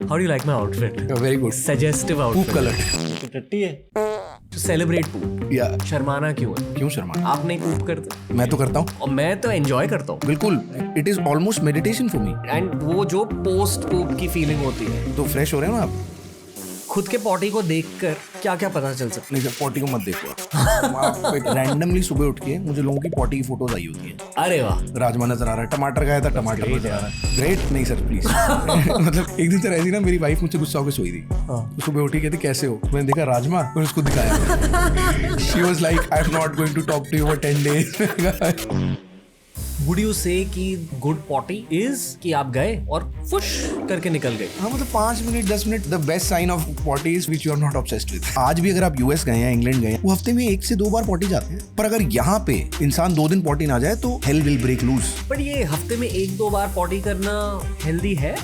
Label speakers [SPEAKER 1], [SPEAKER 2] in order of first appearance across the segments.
[SPEAKER 1] How do you like my outfit?
[SPEAKER 2] Very good.
[SPEAKER 1] Suggestive outfit.
[SPEAKER 2] Poop colored.
[SPEAKER 1] तो टट्टी है. To celebrate poop.
[SPEAKER 2] Yeah.
[SPEAKER 1] शर्माना क्यों है?
[SPEAKER 2] क्यों शर्मा?
[SPEAKER 1] आप नहीं poop करते?
[SPEAKER 2] मैं तो करता हूँ.
[SPEAKER 1] और मैं तो enjoy करता हूँ.
[SPEAKER 2] बिल्कुल. It is almost meditation for me.
[SPEAKER 1] And वो जो post poop की feeling होती है.
[SPEAKER 2] तो फ्रेश हो रहे हो ना आप?
[SPEAKER 1] खुद के पॉटी को देखकर क्या क्या पता चल सकता
[SPEAKER 2] नहीं, जब पॉटी को मत देखो आप रैंडमली सुबह उठ के मुझे लोगों की पॉटी की फोटोज आई होती है.
[SPEAKER 1] अरे वाह.
[SPEAKER 2] राजमा नजर आ रहा है, टमाटर खाया था, टमाटर नजर आ रहा है. ग्रेट. नहीं सर प्लीज. मतलब एक दिन सर ऐसी ना, मेरी वाइफ मुझसे गुस्सा होकर सोई थी. तो सुबह उठी कहती कैसे हो, मैंने देखा राजमा, मैंने उसको दिखाया. She was like I am not going to talk to you for 10 days.
[SPEAKER 1] Would you say कि good potty is कि आप गए और फुश करके निकल गए?
[SPEAKER 2] हाँ मतलब 5 minute 10 minute the best sign of potty is which you are not obsessed with. आज भी अगर आप यूएस गए हैं, इंग्लैंड गए हैं, वो हफ्ते में 1 से 2 बार पॉटी जाते हैं. पर अगर यहाँ पे इंसान 2 दिन पॉटी ना जाए तो hell will break loose.
[SPEAKER 1] But ये हफ्ते में 1-2 बार पॉटी करना हेल्दी है?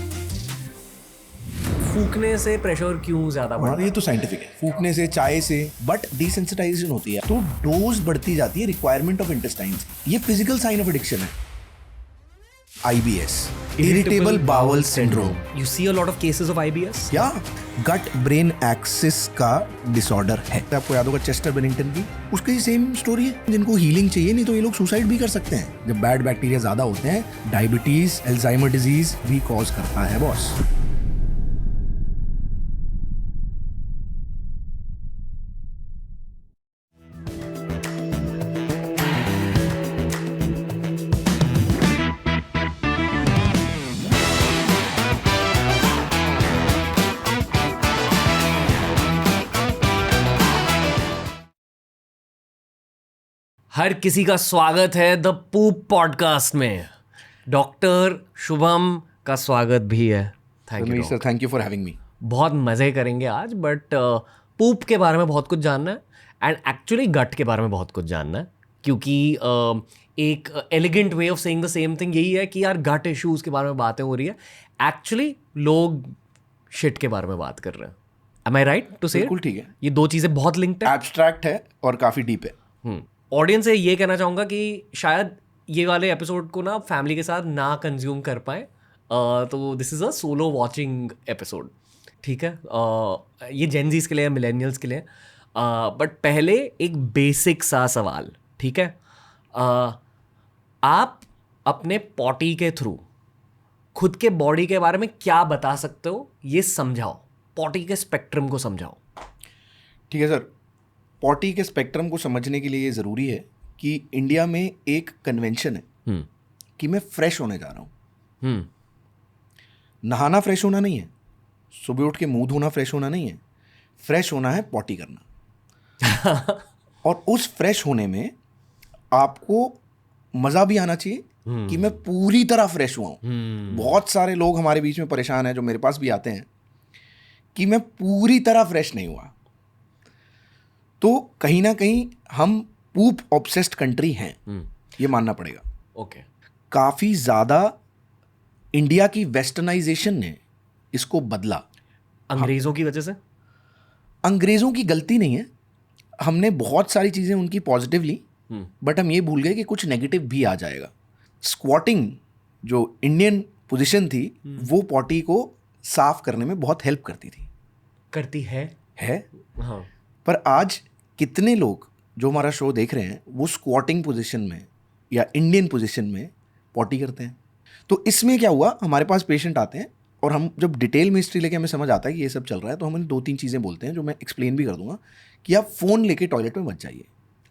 [SPEAKER 1] फूकने से प्रेशर क्यों ज्यादा बढ़ता है?
[SPEAKER 2] ये तो साइंटिफिक है. फूकने से, चाय से, बट डिसेंसिटाइजेशन होती है तो डोज बढ़ती जाती है, रिक्वायरमेंट ऑफ इंटेस्टाइन्स. ये फिजिकल साइन ऑफ एडिक्शन है. IBS, irritable bowel syndrome.
[SPEAKER 1] You see a lot of cases of IBS?
[SPEAKER 2] या गट ब्रेन एक्सिस का डिसऑर्डर है. आपको याद होगा चेस्टर बेनिंगटन की, उसकी सेम स्टोरी है. जिनको हीलिंग चाहिए, नहीं तो ये लोग सुसाइड भी कर सकते हैं. जब बैड बैक्टीरिया ज्यादा होते हैं, डायबिटीज, अल्जाइमर डिजीज भी कॉज करता है बॉस.
[SPEAKER 1] हर किसी का स्वागत है द पूप पॉडकास्ट में. डॉक्टर शुभम का स्वागत भी है. Thank you
[SPEAKER 2] sir, thank you for having me.
[SPEAKER 1] बहुत मज़े करेंगे आज. बट पूप के बारे में बहुत कुछ जानना है एंड एक्चुअली गट के बारे में बहुत कुछ जानना है. क्योंकि एक elegant way of saying the same thing यही है कि यार गट इश्यूज़ के बारे में बातें हो रही है. एक्चुअली लोग शिट के बारे में बात कर रहे हैं. एम आई राइट टू से?
[SPEAKER 2] बिल्कुल ठीक है.
[SPEAKER 1] ये दो चीज़ें बहुत लिंक्ड है,
[SPEAKER 2] एब्स्ट्रैक्ट है और काफी डीप है.
[SPEAKER 1] ऑडियंस से ये कहना चाहूँगा कि शायद ये वाले एपिसोड को ना फैमिली के साथ ना कंज्यूम कर पाए. तो this is a solo watching episode. ठीक है. ये जेनजीज के लिए, मिलेनियल्स के लिए. बट पहले एक बेसिक सा सवाल. ठीक है. आप अपने पॉटी के थ्रू खुद के बॉडी के बारे में क्या बता सकते हो, ये समझाओ. पॉटी के स्पेक्ट्रम को समझाओ.
[SPEAKER 2] ठीक है सर. पॉटी के स्पेक्ट्रम को समझने के लिए ये ज़रूरी है कि इंडिया में एक कन्वेंशन है कि मैं फ्रेश होने जा रहा हूँ. नहाना फ्रेश होना नहीं है, सुबह उठ के मुंह धोना फ्रेश होना नहीं है. फ्रेश होना है पॉटी करना. और उस फ्रेश होने में आपको मज़ा भी आना चाहिए कि मैं पूरी तरह फ्रेश हुआ हूँ. बहुत सारे लोग हमारे बीच में परेशान हैं जो मेरे पास भी आते हैं कि मैं पूरी तरह फ्रेश नहीं हुआ. तो कहीं ना कहीं हम पूप ऑब्सेस्ड कंट्री हैं, ये मानना पड़ेगा.
[SPEAKER 1] ओके.
[SPEAKER 2] काफ़ी ज़्यादा इंडिया की वेस्टर्नाइजेशन ने इसको बदला.
[SPEAKER 1] अंग्रेज़ों की वजह से?
[SPEAKER 2] अंग्रेज़ों की गलती नहीं है. हमने बहुत सारी चीज़ें उनकी पॉजिटिव ली, बट हम ये भूल गए कि कुछ नेगेटिव भी आ जाएगा. स्क्वाटिंग जो इंडियन पोजीशन थी, वो पॉटी को साफ करने में बहुत हेल्प करती थी.
[SPEAKER 1] करती है. हाँ.
[SPEAKER 2] पर आज कितने लोग जो हमारा शो देख रहे हैं वो स्क्वाटिंग पोजीशन में या इंडियन पोजीशन में पॉटी करते हैं. तो इसमें क्या हुआ, हमारे पास पेशेंट आते हैं और हम जब डिटेल में हिस्ट्री लेके हमें समझ आता है कि ये सब चल रहा है, तो हम 2-3 चीज़ें बोलते हैं जो मैं एक्सप्लेन भी कर दूंगा. कि आप फ़ोन लेके टॉयलेट में मत जाइए.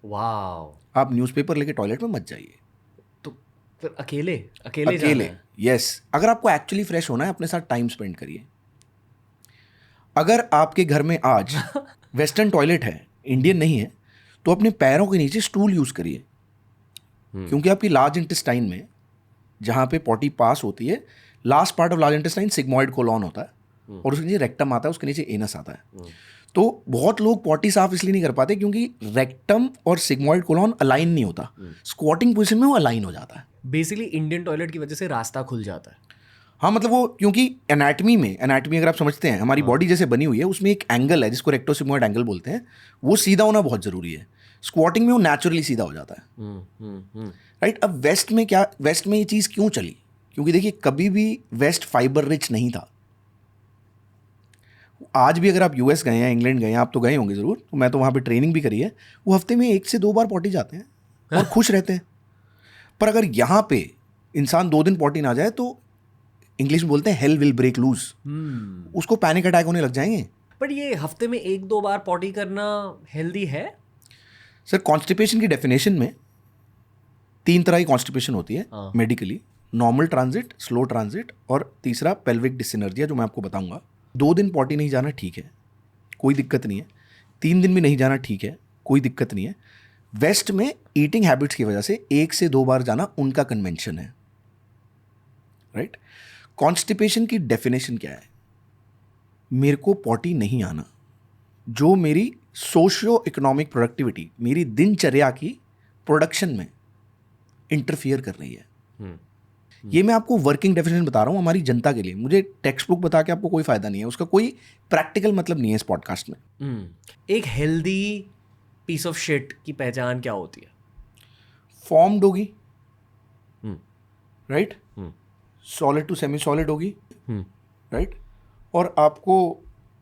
[SPEAKER 1] वाह.
[SPEAKER 2] आप न्यूज़पेपर लेके टॉयलेट में मत जाइए.
[SPEAKER 1] तो फिर अकेले
[SPEAKER 2] यस. अगर आपको एक्चुअली फ्रेश होना है, अपने साथ टाइम स्पेंड करिए. अगर आपके घर में आज वेस्टर्न टॉयलेट है, इंडियन नहीं है, तो अपने पैरों के नीचे स्टूल यूज़ करिए. क्योंकि आपकी लार्ज इंटेस्टाइन में जहाँ पे पॉटी पास होती है, last part of large intestine sigmoid colon होता है और उसके नीचे रेक्टम आता है, उसके नीचे एनस आता है. तो बहुत लोग पॉटी साफ इसलिए नहीं कर पाते क्योंकि रेक्टम और सिग्मॉइड कोलॉन अलाइन नहीं होता. स्क्वाटिंग पोजीशन में वो अलाइन हो जाता है.
[SPEAKER 1] बेसिकली इंडियन टॉयलेट की वजह से रास्ता खुल जाता है.
[SPEAKER 2] हाँ मतलब वो क्योंकि एनाटमी अगर आप समझते हैं, हमारी बॉडी जैसे बनी हुई है, उसमें एक एंगल है जिसको रेक्टोसिग्मॉइड एंगल बोलते हैं. वो सीधा होना बहुत ज़रूरी है. स्क्वाटिंग में वो नेचुरली सीधा हो जाता है. राइट. अब वेस्ट में ये चीज़ क्यों चली? क्योंकि देखिए, कभी भी वेस्ट फाइबर रिच नहीं था. आज भी अगर आप यूएस गए हैं, इंग्लैंड गए हैं, आप तो गए होंगे ज़रूर, तो मैं तो वहाँ पे ट्रेनिंग भी करी है, वो हफ्ते में 1 से 2 बार पॉटी जाते हैं और खुश रहते हैं। पर अगर यहाँ पे इंसान 2 दिन पॉटी ना जाए तो इंग्लिश में बोलते हैं हेल विल ब्रेक लूज, उसको पैनिक अटैक होने लग जाएंगे।
[SPEAKER 1] बट ये हफ्ते में 1-2 बार पॉटी करना हेल्दी है?
[SPEAKER 2] सर कॉन्स्टिपेशन की डेफिनेशन में 3 तरह की कॉन्स्टिपेशन होती है medically, normal transit, slow transit और तीसरा पेल्विक डिसएनर्जिया, जो मैं आपको बताऊंगा। 2 दिन पॉटी नहीं जाना ठीक है, कोई दिक्कत नहीं है। 3 दिन भी नहीं जाना ठीक है, कोई दिक्कत नहीं है। वेस्ट में ईटिंग हैबिट्स की वजह से 1 से 2 बार जाना उनका कन्वेंशन है, राइट। कॉन्स्टिपेशन की डेफिनेशन क्या है? मेरे को पॉटी नहीं आना जो मेरी सोशियो इकोनॉमिक प्रोडक्टिविटी, मेरी दिनचर्या की प्रोडक्शन में इंटरफियर कर रही है। ये मैं आपको वर्किंग डेफिनेशन बता रहा हूँ हमारी जनता के लिए। मुझे टेक्स्ट बुक बता के आपको कोई फायदा नहीं है, उसका कोई प्रैक्टिकल मतलब नहीं है इस पॉडकास्ट में।
[SPEAKER 1] एक हेल्दी पीस ऑफ शिट की पहचान क्या होती है?
[SPEAKER 2] फॉर्म्ड होगी, right, solid to semi solid होगी, राइट, और आपको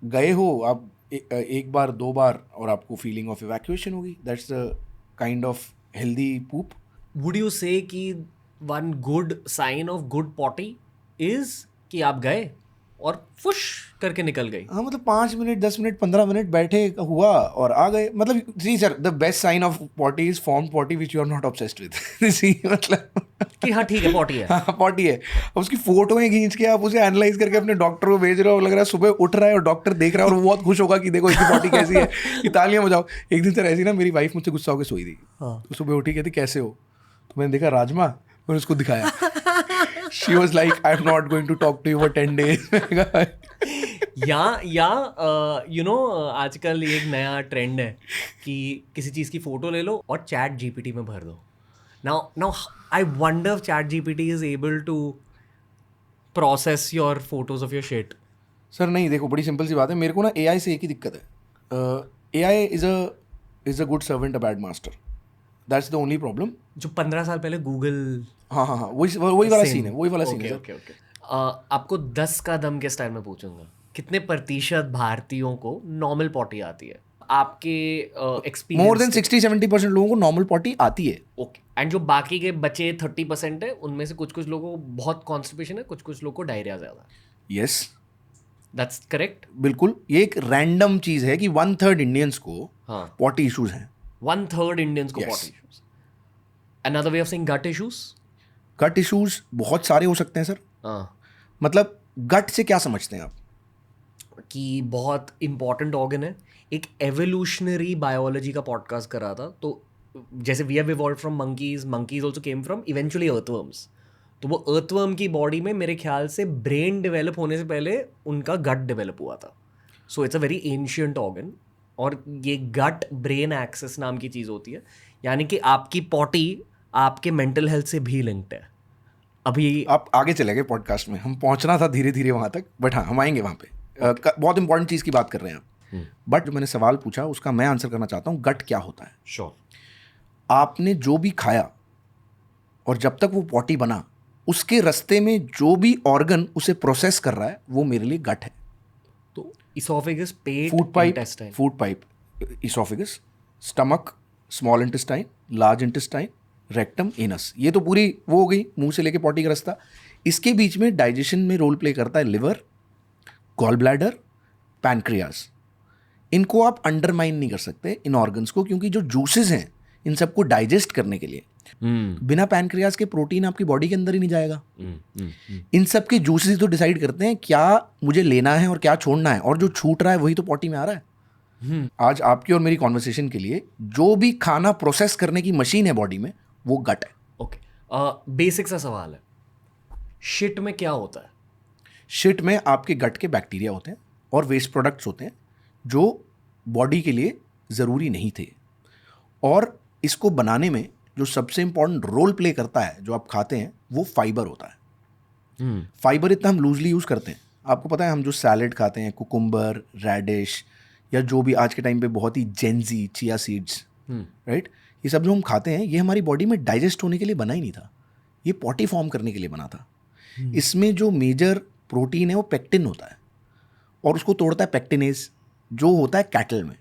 [SPEAKER 2] गए हो आप एक बार 2 बार और आपको फीलिंग ऑफ इवैक्यूएशन होगी। That's the kind of healthy poop.
[SPEAKER 1] Would you say कि one good sign of good potty is कि आप गए और फुश करके निकल गई?
[SPEAKER 2] हाँ, मतलब 5 मिनट, 10 मिनट, 15 मिनट बैठे हुआ और आ गए। मतलब see sir, the best sign of potty is form potty which you are not obsessed with. See मतलब
[SPEAKER 1] कि हाँ ठीक है पॉटी है,
[SPEAKER 2] हाँ पॉटी है। उसकी फोटोएं खींच के आप उसे एनालाइज करके अपने डॉक्टर को भेज रहे हो, लग रहा है सुबह उठ रहा है और डॉक्टर देख रहा है और वो बहुत खुश होगा कि देखो इसकी पॉटी कैसी है, कि तालियां बजाओ। एक दिन सर ऐसी ना, मेरी वाइफ मुझसे गुस्सा होकर सोई थी, तो सुबह उठी कहती कैसे हो, तो मैंने देखा राजमा, मैंने उसको दिखाया। She was like I am not going to talk to you for 10 days।
[SPEAKER 1] या यू नो आजकल एक नया ट्रेंड है कि किसी चीज़ की फ़ोटो ले लो और चैट जीपीटी में भर दो। Now I wonder ChatGPT is able to process your photos of your shit.
[SPEAKER 2] Sir नहीं, देखो बड़ी सिंपल सी बात है। मेरे को ना एआई से एक ही दिक्कत है, AI is a good servant a bad master, that's the only problem.
[SPEAKER 1] जो 15 साल पहले गूगल,
[SPEAKER 2] हाँ, वही वाला सीन है, वही वाला सीन है।
[SPEAKER 1] ओके। आपको 10 का दम के स्टाइल में पूछूंगा, कितने प्रतिशत भारतीयों को नॉर्मल पॉटी आती है आपके एक्सपीरियंस?
[SPEAKER 2] मोर देन 60-70% लोगों को नॉर्मल पॉटी आती है।
[SPEAKER 1] ओके, एंड जो बाकी के बचे 30% है उनमें से कुछ लोगों को बहुत कॉन्स्टिपेशन है, कुछ लोगों को डायरिया ज़्यादा।
[SPEAKER 2] Yes,
[SPEAKER 1] that's correct.
[SPEAKER 2] बिल्कुल, ये एक रैंडम चीज़ है कि 1/3 इंडियंस को
[SPEAKER 1] हाँ,
[SPEAKER 2] पॉटी इश्यूज हैं।
[SPEAKER 1] 1/3 इंडियंस को
[SPEAKER 2] Yes.
[SPEAKER 1] Potty issues. Another way of saying gut issues.
[SPEAKER 2] Gut issues बहुत सारे हो सकते हैं सर।
[SPEAKER 1] हाँ,
[SPEAKER 2] मतलब गट से क्या समझते हैं आप?
[SPEAKER 1] कि बहुत इंपॉर्टेंट ऑर्गन है। एक एवोल्यूशनरी बायोलॉजी का पॉडकास्ट कर रहा था, तो जैसे we have evolved from monkeys, monkeys also came from eventually earthworms. तो वो अर्थवर्म की बॉडी में मेरे ख्याल से ब्रेन डेवलप होने से पहले उनका गट डेवलप हुआ था। So it's a very ancient organ, और ये गट ब्रेन एक्सेस नाम की चीज़ होती है, यानी कि आपकी पॉटी आपके मेंटल हेल्थ से भी लिंक्ड है। अभी
[SPEAKER 2] आप आगे चले गए पॉडकास्ट में, हम पहुंचना था धीरे धीरे वहां तक, बट हाँ हम आएंगे वहां पे। बहुत इंपॉर्टेंट चीज़ की बात कर रहे हैं आप। बट जो मैंने सवाल पूछा उसका मैं आंसर करना चाहता हूँ, गट क्या होता है।
[SPEAKER 1] श्योर।
[SPEAKER 2] आपने जो भी खाया और जब तक वो पॉटी बना, उसके रास्ते में जो भी ऑर्गन उसे प्रोसेस कर रहा है वो मेरे लिए गट है।
[SPEAKER 1] तो इसोफेगस, पेट,
[SPEAKER 2] food pipe,
[SPEAKER 1] intestine.
[SPEAKER 2] Food pipe, oesophagus, stomach, small intestine, large intestine, rectum, anus, ये तो पूरी वो हो गई मुंह से लेके पॉटी का रास्ता। इसके बीच में डाइजेशन में रोल प्ले करता है लिवर, गॉल ब्लैडर, पैनक्रियाज। इनको आप अंडरमाइन नहीं कर सकते इन ऑर्गन्स को, क्योंकि जो जूसेस हैं इन सबको डाइजेस्ट करने के लिए बिना पैनक्रियाज के प्रोटीन आपकी बॉडी के अंदर ही नहीं जाएगा। इन सब के जूसेस तो डिसाइड करते हैं क्या मुझे लेना है और क्या छोड़ना है, और जो छूट रहा है वही तो पॉटी में आ रहा है। आज आपकी और मेरी कॉन्वर्सेशन के लिए जो भी खाना प्रोसेस करने की मशीन है बॉडी में वो गट है।
[SPEAKER 1] ओके, बेसिक सा सवाल है, शिट में क्या होता है?
[SPEAKER 2] शिट में आपके गट के बैक्टीरिया होते हैं और वेस्ट प्रोडक्ट्स होते हैं जो बॉडी के लिए ज़रूरी नहीं थे, और इसको बनाने में जो सबसे इंपॉर्टेंट रोल प्ले करता है जो आप खाते हैं वो फाइबर होता है। फाइबर इतना हम लूजली यूज़ करते हैं, आपको पता है हम जो सैलेड खाते हैं, कुकुम्बर, रेडिश, या जो भी आज के टाइम पे बहुत ही जेंजी, चिया सीड्स, राइट, ये सब जो हम खाते हैं ये हमारी बॉडी में डाइजेस्ट होने के लिए बना ही नहीं था, ये पॉटी फॉर्म करने के लिए बना था। इसमें जो मेजर प्रोटीन है वो पेक्टिन होता है, और उसको तोड़ता है पेक्टिनेज, जो होता है कैटल में।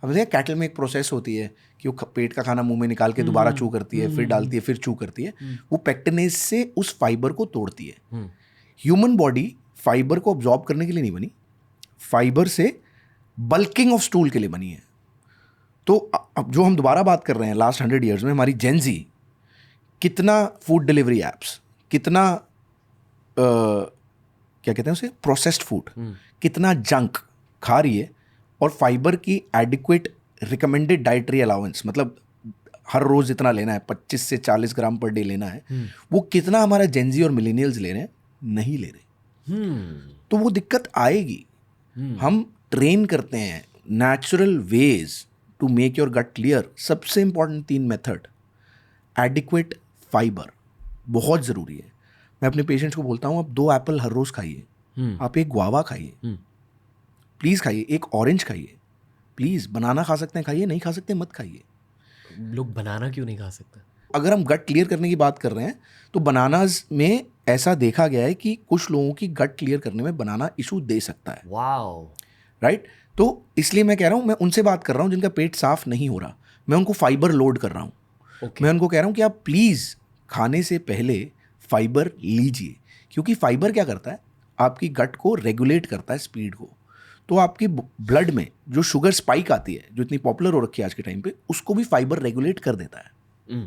[SPEAKER 2] अब देखिए कैटल में एक प्रोसेस होती है कि वो पेट का खाना मुंह में निकाल के दोबारा चू करती है, फिर डालती है, फिर चू करती है। वो पेक्टिनेज से उस फाइबर को तोड़ती है। ह्यूमन बॉडी फाइबर को ऑब्जॉर्ब करने के लिए नहीं बनी, फाइबर से बल्किंग ऑफ स्टूल के लिए बनी है। तो अब जो हम दोबारा बात कर रहे हैं लास्ट 100 ईयर्स में, हमारी जेनजी कितना फूड डिलीवरी एप्स, कितना क्या कहते हैं उसे, प्रोसेस्ड फूड, कितना जंक खा रही है, और फाइबर की एडिक्वेट रिकमेंडेड डाइटरी अलाउंस, मतलब हर रोज इतना लेना है, 25 से 40 ग्राम पर डे लेना है, वो कितना हमारा जेनजी और मिलेनियल्स ले रहे हैं, नहीं ले रहे। तो वो दिक्कत आएगी। हम ट्रेन करते हैं natural ways to make your gut clear. सबसे इंपॉर्टेंट 3 मेथड, एडिक्वेट फाइबर बहुत ज़रूरी है। मैं अपने पेशेंट्स को बोलता हूँ, आप 2 एप्पल हर रोज़ खाइए, आप एक गुआवा खाइए प्लीज़, खाइए एक ऑरेंज खाइए प्लीज़, बनाना खा सकते हैं खाइए, नहीं खा सकते मत खाइए।
[SPEAKER 1] लोग बनाना क्यों नहीं खा सकते?
[SPEAKER 2] अगर हम गट क्लियर करने की बात कर रहे हैं तो बनानाज में ऐसा देखा गया है कि कुछ लोगों की गट क्लियर करने में बनाना इशू दे सकता है।
[SPEAKER 1] Wow,
[SPEAKER 2] right. तो इसलिए मैं कह रहा हूँ, मैं उनसे बात कर रहा हूँ जिनका पेट साफ नहीं हो रहा, मैं उनको फाइबर लोड कर रहा हूँ। मैं उनको कह रहा हूँ कि आप प्लीज़ खाने से पहले फाइबर लीजिए, क्योंकि फाइबर क्या करता है, आपकी गट को रेगुलेट करता है, स्पीड को। तो आपकी ब्लड में जो शुगर स्पाइक आती है, जो इतनी पॉपुलर हो रखी है आज के टाइम पे, उसको भी फाइबर रेगुलेट कर देता है।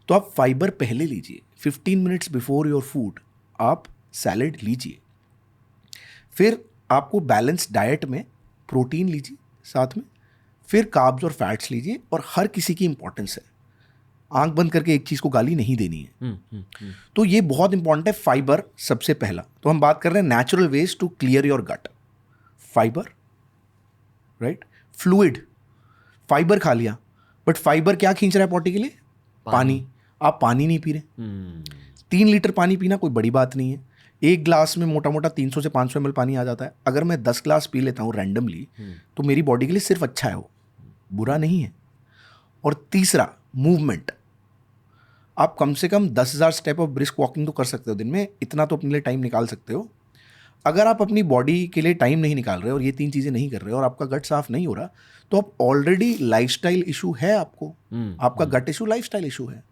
[SPEAKER 2] तो आप फाइबर पहले लीजिए, 15 मिनट्स बिफोर योर फूड आप सैलड लीजिए। फिर आपको बैलेंस डाइट में प्रोटीन लीजिए साथ में, फिर कार्ब्स और फैट्स लीजिए। और हर किसी की इंपॉर्टेंस है, आंख बंद करके एक चीज़ को गाली नहीं देनी है। तो ये बहुत इंपॉर्टेंट है, फाइबर सबसे पहला। तो हम बात कर रहे हैं natural ways to clear your gut, fibre, right. Fluid, fibre खा लिया, बट फाइबर क्या खींच रहा है पॉटी के लिए? पानी। आप पानी नहीं पी रहे। 3 लीटर पानी पीना कोई बड़ी बात नहीं है। एक ग्लास में मोटा मोटा 300 से 500 ml पानी आ जाता है। अगर मैं 10 ग्लास पी लेता हूँ रैंडमली, तो मेरी बॉडी के लिए सिर्फ अच्छा है, वो बुरा नहीं है। और तीसरा, मूवमेंट। आप कम से कम 10,000 स्टेप ऑफ ब्रिस्क वॉकिंग तो कर सकते हो दिन में, इतना तो अपने लिए टाइम निकाल सकते हो। अगर आप अपनी बॉडी के लिए टाइम नहीं निकाल रहे और ये 3 चीज़ें नहीं कर रहे और आपका गट साफ नहीं हो रहा, तो आप ऑलरेडी लाइफस्टाइल इशू है आपको। आपका गट इशू लाइफस्टाइल इशू है।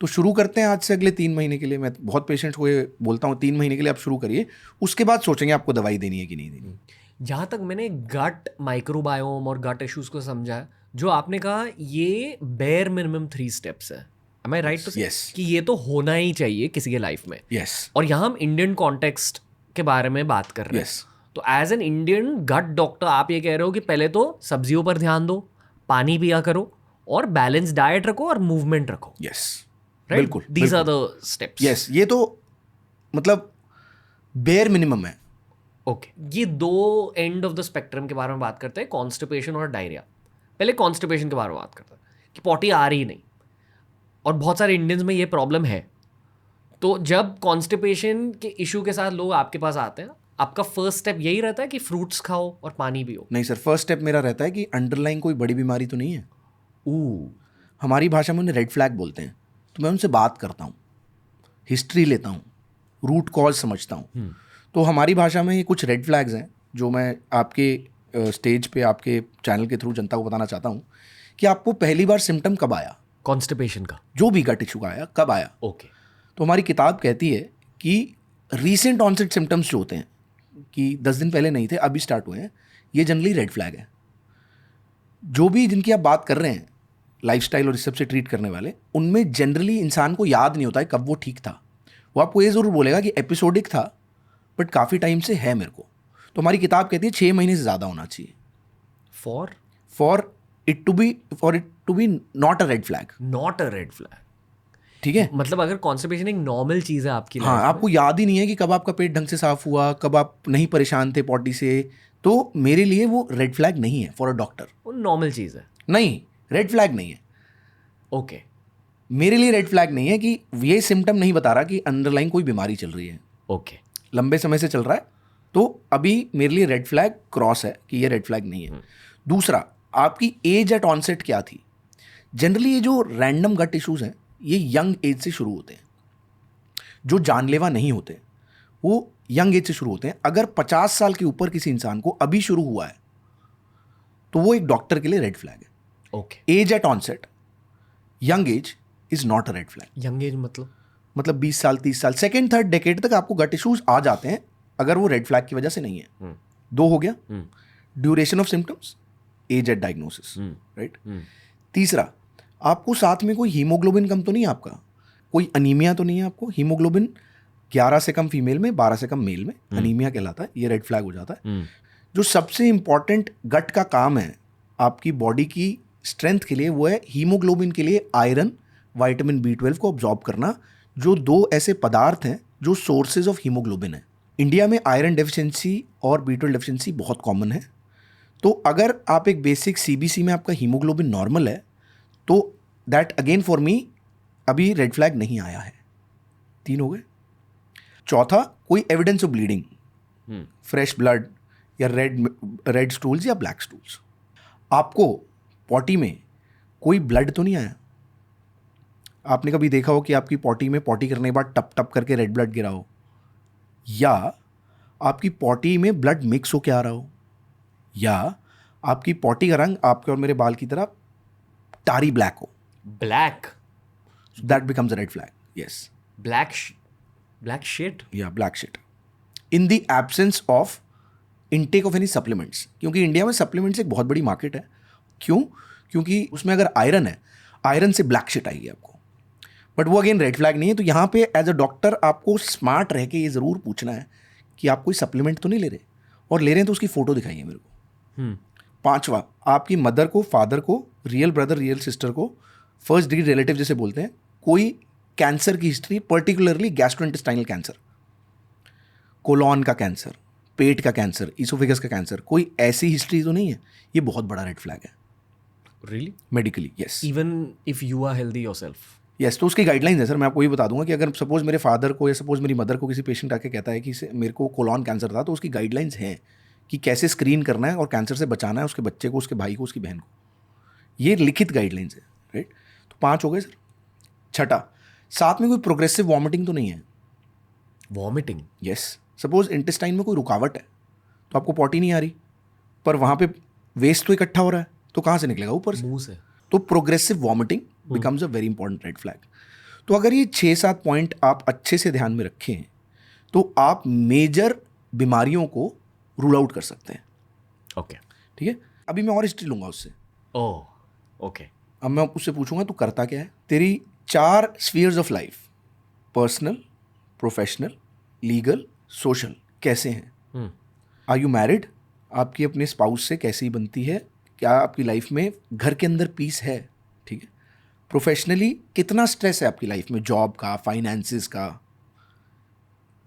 [SPEAKER 2] तो शुरू करते हैं आज से अगले 3 महीने के लिए। मैं बहुत पेशेंट्स को ये बोलता हूँ, 3 महीने के लिए आप शुरू करिए, उसके बाद सोचेंगे आपको दवाई देनी है कि नहीं देनी।
[SPEAKER 1] जहाँ तक मैंने गट माइक्रोबायोम और गट इश्यूज को समझा, जो आपने कहा ये बेयर मिनिमम 3 स्टेप्स है। Am I right to say?
[SPEAKER 2] Yes.
[SPEAKER 1] कि ये तो होना ही चाहिए किसी के लाइफ में।
[SPEAKER 2] Yes.
[SPEAKER 1] और यहाँ हम इंडियन कॉन्टेक्स्ट के बारे में बात कर रहे हैं।
[SPEAKER 2] Yes.
[SPEAKER 1] तो as an Indian gut doctor आप ये कह रहे हो कि पहले तो सब्जियों पर ध्यान दो, पानी पिया करो, और बैलेंस डाइट रखो और मूवमेंट रखो।
[SPEAKER 2] Yes.
[SPEAKER 1] Right?
[SPEAKER 2] बिल्कुल।
[SPEAKER 1] These are the steps.
[SPEAKER 2] Yes. ये तो मतलब बेयर मिनिमम है।
[SPEAKER 1] ओके, ये 2 एंड ऑफ द स्पेक्ट्रम के बारे में बात करते हैं, कॉन्स्टिपेशन और डायरिया। पहले कॉन्स्टिपेशन के बारे में बात करते हैं कि पॉटी आ रही नहीं, और बहुत सारे इंडियंस में ये प्रॉब्लम है। तो जब कॉन्स्टिपेशन के इशू के साथ लोग आपके पास आते हैं, आपका फर्स्ट स्टेप यही रहता है कि फ्रूट्स खाओ और पानी पियो?
[SPEAKER 2] नहीं सर, फर्स्ट स्टेप मेरा रहता है कि अंडरलाइन कोई बड़ी बीमारी तो नहीं है। हमारी भाषा में उन्हें रेड फ्लैग बोलते हैं। तो मैं उनसे बात करता हूँ, हिस्ट्री लेता हूँ, रूट कॉज समझता हूँ। तो हमारी भाषा में ये कुछ रेड फ्लैग्स हैं जो मैं आपके स्टेज पे, आपके चैनल के थ्रू जनता को बताना चाहता हूँ कि आपको पहली बार सिम्टम कब आया,
[SPEAKER 1] कॉन्स्टिपेशन का,
[SPEAKER 2] जो भी गट इशू का आया, कब आया।
[SPEAKER 1] ओके।
[SPEAKER 2] तो हमारी किताब कहती है कि रीसेंट ऑनसेट सिम्टम्स जो होते हैं, कि 10 दिन पहले नहीं थे अभी स्टार्ट हुए हैं, ये जनरली रेड फ्लैग है। जो भी जिनकी आप बात कर रहे हैं लाइफस्टाइल और इस सबसे ट्रीट करने वाले, उनमें जनरली इंसान को याद नहीं होता है कब वो ठीक था। वो आपको ये ज़रूर बोलेगा कि एपिसोडिक था, बट काफ़ी टाइम से है मेरे को। तो हमारी किताब कहती है 6 महीने से ज़्यादा होना चाहिए for it to be not a red flag.
[SPEAKER 1] Not a red flag,
[SPEAKER 2] ठीक है।
[SPEAKER 1] मतलब अगर कॉन्स्टिपेशन एक नॉर्मल चीज़ है आपकी
[SPEAKER 2] हाँ, आपको याद ही नहीं है कि कब आपका पेट ढंग से साफ हुआ, कब आप नहीं परेशान थे पॉटी से, तो मेरे लिए वो रेड फ्लैग नहीं है फॉर अ डॉक्टर।
[SPEAKER 1] वो नॉर्मल चीज़ है,
[SPEAKER 2] नहीं, रेड फ्लैग नहीं है।
[SPEAKER 1] ओके।
[SPEAKER 2] मेरे लिए रेड फ्लैग नहीं है कि ये सिम्टम नहीं बता रहा कि अंडरलाइन कोई बीमारी चल रही है,
[SPEAKER 1] ओके,
[SPEAKER 2] लंबे समय से चल रहा है, तो अभी मेरे लिए रेड फ्लैग क्रॉस है कि ये रेड फ्लैग नहीं है। दूसरा, आपकी एज एट ऑनसेट क्या थी। जनरली ये जो रैंडम गट इश्यूज हैं, ये यंग एज से शुरू होते हैं। जो जानलेवा नहीं होते वो यंग एज से शुरू होते हैं। अगर 50 साल के ऊपर किसी इंसान को अभी शुरू हुआ है तो वो एक डॉक्टर के लिए रेड फ्लैग है।
[SPEAKER 1] Okay.
[SPEAKER 2] Age at onset, young age is not a red flag.
[SPEAKER 1] Young age
[SPEAKER 2] मतलब 20 साल 30 साल सेकेंड थर्ड डेकेड तक आपको गट इश्यूज आ जाते हैं, अगर वो रेड फ्लैग की वजह से नहीं है। दो हो गया, duration of symptoms, age at diagnosis, right. तीसरा, आपको साथ में कोई हीमोग्लोबिन कम तो नहीं है आपका, कोई अनीमिया तो नहीं है आपको। हीमोग्लोबिन 11 से कम फीमेल में, 12 से कम मेल में अनीमिया कहलाता है, ये रेड फ्लैग हो जाता है। जो सबसे इंपॉर्टेंट गट का काम है आपकी बॉडी की स्ट्रेंथ के लिए, वो है हीमोग्लोबिन के लिए आयरन, विटामिन B12 को ऑब्जॉर्ब करना, जो दो ऐसे पदार्थ हैं जो सोर्सेज ऑफ हीमोग्लोबिन है। इंडिया में आयरन डेफिशिएंसी और B12 डेफिशिएंसी बहुत कॉमन है। तो अगर आप एक बेसिक CBC में आपका हीमोग्लोबिन नॉर्मल है तो दैट अगेन फॉर मी अभी रेड फ्लैग नहीं आया है। 3 हो गए। चौथा, कोई evidence of bleeding, fresh blood या रेड स्टूल्स या ब्लैक स्टूल्स। आपको पॉटी में कोई ब्लड तो नहीं आया? आपने कभी देखा हो कि आपकी पॉटी में पॉटी करने के बाद टप टप करके रेड ब्लड गिरा हो, या आपकी पॉटी में ब्लड मिक्स होकर आ रहा हो, या आपकी पॉटी का रंग आपके और मेरे बाल की तरह टारी ब्लैक हो?
[SPEAKER 1] Black,
[SPEAKER 2] that becomes a red flag. Yes,
[SPEAKER 1] black shit.
[SPEAKER 2] या black shit in the absence of intake of any supplements. क्योंकि इंडिया में सप्लीमेंट्स एक बहुत बड़ी मार्केट है। क्यों? क्योंकि उसमें अगर आयरन है, आयरन से ब्लैक शिट आएगी आपको, बट वो अगेन रेड फ्लैग नहीं है। तो यहाँ पे एज अ डॉक्टर आपको स्मार्ट रह के ये ज़रूर पूछना है कि आप कोई सप्लीमेंट तो नहीं ले रहे, और ले रहे हैं तो उसकी फ़ोटो दिखाइए मेरे को। पांचवा, आपकी मदर को, फादर को, रियल ब्रदर रियल सिस्टर को, फर्स्ट डिग्री रिलेटिव जैसे बोलते हैं, कोई कैंसर की history, particularly gastrointestinal cancer, colon का कैंसर, पेट का कैंसर, इसोफेगस का कैंसर, कोई ऐसी हिस्ट्री तो नहीं है। ये बहुत बड़ा रेड फ्लैग है।
[SPEAKER 1] Really?
[SPEAKER 2] Medically, yes.
[SPEAKER 1] Even if you are healthy yourself?
[SPEAKER 2] Yes. तो उसकी गाइडलाइंस है सर। मैं आपको ये बता दूंगा कि अगर सपोज मेरे फादर को या सपोज मेरी मदर को किसी पेशेंट आके कहता है कि मेरे को कोलॉन कैंसर था, तो उसकी गाइडलाइंस हैं कि कैसे स्क्रीन करना है और कैंसर से बचाना है उसके बच्चे को, उसके भाई को, उसकी बहन को। ये लिखित गाइडलाइंस है, राइट। तो 5 हो गए सर। छठा, साथ में कोई प्रोग्रेसिव वॉमिटिंग तो नहीं है?
[SPEAKER 1] वॉमिटिंग?
[SPEAKER 2] यस। सपोज इंटेस्टाइन में कोई रुकावट है तो आपको पॉटी नहीं आ रही, पर वहाँ पे वेस्ट तो इकट्ठा हो रहा है, तो कहाँ से निकलेगा? ऊपर से,
[SPEAKER 1] मुंह से।
[SPEAKER 2] तो progressive vomiting becomes a very important red flag. तो अगर ये 6-7 पॉइंट आप अच्छे से ध्यान में रखें तो आप मेजर बीमारियों को रूल आउट कर सकते हैं।
[SPEAKER 1] ओके,
[SPEAKER 2] ठीक है। अभी मैं और हिस्ट्री लूंगा उससे।
[SPEAKER 1] ओह, ओके।
[SPEAKER 2] अब मैं उससे पूछूंगा तू करता क्या है। तेरी 4 spheres of life, personal, professional, legal, social, कैसे हैं? Are you married? आपकी अपने स्पाउस से कैसी बनती है? क्या आपकी लाइफ में घर के अंदर पीस है? ठीक है। प्रोफेशनली कितना स्ट्रेस है आपकी लाइफ में, जॉब का, फाइनेंसिस का,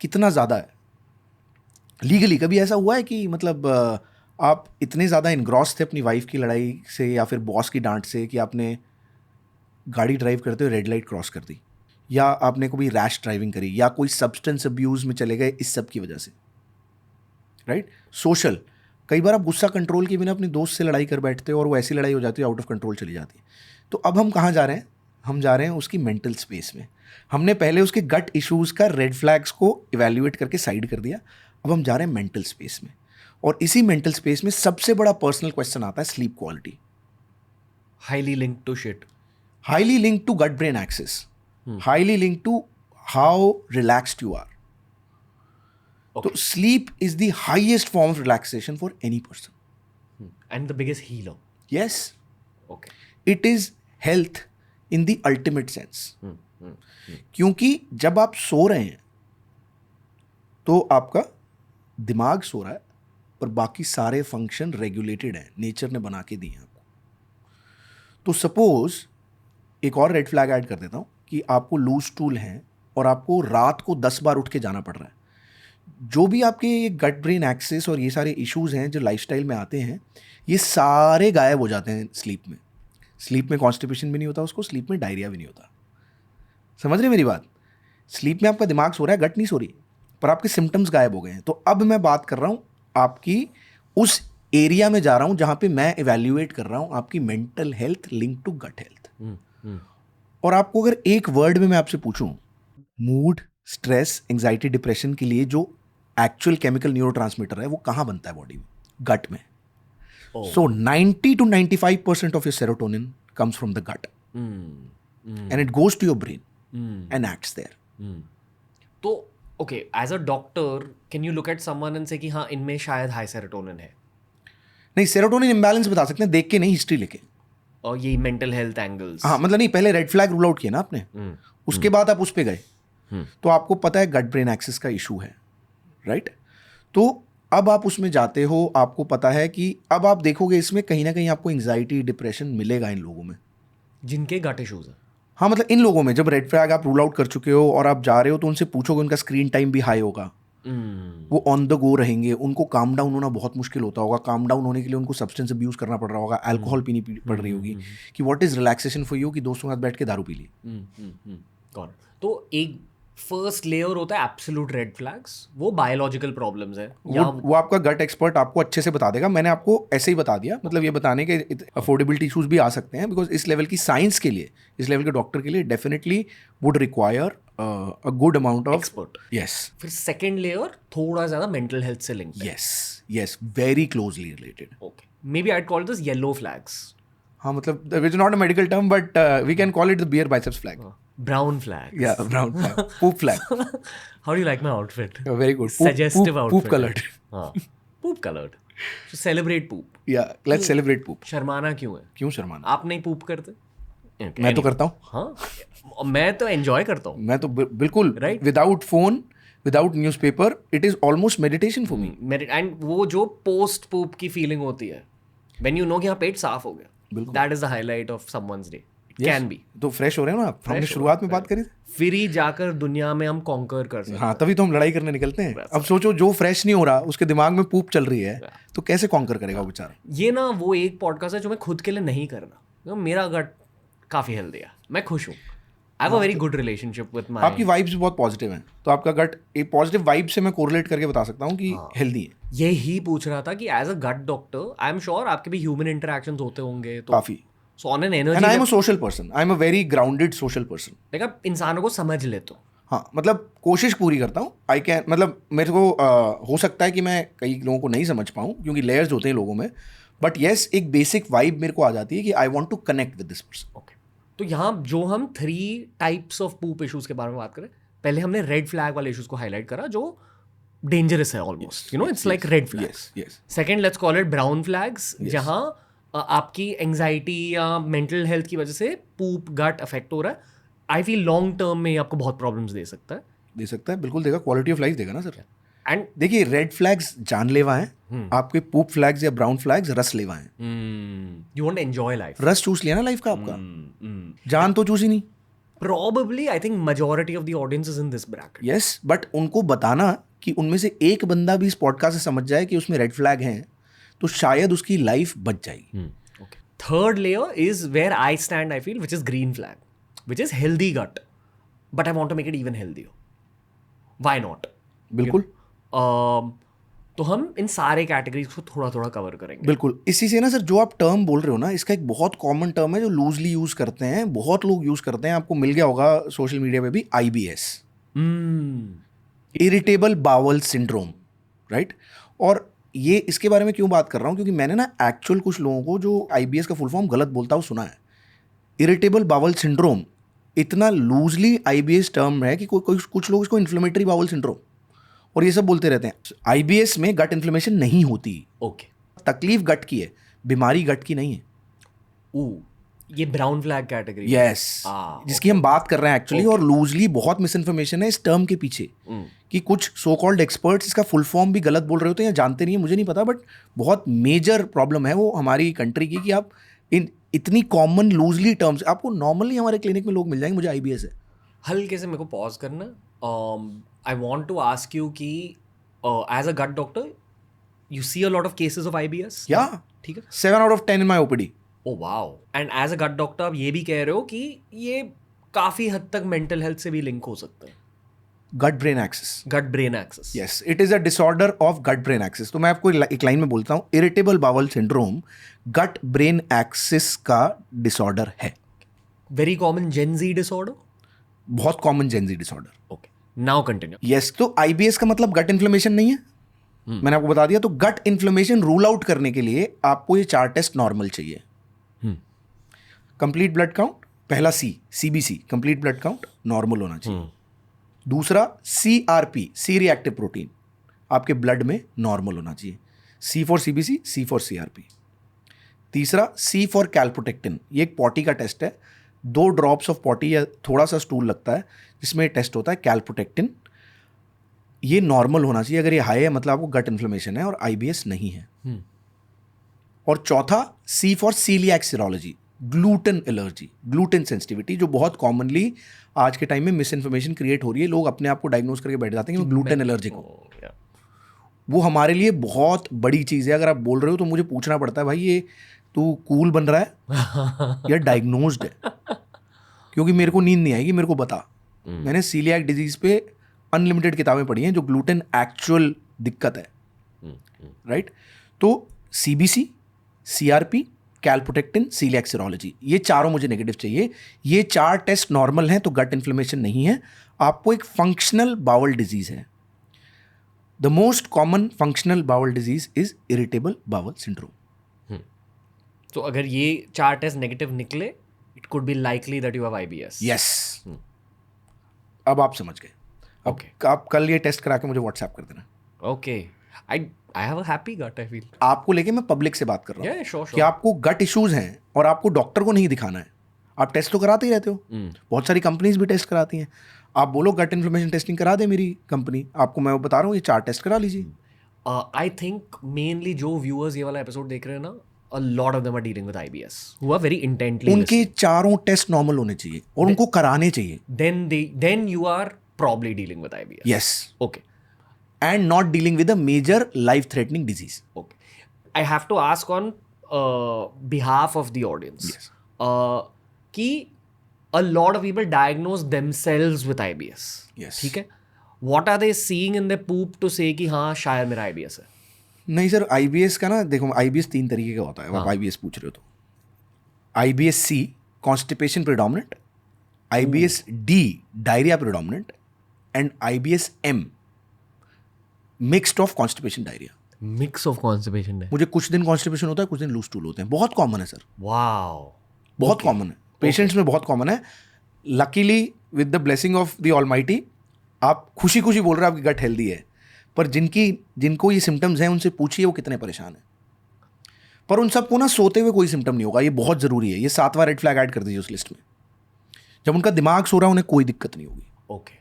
[SPEAKER 2] कितना ज़्यादा है? लीगली कभी ऐसा हुआ है कि मतलब आप इतने ज़्यादा इनग्रॉस थे अपनी वाइफ की लड़ाई से या फिर बॉस की डांट से कि आपने गाड़ी ड्राइव करते हुए रेड लाइट क्रॉस कर दी, या आपने कभी रैश ड्राइविंग करी, या कोई सब्सटेंस अब्यूज़ में चले गए इस सब की वजह से, राइट। सोशल, कई बार आप गुस्सा कंट्रोल के बिना अपने दोस्त से लड़ाई कर बैठते हो और वो ऐसी लड़ाई हो जाती है, आउट ऑफ कंट्रोल चली जाती है। तो अब हम कहाँ जा रहे हैं? हम जा रहे हैं उसकी मेंटल स्पेस में। हमने पहले उसके गट इश्यूज़ का रेड फ्लैग्स को इवैल्यूएट करके साइड कर दिया, अब हम जा रहे हैं मेंटल स्पेस में। और इसी मेंटल स्पेस में सबसे बड़ा पर्सनल क्वेश्चन आता है sleep quality.
[SPEAKER 1] Highly linked to shit,
[SPEAKER 2] highly linked to gut brain axis, highly linked to how relaxed you are. तो sleep is the highest form of relaxation for any person
[SPEAKER 1] and the biggest healer.
[SPEAKER 2] Yes,
[SPEAKER 1] okay.
[SPEAKER 2] It is health in the ultimate sense. क्योंकि जब आप सो रहे हैं तो आपका दिमाग सो रहा है पर बाकी सारे फंक्शन रेगुलेटेड हैं, नेचर ने बना के दिए हैं आपको। तो सपोज एक और रेड फ्लैग ऐड कर देता हूं कि आपको लूज स्टूल है और आपको रात को 10 बार उठ के जाना पड़ रहा है। जो भी आपके ये गट ब्रेन एक्सेस और ये सारे इश्यूज हैं जो लाइफस्टाइल में आते हैं, ये सारे गायब हो जाते हैं स्लीप में। स्लीप में कॉन्स्टिपेशन भी नहीं होता उसको, स्लीप में डायरिया भी नहीं होता। समझ रहे मेरी बात? स्लीप में आपका दिमाग सो रहा है, गट नहीं सो रही, पर आपके सिम्टम्स गायब हो गए हैं। तो अब मैं बात कर रहा हूँ आपकी उस एरिया में जा रहा हूँ जहाँ पे मैं इवैल्यूएट कर रहा हूँ आपकी mental health link to gut health. और आपको अगर एक वर्ड में मैं आपसे पूछूं, मूड, स्ट्रेस, एंजाइटी, डिप्रेशन के लिए जो एक्चुअल केमिकल न्यूरोट्रांसमीटर है वो कहाँ बनता है बॉडी में? गट में. So 90 to 95% of your serotonin comes from the gut. And it goes to your brain and acts there.
[SPEAKER 1] तो okay, as a doctor, can you look at someone and say कि हाँ इनमें शायद हाई सेरोटोनिन है?
[SPEAKER 2] नहीं, serotonin imbalance बता सकते हैं देख के नहीं, हिस्ट्री लेके.
[SPEAKER 1] और यही मेंटल हेल्थ एंगल्स.
[SPEAKER 2] हाँ मतलब नहीं, पहले रेड फ्लैग रूल आउट किया ना आपने, उसके बाद आप उस पे गए, तो आपको पता है गट ब्रेन एक्सिस का इशू है, राइट? तो अब आप उसमें जाते हो, आपको पता है कि अब आप देखोगे इसमें कहीं ना कहीं आपको एंग्जाइटी डिप्रेशन मिलेगा इन लोगों में
[SPEAKER 1] जिनके गट इश्यूज है.
[SPEAKER 2] हाँ मतलब इन लोगों में जब रेड फ्लैग आप रूल आउट कर चुके हो और आप जा रहे हो तो उनसे पूछोगे, उनका स्क्रीन टाइम भी हाई होगा, वो ऑन द गो रहेंगे, उनको काम डाउन होना बहुत मुश्किल होता होगा, काम डाउन होने के लिए उनको सब्सटेंस अब्यूज करना पड़ रहा होगा, अल्कोहल पीनी पड़ रही होगी कि what is relaxation for you, कि दोस्तों के साथ बैठ के दारू पी ली.
[SPEAKER 1] तो एक फर्स्ट लेयर होता है एब्सोल्यूट रेड फ्लैग्स, वो बायोलॉजिकल प्रॉब्लम्स है.
[SPEAKER 2] वो आपका गट एक्सपर्ट आपको अच्छे से बता देगा. मैंने आपको ऐसे ही बता दिया, मतलब ये बताने के अफोर्डेबिलिटी इशूज भी आ सकते हैं, बिकॉज इस लेवल की साइंस के लिए, इस लेवल के डॉक्टर के लिए definitely would require a good amount of
[SPEAKER 1] expert.
[SPEAKER 2] Yes.
[SPEAKER 1] फिर सेकंड लेयर थोड़ा ज़्यादा मेंटल हेल्थ से लिंक है.
[SPEAKER 2] Yes very closely related.
[SPEAKER 1] Okay, maybe I call this yellow flags.
[SPEAKER 2] हाँ मतलब which is not a medical term but we can call it the beer biceps flag.
[SPEAKER 1] Brown flag.
[SPEAKER 2] Yeah, brown flag. Poop flag.
[SPEAKER 1] How do you like my outfit?
[SPEAKER 2] Very good.
[SPEAKER 1] Suggestive outfit.
[SPEAKER 2] Poop colored.
[SPEAKER 1] हाँ, poop colored. So celebrate poop.
[SPEAKER 2] Yeah, let's celebrate poop.
[SPEAKER 1] शर्माना क्यों है?
[SPEAKER 2] क्यों शर्माना?
[SPEAKER 1] आप नहीं poop करते? Okay,
[SPEAKER 2] मैं तो करता हूँ.
[SPEAKER 1] हाँ, मैं तो enjoy करता हूँ.
[SPEAKER 2] मैं तो बिल्कुल.
[SPEAKER 1] Right?
[SPEAKER 2] Without phone, without newspaper, it is almost meditation for me.
[SPEAKER 1] And वो जो post poop की feeling होती है, when you know कि हाँ पेट साफ हो गया. That is the highlight of someone's day. Can be.
[SPEAKER 2] तो फ्रेश हो रहे हैं ना आप, हमने शुरुआत में बात करी थी.
[SPEAKER 1] फिर ही जाकर दुनिया में हम कॉन्कर कर सकते हैं.
[SPEAKER 2] हाँ तभी तो हम लड़ाई करने निकलते हैं. अब सोचो जो फ्रेश नहीं हो रहा उसके दिमाग में पूप चल रही है तो कैसे कॉन्कर करेगा वो बेचारा.
[SPEAKER 1] ये ना वो एक पॉडकास्ट है जो मैं खुद के लिए नहीं कर रहा. मेरा गट काफी हेल्दी है, मैं खुश हूँ. आई have a very good relationship with my.
[SPEAKER 2] आपकी वाइब्स भी बहुत पॉजिटिव हैं, तो आपका गट एक पॉजिटिव वाइब से मैं कोरिलेट करके बता सकता हूँ कि हेल्दी है.
[SPEAKER 1] यही पूछ रहा था कि as a gut doctor I am sure आपके भी ह्यूमन इंटरेक्शंस होते होंगे. तो
[SPEAKER 2] काफी.
[SPEAKER 1] So on an energy.
[SPEAKER 2] And I am a social person. I am a very grounded social person.
[SPEAKER 1] like आप इंसानों को समझ लेते हो.
[SPEAKER 2] हाँ मतलब कोशिश पूरी करता हूँ. आई कैन मतलब मेरे को हो सकता है कि मैं कई लोगों को नहीं समझ पाऊँ क्योंकि लेयर्स होते हैं लोगों में, बट येस एक बेसिक वाइब मेरे को आ जाती है कि I want to connect with this person.
[SPEAKER 1] Okay, तो यहाँ जो हम 3 टाइप्स ऑफ पूप इश्यूज के बारे में बात करें, पहले हमने रेड फ्लैग वाले इश्यूज को हाईलाइट करा जो डेंजरस है almost, you know it's like red flags. Second let's call it brown flags, जहाँ आपकी एंग्जाइटी या मेंटल हेल्थ की वजह से पूप गट अफेक्ट हो रहा है. आई फील लॉन्ग टर्म में आपको बहुत प्रॉब्लम्स दे सकता है.
[SPEAKER 2] बिल्कुल देगा. क्वालिटी ऑफ लाइफ देगा ना सर.
[SPEAKER 1] एंड
[SPEAKER 2] देखिए रेड फ्लैग्स जानलेवा हैं, आपके पूप फ्लैग्स या ब्राउन फ्लैग्स रसलेवा हैं.
[SPEAKER 1] You want enjoy life.
[SPEAKER 2] रस चूस लिया ना लाइफ का आपका, जान तो चूसी नहीं.
[SPEAKER 1] Probably I think majority of the audience is in this bracket.
[SPEAKER 2] Yes but उनको बताना कि उनमें से एक बंदा भी इस पॉडकास्ट से समझ जाए कि उसमें रेड फ्लैग हैं तो शायद उसकी लाइफ बच जाएगी.
[SPEAKER 1] Okay. Third layer is where I stand, I feel, which is green flag, which is healthy gut, but I want to make it even healthier. Why not?
[SPEAKER 2] बिल्कुल.
[SPEAKER 1] तो हम इन सारे कैटेगरीज को थोड़ा थोड़ा कवर करेंगे.
[SPEAKER 2] बिल्कुल. इसी से ना सर जो आप टर्म बोल रहे हो ना, इसका एक बहुत कॉमन टर्म है जो लूजली यूज करते हैं, बहुत लोग यूज करते हैं, आपको मिल गया होगा सोशल मीडिया पे भी, IBS, irritable bowel syndrome, right? और ये इसके बारे में क्यों बात कर रहा हूँ क्योंकि मैंने ना एक्चुअल कुछ लोगों को जो IBS का फुल फॉर्म गलत बोलता हुआ सुना है. इरिटेबल बावल सिंड्रोम इतना लूजली IBS टर्म है कि कुछ लोग इसको इन्फ्लेमेटरी बावल सिंड्रोम और ये सब बोलते रहते हैं. IBS में गट इन्फ्लेमेशन नहीं होती.
[SPEAKER 1] ओके.
[SPEAKER 2] तकलीफ गट की है, बीमारी गट की नहीं है.
[SPEAKER 1] ये ब्राउन फ्लैग कैटेगरी.
[SPEAKER 2] यस, जिसकी हम बात कर रहे हैं एक्चुअली. और लूजली बहुत मिस इन्फॉर्मेशन है इस टर्म के पीछे कि कुछ सो कॉल्ड एक्सपर्ट्स इसका फुल फॉर्म भी गलत बोल रहे होते हैं या जानते नहीं है, मुझे नहीं पता, बट बहुत मेजर प्रॉब्लम है वो हमारी कंट्री की कि आप इन इतनी कॉमन लूजली टर्म्स, आपको नॉर्मली हमारे क्लिनिक में लोग मिल जाएंगे मुझे IBS है.
[SPEAKER 1] हल्के से मेरे को पॉज करना. I want to ask you कि as a gut doctor you see a lot of cases of IBS.
[SPEAKER 2] या
[SPEAKER 1] ठीक है.
[SPEAKER 2] 7 out of 10 in my OPD.
[SPEAKER 1] Oh wow. And as a gut doctor आप ये भी कह रहे हो कि ये काफी हद तक मेंटल हेल्थ से भी लिंक हो सकता है.
[SPEAKER 2] Gut brain axis.
[SPEAKER 1] Gut brain axis.
[SPEAKER 2] Yes, it is a disorder of gut brain axis. तो मैं आपको एक लाइन में बोलता हूँ, irritable bowel syndrome gut brain axis का डिसऑर्डर है.
[SPEAKER 1] Very common Gen Z disorder.
[SPEAKER 2] बहुत common Gen Z disorder.
[SPEAKER 1] Okay. Now continue.
[SPEAKER 2] Yes, तो आईबीएस का मतलब गट इन्फ्लेमेशन नहीं है, मैंने आपको बता दिया। तो गट इन्फ्लेमेशन रूल आउट करने के लिए आपको ये 4 टेस्ट नॉर्मल चाहिए। कंप्लीट ब्लड काउंट, पहला CBC complete blood count normal होना चाहिए। दूसरा सीआरपी, सी रिएक्टिव प्रोटीन, आपके ब्लड में नॉर्मल होना चाहिए। C for CBC, C for CRP. तीसरा सी फॉर कैल्पोटेक्टिन, ये एक पॉटी का टेस्ट है। 2 ड्रॉप्स ऑफ पॉटी या थोड़ा सा स्टूल लगता है जिसमें टेस्ट होता है कैल्पोटेक्टिन, ये नॉर्मल होना चाहिए। अगर ये हाई है मतलब आपको गट इन्फ्लेमेशन है और आईबीएस नहीं है। और चौथा C for coeliac serology, gluten allergy, gluten sensitivity, जो बहुत कॉमनली आज के टाइम में मिस इन्फॉर्मेशन क्रिएट हो रही है। लोग अपने आप को डायग्नोज करके बैठ जाते हैं कि मैं ग्लूटेन एलर्जिक हूँ। वो हमारे लिए बहुत बड़ी चीज़ है। अगर आप बोल रहे हो तो मुझे पूछना पड़ता है, भाई ये तू कूल बन रहा है या डायग्नोज्ड है, क्योंकि मेरे को नींद नहीं आएगी, मेरे को बता। मैंने सीलियाक डिजीज पे अनलिमिटेड किताबें पढ़ी हैं जो ग्लूटेन एक्चुअल दिक्कत है, राइट। तो सीबीसी, सीआरपी, कैल्पोटेक्टिन, सीलियाक सीरोलॉजी, ये चारों मुझे नेगेटिव चाहिए। ये 4 टेस्ट नॉर्मल हैं तो गट इन्फ्लेमेशन नहीं है। आपको एक फंक्शनल बाउल डिजीज है। The most common functional bowel disease is irritable bowel syndrome.
[SPEAKER 1] तो अगर ये 4 टेस्ट नेगेटिव निकले, it could be likely that you have IBS.
[SPEAKER 2] Yes, अब आप समझ गए। अब आप कल ये टेस्ट करा के मुझे व्हाट्सएप कर देना।
[SPEAKER 1] Okay, I have a happy gut, I feel.
[SPEAKER 2] आपको लेके मैं पब्लिक से बात कर रहा हूँ
[SPEAKER 1] Yeah, sure.
[SPEAKER 2] कि आपको गट इश्यूज हैं और आपको डॉक्टर को नहीं दिखाना है। आप टेस्ट तो कराते ही रहते हो, बहुत सारी कंपनीज भी टेस्ट कराती हैं। आप बोलो गट इन्फ्लेमेशन टेस्टिंग करा दे मेरी कंपनी, आपको मैं बता रहा हूँ ये 4 टेस्ट करा लीजिए।
[SPEAKER 1] आई थिंक मेनली जो व्यूअर्स ये वाला एपिसोड देख रहे हैं ना, a lot of them are dealing with IBS who are very intently
[SPEAKER 2] उनके चारों टेस्ट नॉर्मल होने चाहिए और उनको कराने चाहिए।
[SPEAKER 1] then you are probably dealing with IBS.
[SPEAKER 2] Yes.
[SPEAKER 1] Okay.
[SPEAKER 2] And not dealing with a major life-threatening disease.
[SPEAKER 1] Okay. I have to ask on behalf of the audience.
[SPEAKER 2] Yes.
[SPEAKER 1] कि a lot of people diagnose themselves with IBS.
[SPEAKER 2] Yes.
[SPEAKER 1] ठीक है? What are they seeing in their poop to say कि हाँ शायद मेरा IBS है?
[SPEAKER 2] नहीं sir, IBS का ना देखो, आईबीएस 3 तरीके का होता है। आप आईबीएस पूछ रहे हो तो IBS C constipation predominant, IBS D diarrhoea predominant and IBS M mixed of constipation diarrhoea.
[SPEAKER 1] Mix of constipation है।
[SPEAKER 2] मुझे कुछ दिन कॉन्स्टिपेशन होता है, कुछ दिन लूज स्टूल होते हैं। बहुत कॉमन है सर।
[SPEAKER 1] वाओ,
[SPEAKER 2] बहुत कॉमन है, पेशेंट्स में बहुत कॉमन है। Luckily with the blessing of the almighty आप खुशी खुशी बोल रहे हो आपकी गट हेल्दी है, पर जिनको ये सिम्टम्स हैं उनसे पूछिए वो कितने परेशान हैं। पर उन सबको ना सोते हुए कोई सिम्टम नहीं होगा, ये बहुत ज़रूरी है। ये 7वां रेड फ्लैग ऐड कर दीजिए उस लिस्ट में। जब उनका दिमाग सो रहा है उन्हें कोई दिक्कत नहीं होगी।
[SPEAKER 1] ओके,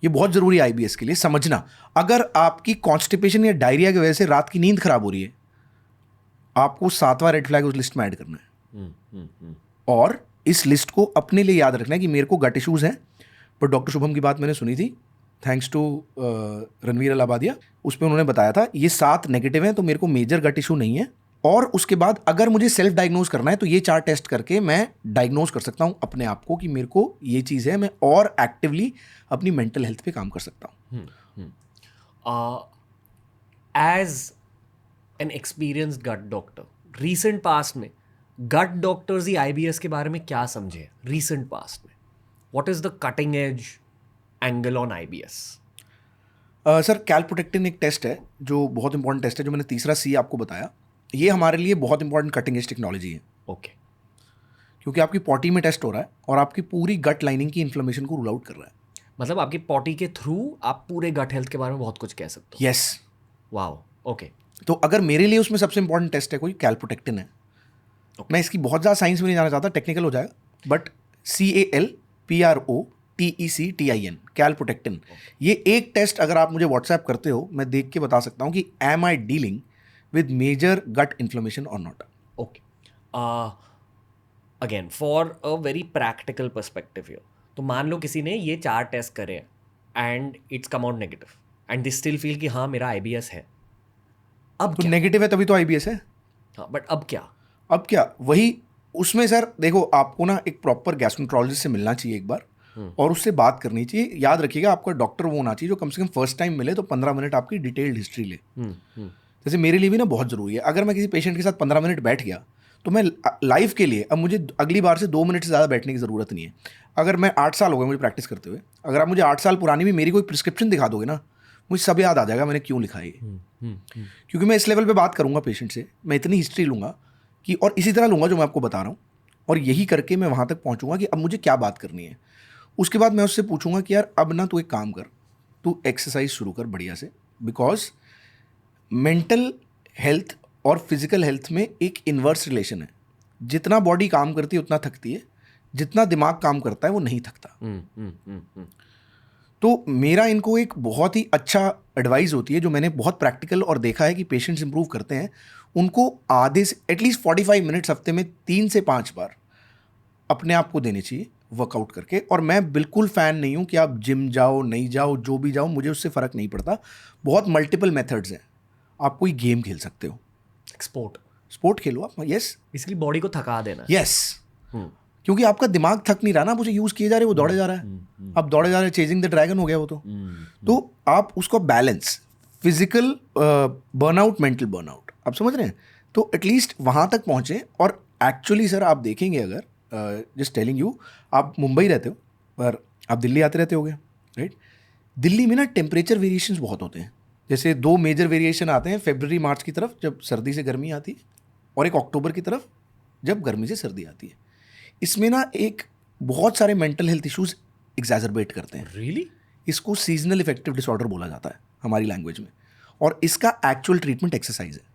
[SPEAKER 2] ये बहुत ज़रूरी है आईबीएस के लिए समझना। अगर आपकी कॉन्स्टिपेशन या डायरिया की वजह से रात की नींद खराब हो रही है, आपको 7वां रेड फ्लैग उस लिस्ट में ऐड करना है। और इस लिस्ट को अपने लिए याद रखना है कि मेरे को गट इश्यूज हैं। पर डॉक्टर शुभम की बात मैंने सुनी थी, थैंक्स टू रणवीर अलाबादिया, उस पर उन्होंने बताया था ये 7 नेगेटिव हैं तो मेरे को मेजर गट इशू नहीं है। और उसके बाद अगर मुझे सेल्फ डायग्नोज करना है तो ये 4 टेस्ट करके मैं डायग्नोज कर सकता हूँ अपने आप को कि मेरे को ये चीज़ है, मैं और एक्टिवली अपनी मेंटल हेल्थ पे काम कर सकता हूँ।
[SPEAKER 1] As an experienced gut doctor, recent past में गट डॉक्टर्स ही आईबीएस के बारे में क्या समझे? रीसेंट पास्ट में what is the cutting edge angle on IBS?
[SPEAKER 2] Sir calprotectin एक टेस्ट है जो बहुत इंपॉर्टेंट टेस्ट है, जो मैंने तीसरा सी आपको बताया। ये हमारे लिए बहुत इंपॉर्टेंट कटिंग एज टेक्नोलॉजी है।
[SPEAKER 1] ओके,
[SPEAKER 2] क्योंकि आपकी पॉटी में टेस्ट हो रहा है और आपकी पूरी गट लाइनिंग की इन्फ्लेमेशन को रूल आउट कर रहा है।
[SPEAKER 1] मतलब आपकी पॉटी के थ्रू आप पूरे गट हेल्थ के बारे में बहुत कुछ कह सकते हो।
[SPEAKER 2] यस।
[SPEAKER 1] Wow, okay.
[SPEAKER 2] तो अगर मेरे लिए उसमें सबसे इंपॉर्टेंट टेस्ट है कोई, कैल्पोटेक्टिन है। मैं इसकी बहुत ज़्यादा साइंस में नहीं जाना चाहता, टेक्निकल हो जाएगा, बट CALPROTECTIN कैल्पोटेक्टिन, ये एक टेस्ट अगर आप मुझे व्हाट्सएप करते हो, मैं देख के बता सकता हूँ कि am I dealing with major gut inflammation और not.
[SPEAKER 1] Okay, again for a very practical perspective here, तो मान लो किसी ने ये 4 टेस्ट करे and it's come out negative and they still feel कि हाँ मेरा आईबीएस है। अब
[SPEAKER 2] तो नेगेटिव है तभी तो आईबीएस है।
[SPEAKER 1] हाँ, बट अब क्या?
[SPEAKER 2] अब क्या, वही उसमें सर देखो, आपको ना एक प्रॉपर गैस्ट्रोएंटरोलॉजिस्ट से मिलना चाहिए एक बार और उससे बात करनी चाहिए। याद रखिएगा आपका डॉक्टर वो होना चाहिए जो कम से कम फर्स्ट टाइम मिले तो 15 मिनट आपकी डिटेल्ड हिस्ट्री ले। जैसे मेरे लिए भी ना बहुत ज़रूरी है, अगर मैं किसी पेशेंट के साथ 15 मिनट बैठ गया तो मैं लाइफ के लिए अब मुझे अगली बार से 2 मिनट से ज़्यादा बैठने की ज़रूरत नहीं है। अगर मैं 8 साल हो गए मुझे प्रैक्टिस करते हुए, अगर आप मुझे 8 साल पुरानी भी मेरी कोई प्रिस्क्रिप्शन दिखा दोगे ना, मुझे सब याद आ जाएगा मैंने क्यों लिखा है ये। क्योंकि मैं इस लेवल पे बात करूंगा पेशेंट से, मैं इतनी हिस्ट्री लूंगा कि, और इसी तरह लूंगा जो मैं आपको बता रहा हूँ, और यही करके मैं वहाँ तक पहुँचूंगा कि अब मुझे क्या बात करनी है। उसके बाद मैं उससे पूछूंगा कि यार अब ना तू एक काम कर, तू एक्सरसाइज शुरू कर बढ़िया से, बिकॉज मेंटल हेल्थ और फिजिकल हेल्थ में एक इन्वर्स रिलेशन है। जितना बॉडी काम करती है उतना थकती है, जितना दिमाग काम करता है वो नहीं थकता। तो मेरा इनको एक बहुत ही अच्छा एडवाइस होती है जो मैंने बहुत प्रैक्टिकल और देखा है कि पेशेंट्स इंप्रूव करते हैं, उनको आधे से एटलीस्ट 45 मिनट्स हफ्ते में 3 से 5 बार अपने आप को देने चाहिए वर्कआउट करके। और मैं बिल्कुल फ़ैन नहीं हूँ कि आप जिम जाओ नहीं जाओ, जो भी जाओ, मुझे उससे फ़र्क नहीं पड़ता। बहुत मल्टीपल मेथड्स हैं। आप कोई गेम खेल सकते हो, स्पोर्ट खेलो आप, यस,
[SPEAKER 1] इसलिए बॉडी को थका देना है।
[SPEAKER 2] यस, क्योंकि आपका दिमाग थक नहीं रहा ना, आप उसे यूज़ किए जा रहे हो, वो दौड़े जा रहा है, अब दौड़े जा रहे हैं, चेजिंग द ड्रैगन हो गया वो तो आप उसको balance, physical burnout, mental burnout, आप समझ रहे हैं। तो एटलीस्ट वहाँ तक पहुँचे। और एक्चुअली सर आप देखेंगे, अगर जस्ट टेलिंग यू, आप मुंबई रहते हो पर आप दिल्ली आते रहते होगे, राइट। दिल्ली में ना टेम्परेचर वेरिएशंस बहुत होते हैं। जैसे 2 मेजर वेरिएशन आते हैं, फरवरी मार्च की तरफ जब सर्दी से गर्मी आती है, और एक अक्टूबर की तरफ जब गर्मी से सर्दी आती है। इसमें ना एक बहुत सारे मेंटल हेल्थ इश्यूज एग्जैजरबेट करते हैं।
[SPEAKER 1] रियली?
[SPEAKER 2] इसको सीजनल इफेक्टिव डिसऑर्डर बोला जाता है हमारी लैंग्वेज में, और इसका एक्चुअल ट्रीटमेंट एक्सरसाइज है।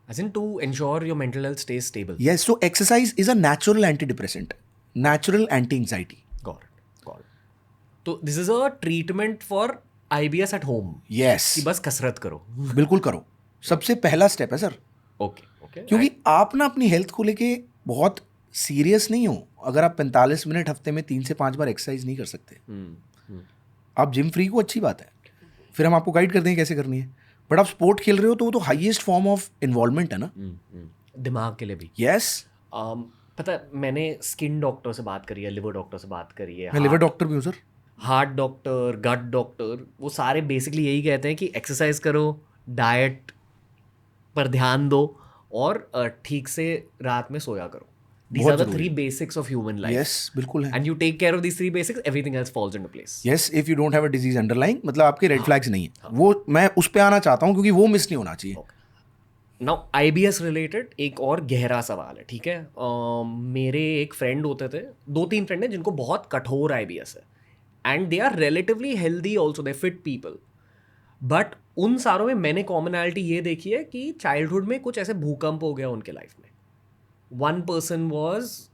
[SPEAKER 1] As in to ensure your mental health stays stable.
[SPEAKER 2] Yes, so exercise is a natural antidepressant, natural anti-anxiety.
[SPEAKER 1] Got it. तो this is a treatment for IBS at home.
[SPEAKER 2] Yes.
[SPEAKER 1] कि बस कसरत करो।
[SPEAKER 2] बिल्कुल करो, सबसे पहला स्टेप है सर।
[SPEAKER 1] Okay.
[SPEAKER 2] क्योंकि आप ना अपनी हेल्थ को लेके बहुत सीरियस नहीं हो अगर आप 45 मिनट हफ्ते में 3 से 5 बार एक्सरसाइज नहीं कर सकते। आप जिम फ्री को अच्छी बात है, फिर हम आपको गाइड कर देंगे कैसे करनी है। बट आप स्पोर्ट खेल रहे हो तो वो तो हाईएस्ट फॉर्म ऑफ इन्वॉल्वमेंट है ना,
[SPEAKER 1] दिमाग के लिए भी।
[SPEAKER 2] यस।
[SPEAKER 1] पता है, मैंने स्किन डॉक्टर से बात करी है, लिवर डॉक्टर से बात करी है,
[SPEAKER 2] मैं लिवर डॉक्टर भी हूँ सर,
[SPEAKER 1] हार्ट डॉक्टर, गट डॉक्टर, वो सारे बेसिकली यही कहते हैं कि एक्सरसाइज करो, डाइट पर ध्यान दो, और ठीक से रात में सोया करो। These are the 3 basics of human life.
[SPEAKER 2] Yes, बिल्कुल है।
[SPEAKER 1] And you take care of these 3 basics, everything else falls into place.
[SPEAKER 2] Yes, if you don't have a disease underlying, मतलब आपके रेड फ्लैग्स नहीं है। वो मैं उस पे आना चाहता हूँ क्योंकि वो मिस नहीं होना चाहिए।
[SPEAKER 1] Now IBS related एक और गहरा सवाल है, ठीक है। मेरे एक फ्रेंड होते थे, 2-3 फ्रेंड हैं जिनको बहुत कठोर IBS है, and they are relatively healthy also, they fit people. But उन सारों में मैंने कॉमनैलिटी ये देखी है कि चाइल्डहुड में कुछ ऐसे भूकंप हो गया उनके लाइफ में। One person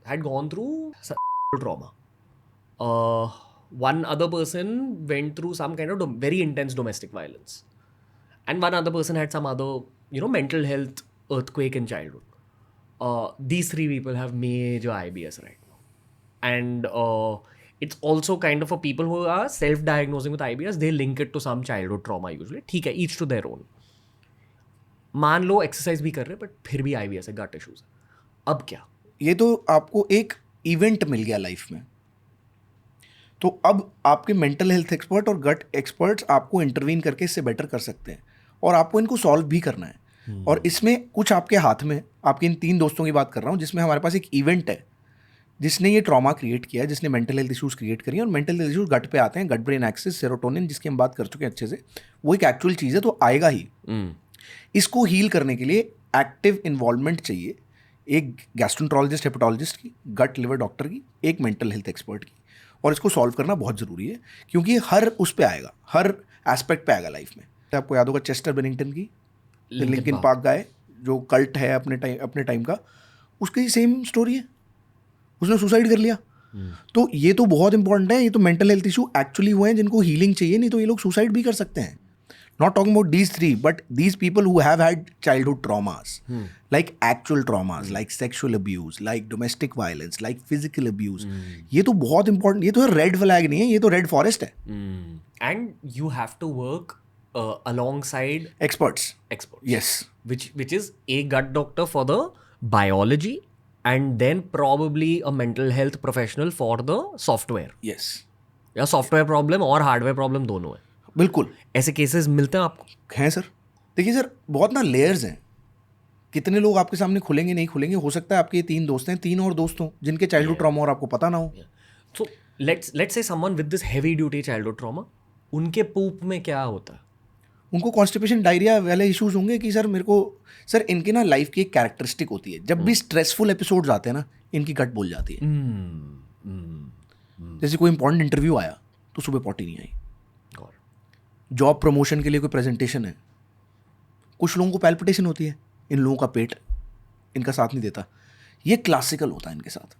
[SPEAKER 1] had gone through trauma. One other person went through some kind of very intense domestic violence, and one other person had some other, mental health earthquake in childhood. These 3 people have major IBS right now, and it's also kind of for people who are self-diagnosing with IBS. They link it to some childhood trauma usually. ठीक है, each to their own. मान लो exercise भी कर रहे but फिर भी IBS है, गट issues है, अब क्या?
[SPEAKER 2] ये तो आपको एक इवेंट मिल गया लाइफ में, तो अब आपके मेंटल हेल्थ एक्सपर्ट और गट एक्सपर्ट्स आपको इंटरवीन करके इससे बेटर कर सकते हैं, और आपको इनको सॉल्व भी करना है। और इसमें कुछ आपके हाथ में, आपके इन 3 दोस्तों की बात कर रहा हूँ जिसमें हमारे पास एक इवेंट है जिसने ये ट्रॉमा क्रिएट किया है, जिसने मेंटल हेल्थ इशूज़ क्रिएट करी हैं। और मेंटल हेल्थ इशूज़ गट पे आते हैं, गट ब्रेन एक्सिस, सेरोटोनिन जिसकी हम बात कर चुके हैं अच्छे से, वो एक एक्चुअल चीज़ है, तो आएगा ही। इसको हील करने के लिए एक्टिव इन्वॉल्वमेंट चाहिए, एक गैस्ट्रोएंटरोलॉजिस्ट, हेपेटोलॉजिस्ट की, गट लिवर डॉक्टर की, एक मेंटल हेल्थ एक्सपर्ट की। और इसको सॉल्व करना बहुत ज़रूरी है क्योंकि हर उस पे आएगा, हर एस्पेक्ट पे आएगा लाइफ में। आपको याद होगा चेस्टर बेनिंगटन की लिंकिन पार्क गाय, जो कल्ट है अपने टाइम का, उसकी सेम स्टोरी है, उसने सुसाइड कर लिया। तो ये तो बहुत इंपॉर्टेंट है, ये तो मेंटल हेल्थ इशू एक्चुअली हुए हैं जिनको हीलिंग चाहिए, नहीं तो ये लोग सुसाइड भी कर सकते हैं। Not talking about these 3, but these people who have had childhood traumas, like actual traumas, like sexual abuse, like domestic violence, like physical abuse. ये तो बहुत important, ये तो रेड फ्लैग नहीं है, ये तो रेड फॉरेस्ट है।
[SPEAKER 1] And you have to work alongside
[SPEAKER 2] experts. Yes.
[SPEAKER 1] Which is a gut doctor for the biology, and then probably a mental health professional for the software.
[SPEAKER 2] Yes.
[SPEAKER 1] या software problem और hardware problem दोनों है।
[SPEAKER 2] बिल्कुल।
[SPEAKER 1] ऐसे cases मिलते हैं आपको?
[SPEAKER 2] हैं सर। देखिए सर, बहुत ना लेयर्स हैं कितने लोग आपके सामने खुलेंगे, नहीं खुलेंगे? हो सकता है आपके 3 दोस्त हैं, 3 और दोस्त हों जिनके चाइल्डहुड ट्रॉमा और आपको पता ना हो।
[SPEAKER 1] So let's say someone with this heavy duty childhood trauma, उनके poop में क्या होता है?
[SPEAKER 2] उनको कॉन्स्टिपेशन, डायरिया वाले इश्यूज होंगे कि सर मेरे को, सर इनके ना लाइफ की एक कैरेक्टरिस्टिक होती है, जब भी स्ट्रेसफुल एपिसोड्स आते हैं ना, इनकी गट बोल जाती है। जैसे कोई इंपॉर्टेंट इंटरव्यू आया तो सुबह पॉटी नहीं आई, जॉब प्रमोशन के लिए कोई प्रेजेंटेशन है, कुछ लोगों को पैल्पिटेशन होती है, इन लोगों का पेट इनका साथ नहीं देता। ये क्लासिकल होता है इनके साथ।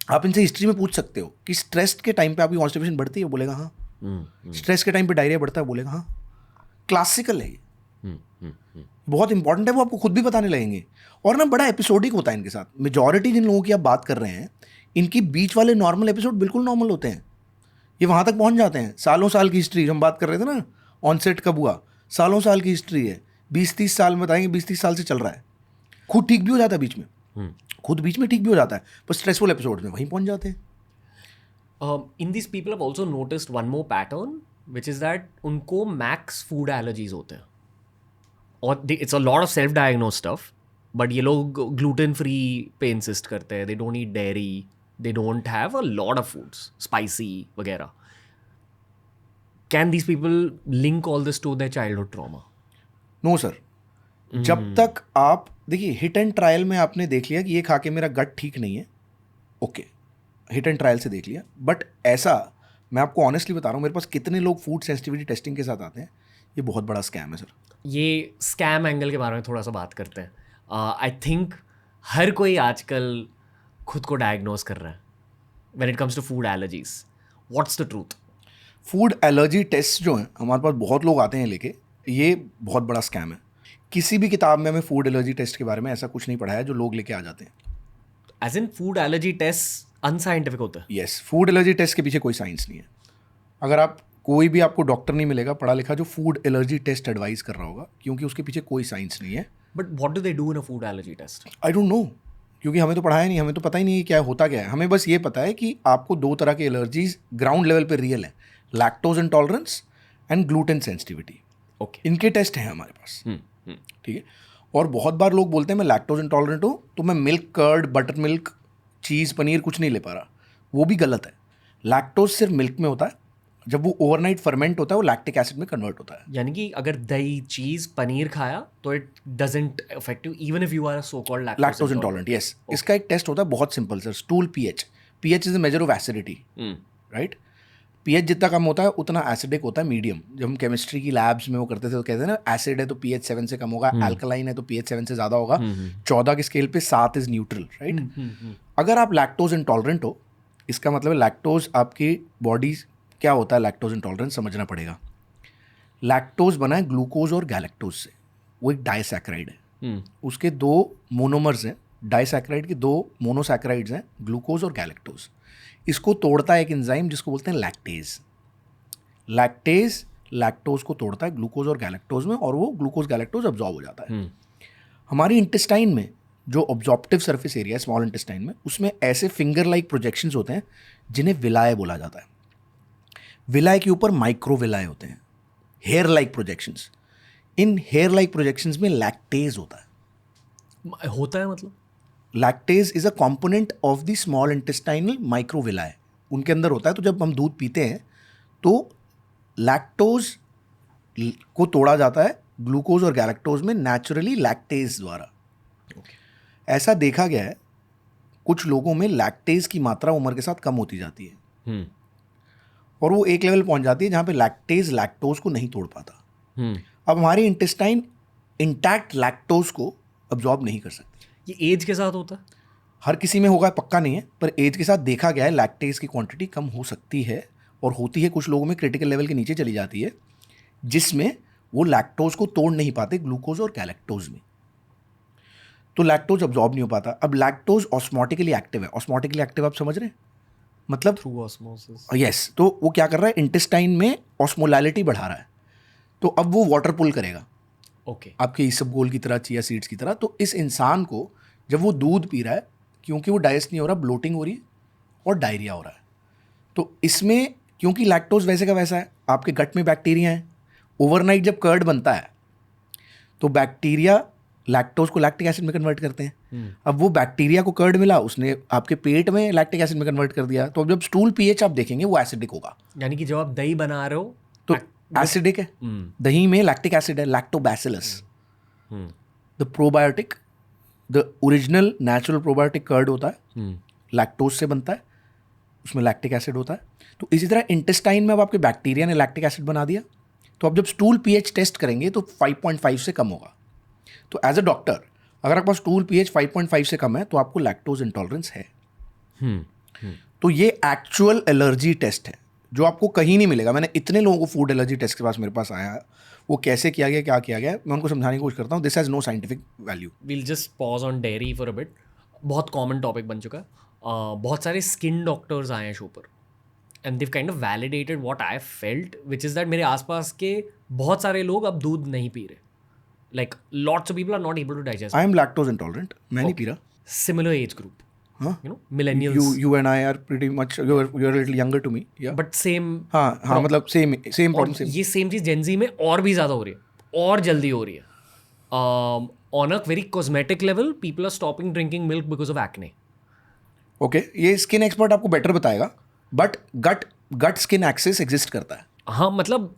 [SPEAKER 2] आप इनसे हिस्ट्री में पूछ सकते हो कि स्ट्रेस के टाइम पे आपकी कॉन्स्टिपेशन बढ़ती है, बोलेगा हाँ। स्ट्रेस के टाइम पे डायरिया बढ़ता है, बोलेगा हाँ। क्लासिकल है ये, बहुत इंपॉर्टेंट है, वो आपको खुद भी बताने लगेंगे। और ना बड़ा एपिसोडिक होता है इनके साथ। मेजॉरिटी जिन लोगों की आप बात कर रहे हैं, इनकी बीच वाले नॉर्मल एपिसोड बिल्कुल नॉर्मल होते हैं। ये वहाँ तक पहुँच जाते हैं। सालों साल की हिस्ट्री हम बात कर रहे थे ना, ऑनसेट कब हुआ, सालों साल की हिस्ट्री है, 20-30 साल में बताएंगे, 20-30 साल से चल रहा है। खुद ठीक भी हो जाता है बीच में, खुद बीच में ठीक भी हो जाता है, पर स्ट्रेसफुल एपिसोड में वहीं पहुँच जाते हैं।
[SPEAKER 1] In these people I've also noticed one more pattern, which is that उनको max food allergies होते हैं, और it's a lot of self-diagnosed stuff, but ये लोग gluten free पे insist करते हैं, they don't eat dairy, they don't have a lot of foods, spicy वगैरह. Can these people link all this to their childhood trauma?
[SPEAKER 2] No sir, जब तक आप देखिए, हिट एंड ट्रायल में आपने देख लिया कि ये खा के मेरा गट ठीक नहीं है, ओके, हिट एंड ट्रायल से देख लिया। बट ऐसा, मैं आपको ऑनेस्टली बता रहा हूँ, मेरे पास कितने लोग फूड सेंसिटिविटी टेस्टिंग के साथ आते हैं, ये बहुत बड़ा स्कैम है सर।
[SPEAKER 1] ये स्कैम एंगल के बारे में थोड़ा सा बात करते हैं। आई थिंक हर कोई आजकल खुद को डायग्नोज कर रहा है when it comes to food allergies. What's the truth?
[SPEAKER 2] Food allergy test जो हैं, हमारे पास बहुत लोग आते हैं लेके, ये बहुत बड़ा स्कैम है। किसी भी किताब में हमें फूड एलर्जी टेस्ट के बारे में ऐसा कुछ नहीं पढ़ा है जो लोग लेके आ जाते हैं।
[SPEAKER 1] As in food allergy test unscientific होता है?
[SPEAKER 2] यस, फूड एलर्जी टेस्ट के पीछे कोई साइंस नहीं है। अगर आप कोई भी, आपको डॉक्टर नहीं मिलेगा पढ़ा लिखा जो फूड एलर्जी टेस्ट एडवाइस कर रहा होगा, क्योंकि उसके पीछे कोई साइंस नहीं है।
[SPEAKER 1] But what do they do in a food allergy test?
[SPEAKER 2] I don't know, क्योंकि हमें तो पढ़ाया नहीं, हमें तो पता ही नहीं है क्या होता क्या है। हमें बस ये पता है कि आपको 2 तरह के एलर्जीज ग्राउंड लेवल पे रियल है, lactose intolerance and gluten sensitivity.
[SPEAKER 1] Okay,
[SPEAKER 2] इनके टेस्ट हैं हमारे पास, ठीक है। और बहुत बार लोग बोलते हैं मैं लैक्टोज इंटॉलरेंट हूँ तो मैं मिल्क, कर्ड, बटर मिल्क, चीज़, पनीर कुछ नहीं ले पा रहा। वो भी गलत है। लैक्टोज सिर्फ मिल्क में होता है, जब वो ओवरनाइट फर्मेंट होता है वो लैक्टिक एसिड में कन्वर्ट होता है।
[SPEAKER 1] यानी कि अगर दही, चीज, पनीर खाया तो it doesn't affect you even if you are a so called
[SPEAKER 2] lactose intolerant. Yes, इसका एक टेस्ट होता है बहुत simple sir, stool pH. PH is a measure of acidity, right. PH जितना कम होता है उतना एसिडिक होता है, मीडियम। जब हम केमिस्ट्री की लैब्स में वो करते थे तो कहते हैं ना, एसिड है तो पीएच 7 से कम होगा, अल्कलाइन है तो पीएच 7 से ज़्यादा होगा, 14 की स्केल पे 7 इज न्यूट्रल, राइट। अगर आप लैक्टोज इंटॉलरेंट हो, इसका मतलब लैक्टोज आपकी बॉडी, क्या होता है लैक्टोज इंटॉलरेंस, समझना पड़ेगा। लैक्टोज बना है ग्लूकोज और गैलेक्टोज से, वो एक डाइसैकेराइड है। उसके 2 मोनोमर्स हैं, डाइसैकेराइड के 2 मोनोसैकेराइड्स हैं, ग्लूकोज और गैलेक्टोज। इसको तोड़ता है एक एंजाइम जिसको बोलते हैं लैक्टेज। लैक्टेज लैक्टोज को तोड़ता है ग्लूकोज और गैलेक्टोज में, और वो ग्लूकोज गैलेक्टोज अब्जॉर्ब हो जाता है। हमारी इंटेस्टाइन में जो ऑब्जॉर्प्टिव सरफेस एरिया है स्मॉल इंटेस्टाइन में, उसमें ऐसे फिंगर लाइक प्रोजेक्शंस होते हैं जिन्हें विलाय बोला जाता है। विलाय के ऊपर माइक्रो विलाय होते हैं, हेयर लाइक प्रोजेक्शंस। इन हेयर लाइक प्रोजेक्शंस में लैक्टेज होता है।
[SPEAKER 1] मतलब
[SPEAKER 2] lactase is a component of the small intestinal माइक्रोविलाय, उनके अंदर होता है। तो जब हम दूध पीते हैं तो लैक्टोज को तोड़ा जाता है ग्लूकोज और गैलेक्टोज में नेचुरली लैक्टेज द्वारा। ऐसा देखा गया है कुछ लोगों में लैक्टेज की मात्रा उम्र के साथ कम होती जाती है, और वो एक लेवल पहुंच जाती है जहां पे लैक्टेज लैक्टोज को नहीं तोड़ पाता। अब हमारी इंटेस्टाइन इंटैक्ट लैक्टोज को अब्जॉर्ब नहीं कर सकती।
[SPEAKER 1] ये एज के साथ होता है?
[SPEAKER 2] हर किसी में होगा, पक्का नहीं है, पर एज के साथ देखा गया है लैक्टेज की क्वांटिटी कम हो सकती है, और होती है कुछ लोगों में क्रिटिकल लेवल के नीचे चली जाती है, जिसमें वो लैक्टोज को तोड़ नहीं पाते ग्लूकोज और गैलेक्टोज में, तो लैक्टोज अब्जॉर्ब नहीं हो पाता। अब लैक्टोज ऑस्मोटिकली एक्टिव है। ऑस्मोटिकली एक्टिव आप समझ रहे हैं, मतलब
[SPEAKER 1] थ्रू ऑस्मोसिस।
[SPEAKER 2] यस, तो वो क्या कर रहा है, इंटेस्टाइन में ऑस्मोलैलिटी बढ़ा रहा है, तो अब वो वाटर पुल करेगा,
[SPEAKER 1] ओके,
[SPEAKER 2] आपके इसबगोल की तरह, चिया सीड्स की तरह। तो इस इंसान को जब वो दूध पी रहा है, क्योंकि वो डाइजेस्ट नहीं हो रहा, ब्लोटिंग हो रही है और डायरिया हो रहा है। तो इसमें क्योंकि लैक्टोज वैसे का वैसा है, आपके गट में बैक्टीरिया हैं, ओवरनाइट जब कर्ड बनता है तो बैक्टीरिया लैक्टोज को लैक्टिक एसिड में कन्वर्ट करते हैं। अब वो बैक्टीरिया को कर्ड मिला, उसने आपके पेट में लैक्टिक एसिड में कन्वर्ट कर दिया, तो अब जब स्टूल पीएच आप देखेंगे वो एसिडिक होगा।
[SPEAKER 1] यानी कि जब आप दही बना रहे हो
[SPEAKER 2] तो एसिडिक है, दही में लैक्टिक एसिड है, lactobacillus. The probiotic, the original natural probiotic curd होता है, लैक्टोज से बनता है, उसमें लैक्टिक एसिड होता है। तो इसी तरह इंटेस्टाइन में अब आपके बैक्टीरिया ने लैक्टिक एसिड बना दिया, तो अब जब स्टूल पीएच टेस्ट करेंगे तो 5.5 से कम होगा। तो एज अ डॉक्टर अगर आपके पास स्टूल पीएच 5.5 से कम है तो आपको लैक्टोज इंटॉलरेंस है। तो ये एक्चुअल एलर्जी टेस्ट है जो आपको कहीं नहीं मिलेगा। मैंने इतने लोगों को फूड एलर्जी टेस्ट के पास मेरे पास आया, वो कैसे किया गया, क्या किया गया, मैं उनको समझाने की कोशिश करता हूँ। This has no scientific value.
[SPEAKER 1] We'll just pause on dairy for a bit. बहुत कॉमन टॉपिक बन चुका है। बहुत सारे स्किन डॉक्टर्स आए हैं शो पर, एंड दिव kind of validated what I felt, which is that मेरे आसपास के बहुत सारे लोग अब दूध नहीं पी रहे। Like lots of people are not able to digest.
[SPEAKER 2] I am lactose intolerant, मैं नहीं पी रहा।
[SPEAKER 1] सिमिलर एज ग्रुप,
[SPEAKER 2] हाँ,
[SPEAKER 1] you know, millennials,
[SPEAKER 2] you and I are pretty much, you're a little younger to me, yeah,
[SPEAKER 1] but same,
[SPEAKER 2] हाँ मतलब same problem, same।
[SPEAKER 1] ये same चीज Gen Z में और भी ज्यादा हो रही है और जल्दी हो रही है। On a very cosmetic level people are stopping drinking milk because of acne.
[SPEAKER 2] Okay, ये स्किन एक्सपर्ट आपको बेटर बताएगा, but gut skin axis exist करता है।
[SPEAKER 1] हाँ, मतलब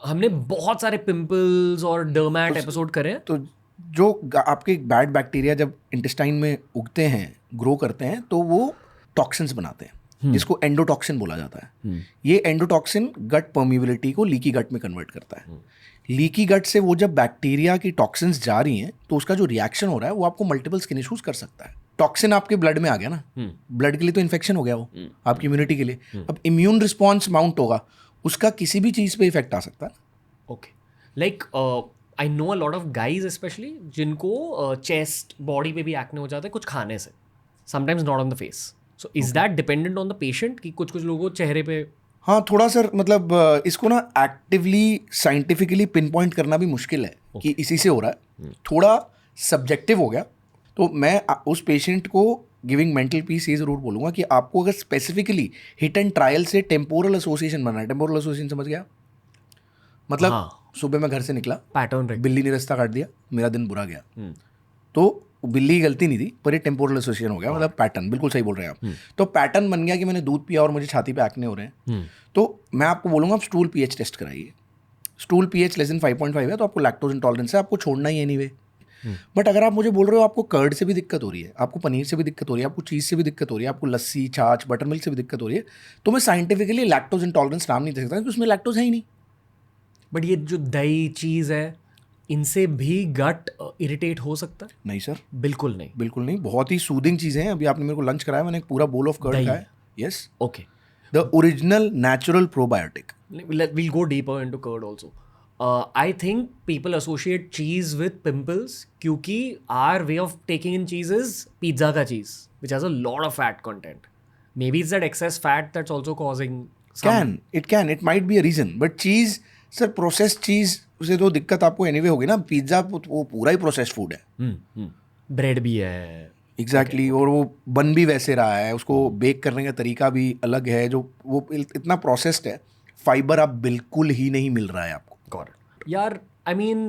[SPEAKER 1] हमने बहुत सारे पिंपल्स और डर्मैट एपिसोड करे हैं।
[SPEAKER 2] तो जो आपके बैड बैक्टीरिया जब इंटेस्टाइन में उगते हैं, ग्रो करते हैं, तो वो टॉक्सिन्स बनाते हैं, जिसको एंडोटॉक्सिन बोला जाता है। ये एंडोटॉक्सिन गट परमिबिलिटी को लीकी गट में कन्वर्ट करता है। लीकी गट से वो जब बैक्टीरिया की टॉक्सिन्स जा रही हैं तो उसका जो रिएक्शन हो रहा है वो आपको मल्टीपल स्किन इशूज कर सकता है। टॉक्सिन आपके ब्लड में आ गया ना, ब्लड के लिए तो इन्फेक्शन हो गया वो, आपकी इम्यूनिटी के लिए। अब इम्यून रिस्पॉन्स माउंट होगा, उसका किसी भी चीज़ पे इफेक्ट आ सकता है।
[SPEAKER 1] Okay, like I know a lot of guys specially जिनको चेस्ट बॉडी पे भी एक्ने हो जाता है कुछ खाने से, sometimes not on the face. So is that dependent on the patient कि कुछ कुछ लोगों को चेहरे पे?
[SPEAKER 2] हाँ, थोड़ा सर, मतलब इसको ना एक्टिवली साइंटिफिकली पिन पॉइंट करना भी मुश्किल है कि इसी से हो रहा है। थोड़ा सब्जेक्टिव हो गया। तो मैं उस पेशेंट को गिविंग मेंटल पीस ये ज़रूर बोलूँगा कि आपको अगर स्पेसिफिकली हिट एंड ट्रायल से टेम्पोरल एसोसिएशन बना है, टेम्पोरल एसोसिएशन समझ गया? मतलब सुबह मैं घर से निकला,
[SPEAKER 1] पैटर्न,
[SPEAKER 2] बिल्ली ने रास्ता काट दिया, मेरा दिन बुरा गया। तो बिल्ली की गलती नहीं थी, पर ये टेम्पोरल एसोसिएशन हो गया, मतलब पैटर्न। बिल्कुल सही बोल रहे हैं आप। तो पैटर्न बन गया कि मैंने दूध पिया और मुझे छाती पे एक्ने हो रहे हैं। तो मैं आपको बोलूँगा आप स्टूल पीएच टेस्ट कराइए। स्टूल पीएच लेस देन 5.5 है तो आपको लैक्टोज इंटॉलरेंस है, आपको छोड़ना ही एनीवे। बट अगर आप मुझे बोल रहे हो आपको कर्ड से भी दिक्कत हो रही है, आपको पनीर से भी दिक्कत हो रही है, आपको चीज़ से भी दिक्कत हो रही है, आपको लस्सी, छाछ, बटर मिल्क से भी दिक्कत हो रही है, तो मैं साइंटिफिकली लैक्टोज इंटॉलरेंस नाम नहीं दे सकता क्योंकि उसमें लैक्टोज है ही नहीं।
[SPEAKER 1] बट ये जो दही चीज़ है इनसे भी गट इरिटेट हो सकता है?
[SPEAKER 2] नहीं सर,
[SPEAKER 1] बिल्कुल नहीं,
[SPEAKER 2] बिल्कुल नहीं। बहुत ही सूदिंग चीज़ें हैं। अभी आपने मेरे को लंच कराया, मैंने एक पूरा बोल ऑफ कर्ड खाया। Yes,
[SPEAKER 1] okay.
[SPEAKER 2] The original natural probiotic.
[SPEAKER 1] We'll go deeper into curd also. I think people associate cheese with pimples क्योंकि our way of taking in cheese is pizza का cheese, which has a lot of fat content. Maybe it's that excess fat that's also causing some...
[SPEAKER 2] It might be a reason. But cheese, sir processed cheese से तो दिक्कत आपको anyway होगी ना। Pizza वो पूरा ही processed food है।
[SPEAKER 1] Bread भी है,
[SPEAKER 2] एग्जैक्टली। और वो बन भी वैसे रहा है, उसको बेक करने का तरीका भी अलग है, जो वो इतना प्रोसेस्ड है। फाइबर आप बिल्कुल ही नहीं मिल रहा है आपको।
[SPEAKER 1] यार, I mean,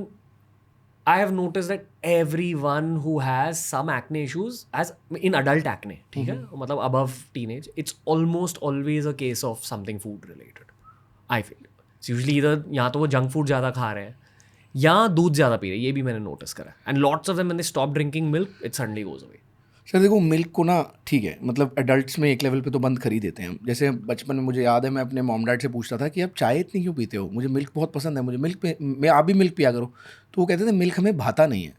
[SPEAKER 1] I have noticed that everyone who has some acne issues has in adult acne, ठीक है, मतलब above teenage, it's almost always a case of something food related. I feel it's usually either या तो वो junk food ज़्यादा खा रहे हैं या दूध ज़्यादा पी रहे हैं। ये भी मैंने नोटिस करा। And lots of them when they stop drinking milk it suddenly goes away.
[SPEAKER 2] Sir देखो, मिल्क को ना, ठीक है, मतलब एडल्ट्स में एक लेवल पे तो बंद कर ही देते हैं। जैसे बचपन में मुझे याद है, मैं अपने मॉम डैड से पूछता था कि आप चाय इतनी क्यों पीते हो, मुझे मिल्क बहुत पसंद है, मुझे मिल्क पे मैं आप भी मिल्क पिया करो। तो वो कहते थे मिल्क हमें भाता नहीं है।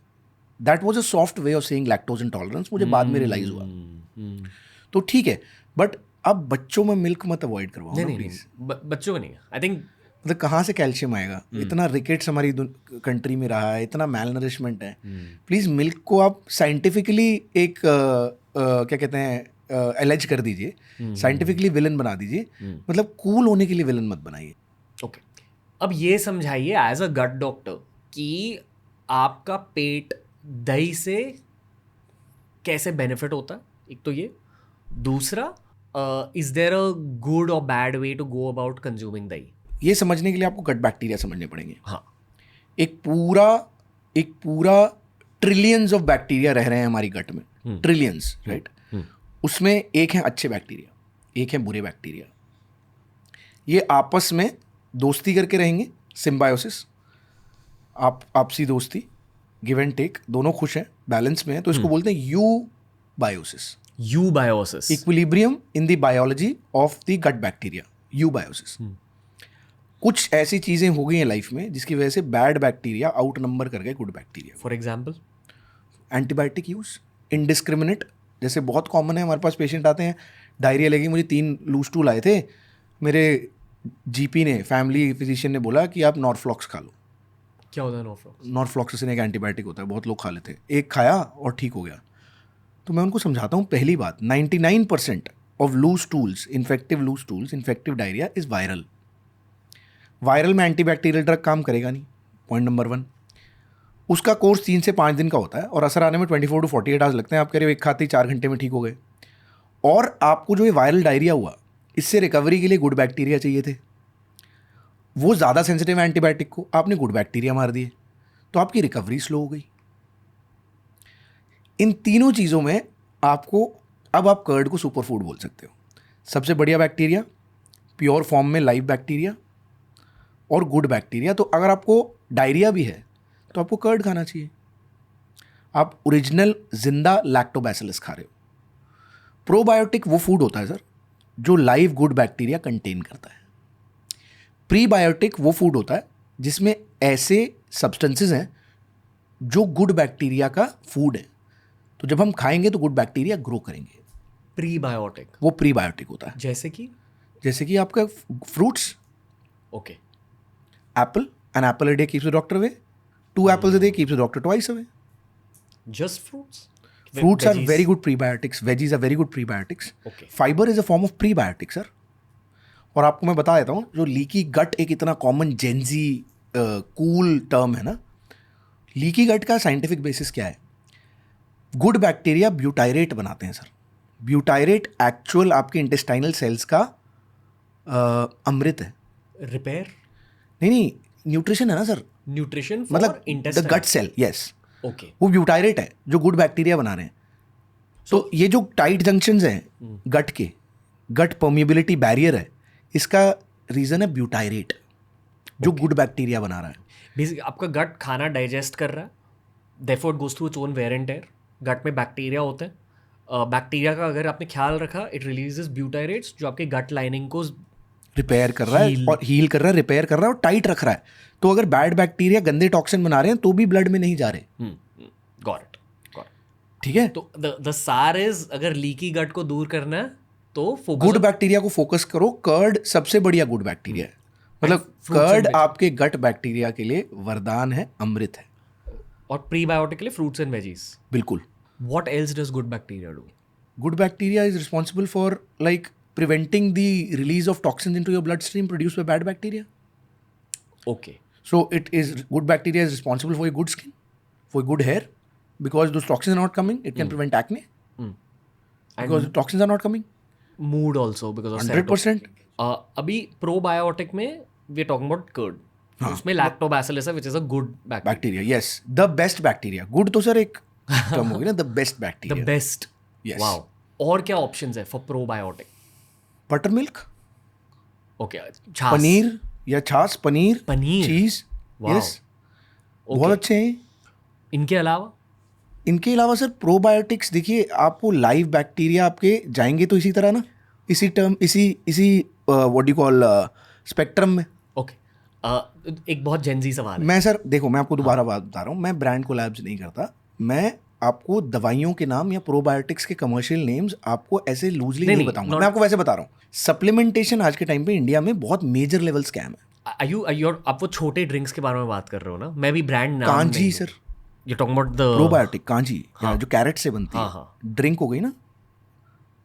[SPEAKER 2] That was a soft way of saying lactose intolerance. मुझे बाद में रियलाइज हुआ। तो ठीक है, बट अब बच्चों में मिल्क मत अवॉइड करवाओ ना प्लीज़।
[SPEAKER 1] बच्चों में नहीं, आई थिंक। मतलब
[SPEAKER 2] कहाँ से कैल्शियम आएगा? इतना रिकेट्स हमारी कंट्री में रहा है, इतना मेल नरिशमेंट है। प्लीज़ मिल्क को आप साइंटिफिकली एक क्या कहते हैं, एलेज कर दीजिए, साइंटिफिकली विलन बना दीजिए। मतलब कूल होने के लिए विलन मत बनाइए।
[SPEAKER 1] ओके, अब ये समझाइए एज अ गट डॉक्टर कि आपका पेट दही से कैसे बेनिफिट होता है, एक तो ये। दूसरा, इज देयर अ गुड और bad way to go about consuming dahi?
[SPEAKER 2] ये समझने के लिए आपको गट बैक्टीरिया समझने पड़ेंगे।
[SPEAKER 1] हाँ,
[SPEAKER 2] एक पूरा ट्रिलियंस ऑफ बैक्टीरिया रह रहे हैं हमारी गट में, ट्रिलियंस, राइट? उसमें एक है अच्छे बैक्टीरिया, एक है बुरे बैक्टीरिया। ये आपस में दोस्ती करके रहेंगे, सिम्बायोसिस, आपसी दोस्ती, गिव एंड टेक, दोनों खुश हैं, बैलेंस में है, तो इसको बोलते हैं eubiosis.
[SPEAKER 1] Eubiosis,
[SPEAKER 2] equilibrium in the biology of the gut bacteria, eubiosis. कुछ ऐसी चीजें हो गई हैं लाइफ में जिसकी वजह से बैड बैक्टीरिया आउट नंबर कर गए good bacteria.
[SPEAKER 1] For example
[SPEAKER 2] antibiotic use, indiscriminate, जैसे बहुत कॉमन है, हमारे पास पेशेंट आते हैं, डायरिया लगी, मुझे 3 लूज टूल आए थे, मेरे जीपी ने, फैमिली फिजिशियन ने बोला कि आप नॉर्फ्लॉक्स खा लो।
[SPEAKER 1] क्या होता है नॉर्फ्लॉक्स?
[SPEAKER 2] नॉर्फ्लॉक्सिसिन एक एंटीबायोटिक होता है, बहुत लोग खा लेते हैं, एक खाया और ठीक हो गया। तो मैं उनको समझाता हूँ, पहली बात, 99% of loose stools, infective loose stools, infective diarrhoea is viral. Viral में एंटीबैक्टीरियल ड्रग काम करेगा नहीं, पॉइंट नंबर 1। उसका कोर्स 3 से 5 दिन का होता है और असर आने में 24 to 48 आवर्स लगते हैं। आप कह रहे हो एक खाते 4 घंटे में ठीक हो गए, और आपको जो ये वायरल डायरिया हुआ, इससे रिकवरी के लिए गुड बैक्टीरिया चाहिए थे, वो ज़्यादा सेंसिटिव है एंटीबायोटिक को, आपने गुड बैक्टीरिया मार दिए, तो आपकी रिकवरी स्लो हो गई। इन तीनों चीज़ों में आपको, अब आप कर्ड को सुपर फूड बोल सकते हो। सबसे बढ़िया बैक्टीरिया, प्योर फॉर्म में लाइव बैक्टीरिया और गुड बैक्टीरिया। तो अगर आपको डायरिया भी है तो आपको कर्ड खाना चाहिए, आप ओरिजिनल जिंदा लैक्टोबैसिलस खा रहे हो। प्रोबायोटिक वो फूड होता है सर जो लाइव गुड बैक्टीरिया कंटेन करता है। प्रीबायोटिक वो फूड होता है जिसमें ऐसे सब्सटेंसेस हैं जो गुड बैक्टीरिया का फूड है, तो जब हम खाएंगे तो गुड बैक्टीरिया ग्रो करेंगे।
[SPEAKER 1] प्रीबायोटिक
[SPEAKER 2] वो प्रीबायोटिक होता है।
[SPEAKER 1] जैसे कि
[SPEAKER 2] आपका fruits,
[SPEAKER 1] okay,
[SPEAKER 2] Apple, an apple a day keeps the doctor away, 2 apples a day keeps the doctor twice away.
[SPEAKER 1] Just fruits?
[SPEAKER 2] Fruits are very good prebiotics, veggies are very good prebiotics.
[SPEAKER 1] Okay.
[SPEAKER 2] Fiber is a form of prebiotic, sir. और आपको मैं बता देता हूँ, जो leaky गट एक इतना common Gen Z cool term है ना, लीकी गट का साइंटिफिक बेसिस क्या है? गुड बैक्टीरिया ब्यूटायरेट बनाते हैं सर। ब्यूटायरेट एक्चुअल आपके इंटेस्टाइनल सेल्स का अमृत है।
[SPEAKER 1] रिपेयर?
[SPEAKER 2] नहीं, न्यूट्रिशन है ना सर।
[SPEAKER 1] न्यूट्रिशन
[SPEAKER 2] मतलब the gut cell, yes,
[SPEAKER 1] okay,
[SPEAKER 2] वो ब्यूटायरेट है जो गुड बैक्टीरिया बना रहे हैं। तो ये जो टाइट जंक्शंस हैं गट के, गट परमिएबिलिटी बैरियर है, इसका रीजन है ब्यूटायरेट जो गुड बैक्टीरिया बना रहा है।
[SPEAKER 1] बेसिक आपका गट खाना डाइजेस्ट कर रहा है, therefore it goes through its own wear and tear. Gut में बैक्टीरिया होते हैं, बैक्टीरिया का अगर आपने ख्याल रखा, इट रिलीजेस ब्यूटायरेट्स जो आपके गट लाइनिंग को
[SPEAKER 2] रिपेयर कर रहा है और हील कर रहा है, रिपेयर कर रहा है और टाइट रख रहा है। तो अगर बैड बैक्टीरिया गंदे टॉक्सिन बना रहे हैं तो भी ब्लड में नहीं जा रहे।
[SPEAKER 1] Got it.
[SPEAKER 2] ठीक है,
[SPEAKER 1] तो द सार इज, अगर लीकी गट को दूर करना है तो
[SPEAKER 2] गुड बैक्टीरिया को फोकस करो। कर्ड सबसे बढ़िया गुड बैक्टीरिया है, मतलब कर्ड आपके गट बैक्टीरिया के लिए वरदान है, अमृत है।
[SPEAKER 1] और प्रीबायोटिक के लिए फ्रूट्स एंड वेजीज।
[SPEAKER 2] बिल्कुल।
[SPEAKER 1] What else does good bacteria do?
[SPEAKER 2] Good bacteria is responsible for like preventing the release of toxins into your bloodstream produced by bad bacteria.
[SPEAKER 1] Okay.
[SPEAKER 2] So it is, good bacteria is responsible for your good skin, for your good hair, because those toxins are not coming. It can prevent acne because the toxins are not coming.
[SPEAKER 1] Mood also because of
[SPEAKER 2] 100%.
[SPEAKER 1] अभी probiotic में we are talking about curd. उसमें lactobacillus है which is a good
[SPEAKER 2] bacteria. Yes, the best bacteria. Good तो sir एक term होगी ना, the best bacteria.
[SPEAKER 1] The best.
[SPEAKER 2] Yes.
[SPEAKER 1] Wow. और क्या options है for probiotic?
[SPEAKER 2] Butter milk,
[SPEAKER 1] okay, छाछ,
[SPEAKER 2] पनीर या छाछ, पनीर, चीज, यस, बहुत अच्छे हैं।
[SPEAKER 1] इनके
[SPEAKER 2] अलावा सर प्रोबायोटिक्स, देखिए आपको लाइव बैक्टीरिया आपके जाएंगे तो इसी तरह ना, इसी टर्म, इसी व्हाट डू कॉल स्पेक्ट्रम में।
[SPEAKER 1] ओके, एक बहुत जेंजी सवाल है।
[SPEAKER 2] मैं सर देखो, मैं आपको दोबारा बात बता रहा हूँ, मैं ब्रांड कोलैब्स नहीं करता, मैं आपको दवाइयों के नाम या प्रोबायोटिक्स के कमर्शियल नेम्स आपको ऐसे लूजली नहीं बताऊंगा। मैं आपको वैसे बता रहा हूँ, सप्लीमेंटेशन आज के टाइम पे इंडिया में बहुत मेजर लेवल स्कैम है।
[SPEAKER 1] आप वो छोटे ड्रिंक्स के बारे में बात कर रहे हो ना? मैं भी ब्रांड नाम
[SPEAKER 2] kanji sir,
[SPEAKER 1] you talking about the
[SPEAKER 2] probiotic kanji, जो कैरेट से बनती है, ड्रिंक हो गई ना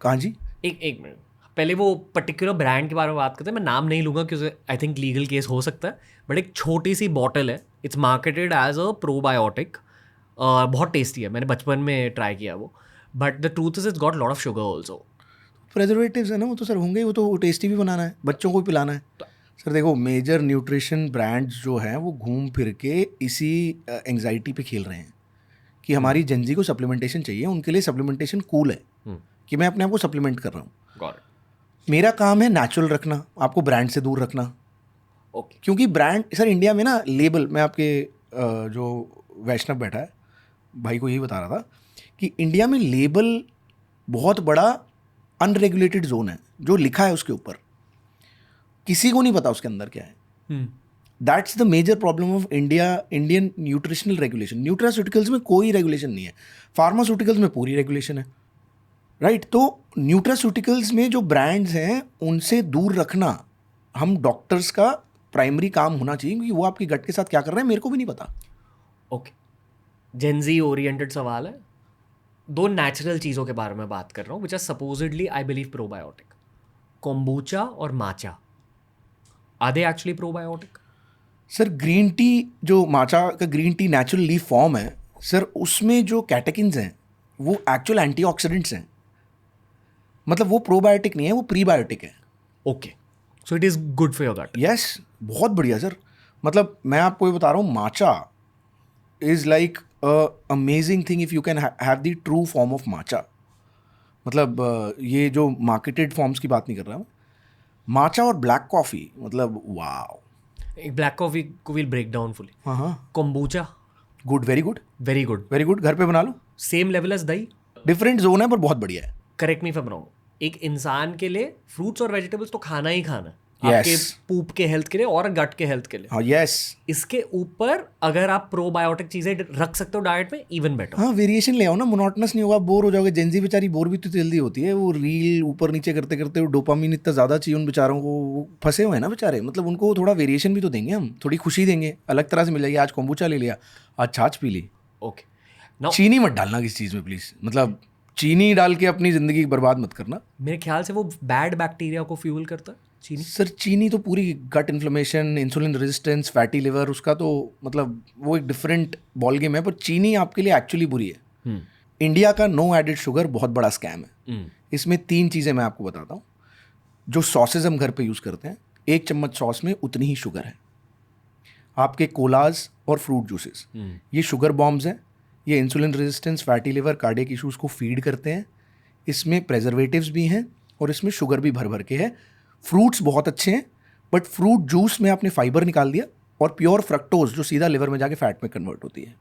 [SPEAKER 2] कांजी।
[SPEAKER 1] एक मिनट, पहले वो पर्टिकुलर ब्रांड के बारे में बात करते हैं। मैं नाम नहीं लूंगा क्योंकि आई थिंक लीगल केस हो सकता है, बट एक छोटी सी बॉटल है, it's marketed as a probiotic, बहुत टेस्टी है, मैंने बचपन में ट्राई किया वो, but the truth is it's got lot of sugar also.
[SPEAKER 2] Preservatives है ना, वो तो सर होंगे, वो तो टेस्टी भी बनाना है, बच्चों को भी पिलाना है। सर देखो, मेजर न्यूट्रिशन ब्रांड्स जो हैं वो घूम फिर के इसी एंग्जाइटी पे खेल रहे हैं कि हमारी जेंजी को सप्लीमेंटेशन चाहिए, उनके लिए सप्लीमेंटेशन कूल है कि मैं अपने आप को सप्लीमेंट कर रहा हूँ। मेरा काम है नेचुरल रखना, आपको ब्रांड से दूर रखना। क्योंकि ब्रांड सर इंडिया में ना लेबल, मैं आपके जो वैष्णव बैठा है भाई को यही बता रहा था कि इंडिया में लेबल बहुत बड़ा अनरेगुलेटेड जोन है। जो लिखा है उसके ऊपर किसी को नहीं पता उसके अंदर क्या है। That's the major problem of Indian nutritional regulation. Nutraceuticals में कोई रेगुलेशन नहीं है, फार्मास्यूटिकल्स में पूरी रेगुलेशन है, राइट। तो न्यूट्रास्यूटिकल्स में जो ब्रांड्स हैं उनसे दूर रखना हम डॉक्टर्स का प्राइमरी काम होना चाहिए, क्योंकि वो आपकी गट के साथ क्या कर रहे हैं मेरे को भी नहीं पता।
[SPEAKER 1] ओके, जेनजी ओरिएंटेड सवाल है। दो नेचुरल चीज़ों के बारे में बात कर रहा हूँ which are supposedly I believe probiotic, kombucha और matcha. Are they actually probiotic?
[SPEAKER 2] Sir green tea, जो माचा का green tea natural leaf form है सर, उसमें जो कैटेकिन्स हैं वो एक्चुअल एंटीऑक्सीडेंट्स हैं। मतलब वो प्रोबायोटिक नहीं है, वो प्रीबायोटिक है।
[SPEAKER 1] Okay, so it is good for your gut.
[SPEAKER 2] Yes, बहुत बढ़िया सर। मतलब मैं आपको ये बता रहा हूँ, matcha is like amazing thing if you can have the true form of matcha. मतलब ये जो मार्केटेड फॉर्म्स की बात नहीं कर रहा मैं, माचा और ब्लैक कॉफ़ी, मतलब वाओ।
[SPEAKER 1] एक ब्लैक कॉफ़ी को विल ब्रेक डाउन फुली।
[SPEAKER 2] हाँ,
[SPEAKER 1] kombucha
[SPEAKER 2] good, very good,
[SPEAKER 1] very good,
[SPEAKER 2] very good. घर पे बना लो,
[SPEAKER 1] सेम लेवल एज दही।
[SPEAKER 2] डिफरेंट जोन है पर बहुत बढ़िया है।
[SPEAKER 1] Correct me if I am wrong, एक इंसान के लिए फ्रूट्स और वेजिटेबल्स तो खाना ही खाना,
[SPEAKER 2] Yes.
[SPEAKER 1] आपके पूप के हेल्थ के लिए और गट के हेल्थ के लिए।
[SPEAKER 2] हाँ, यस।
[SPEAKER 1] इसके ऊपर अगर आप प्रोबायोटिक चीजें रख सकते हो डाइट में, इवन बेटर।
[SPEAKER 2] हाँ, वेरिएशन ले आओ ना, मोनोटनस नहीं होगा, बोर हो जाओगे। जेंजी बेचारी बोर भी तो जल्दी होती है, वो रील ऊपर नीचे करते करते वो डोपामिन इतना ज़्यादा चाहिए उन बेचारों को, वो फंसे हुए हैं ना बेचारे। मतलब उनको थोड़ा वेरिएशन भी तो देंगे हम, थोड़ी खुशी देंगे, अलग तरह से मिल जाएगी। आज कोम्बुचा ले लिया, आज छाछ पी ली।
[SPEAKER 1] ओके, नाउ
[SPEAKER 2] चीनी मत डालना किसी चीज़ में प्लीज़, मतलब चीनी डाल के अपनी ज़िंदगी बर्बाद मत करना।
[SPEAKER 1] मेरे ख्याल से वो बैड बैक्टीरिया को फ्यूल करता है चीनी।
[SPEAKER 2] सर चीनी तो पूरी gut inflammation, insulin resistance, fatty liver, उसका तो मतलब वो एक डिफरेंट बॉल गेम है। पर चीनी आपके लिए एक्चुअली बुरी है। इंडिया का नो एडेड शुगर बहुत बड़ा स्कैम है। इसमें 3 चीज़ें मैं आपको बताता हूँ। जो सॉसेज हम घर पे यूज़ करते हैं, 1 चम्मच सॉस में उतनी ही शुगर है। आपके कोलाज और फ्रूट जूसेस, ये शुगर बॉम्ब्स हैं। ये insulin resistance, fatty liver, cardiac issues को फीड करते हैं। इसमें प्रेजर्वेटिव्स भी हैं और इसमें शुगर भी भर भर के है। फ्रूट्स बहुत अच्छे हैं, बट फ्रूट जूस में आपने फाइबर निकाल दिया, और प्योर फ्रक्टोज जो सीधा लिवर में जाके फैट में कन्वर्ट होती है।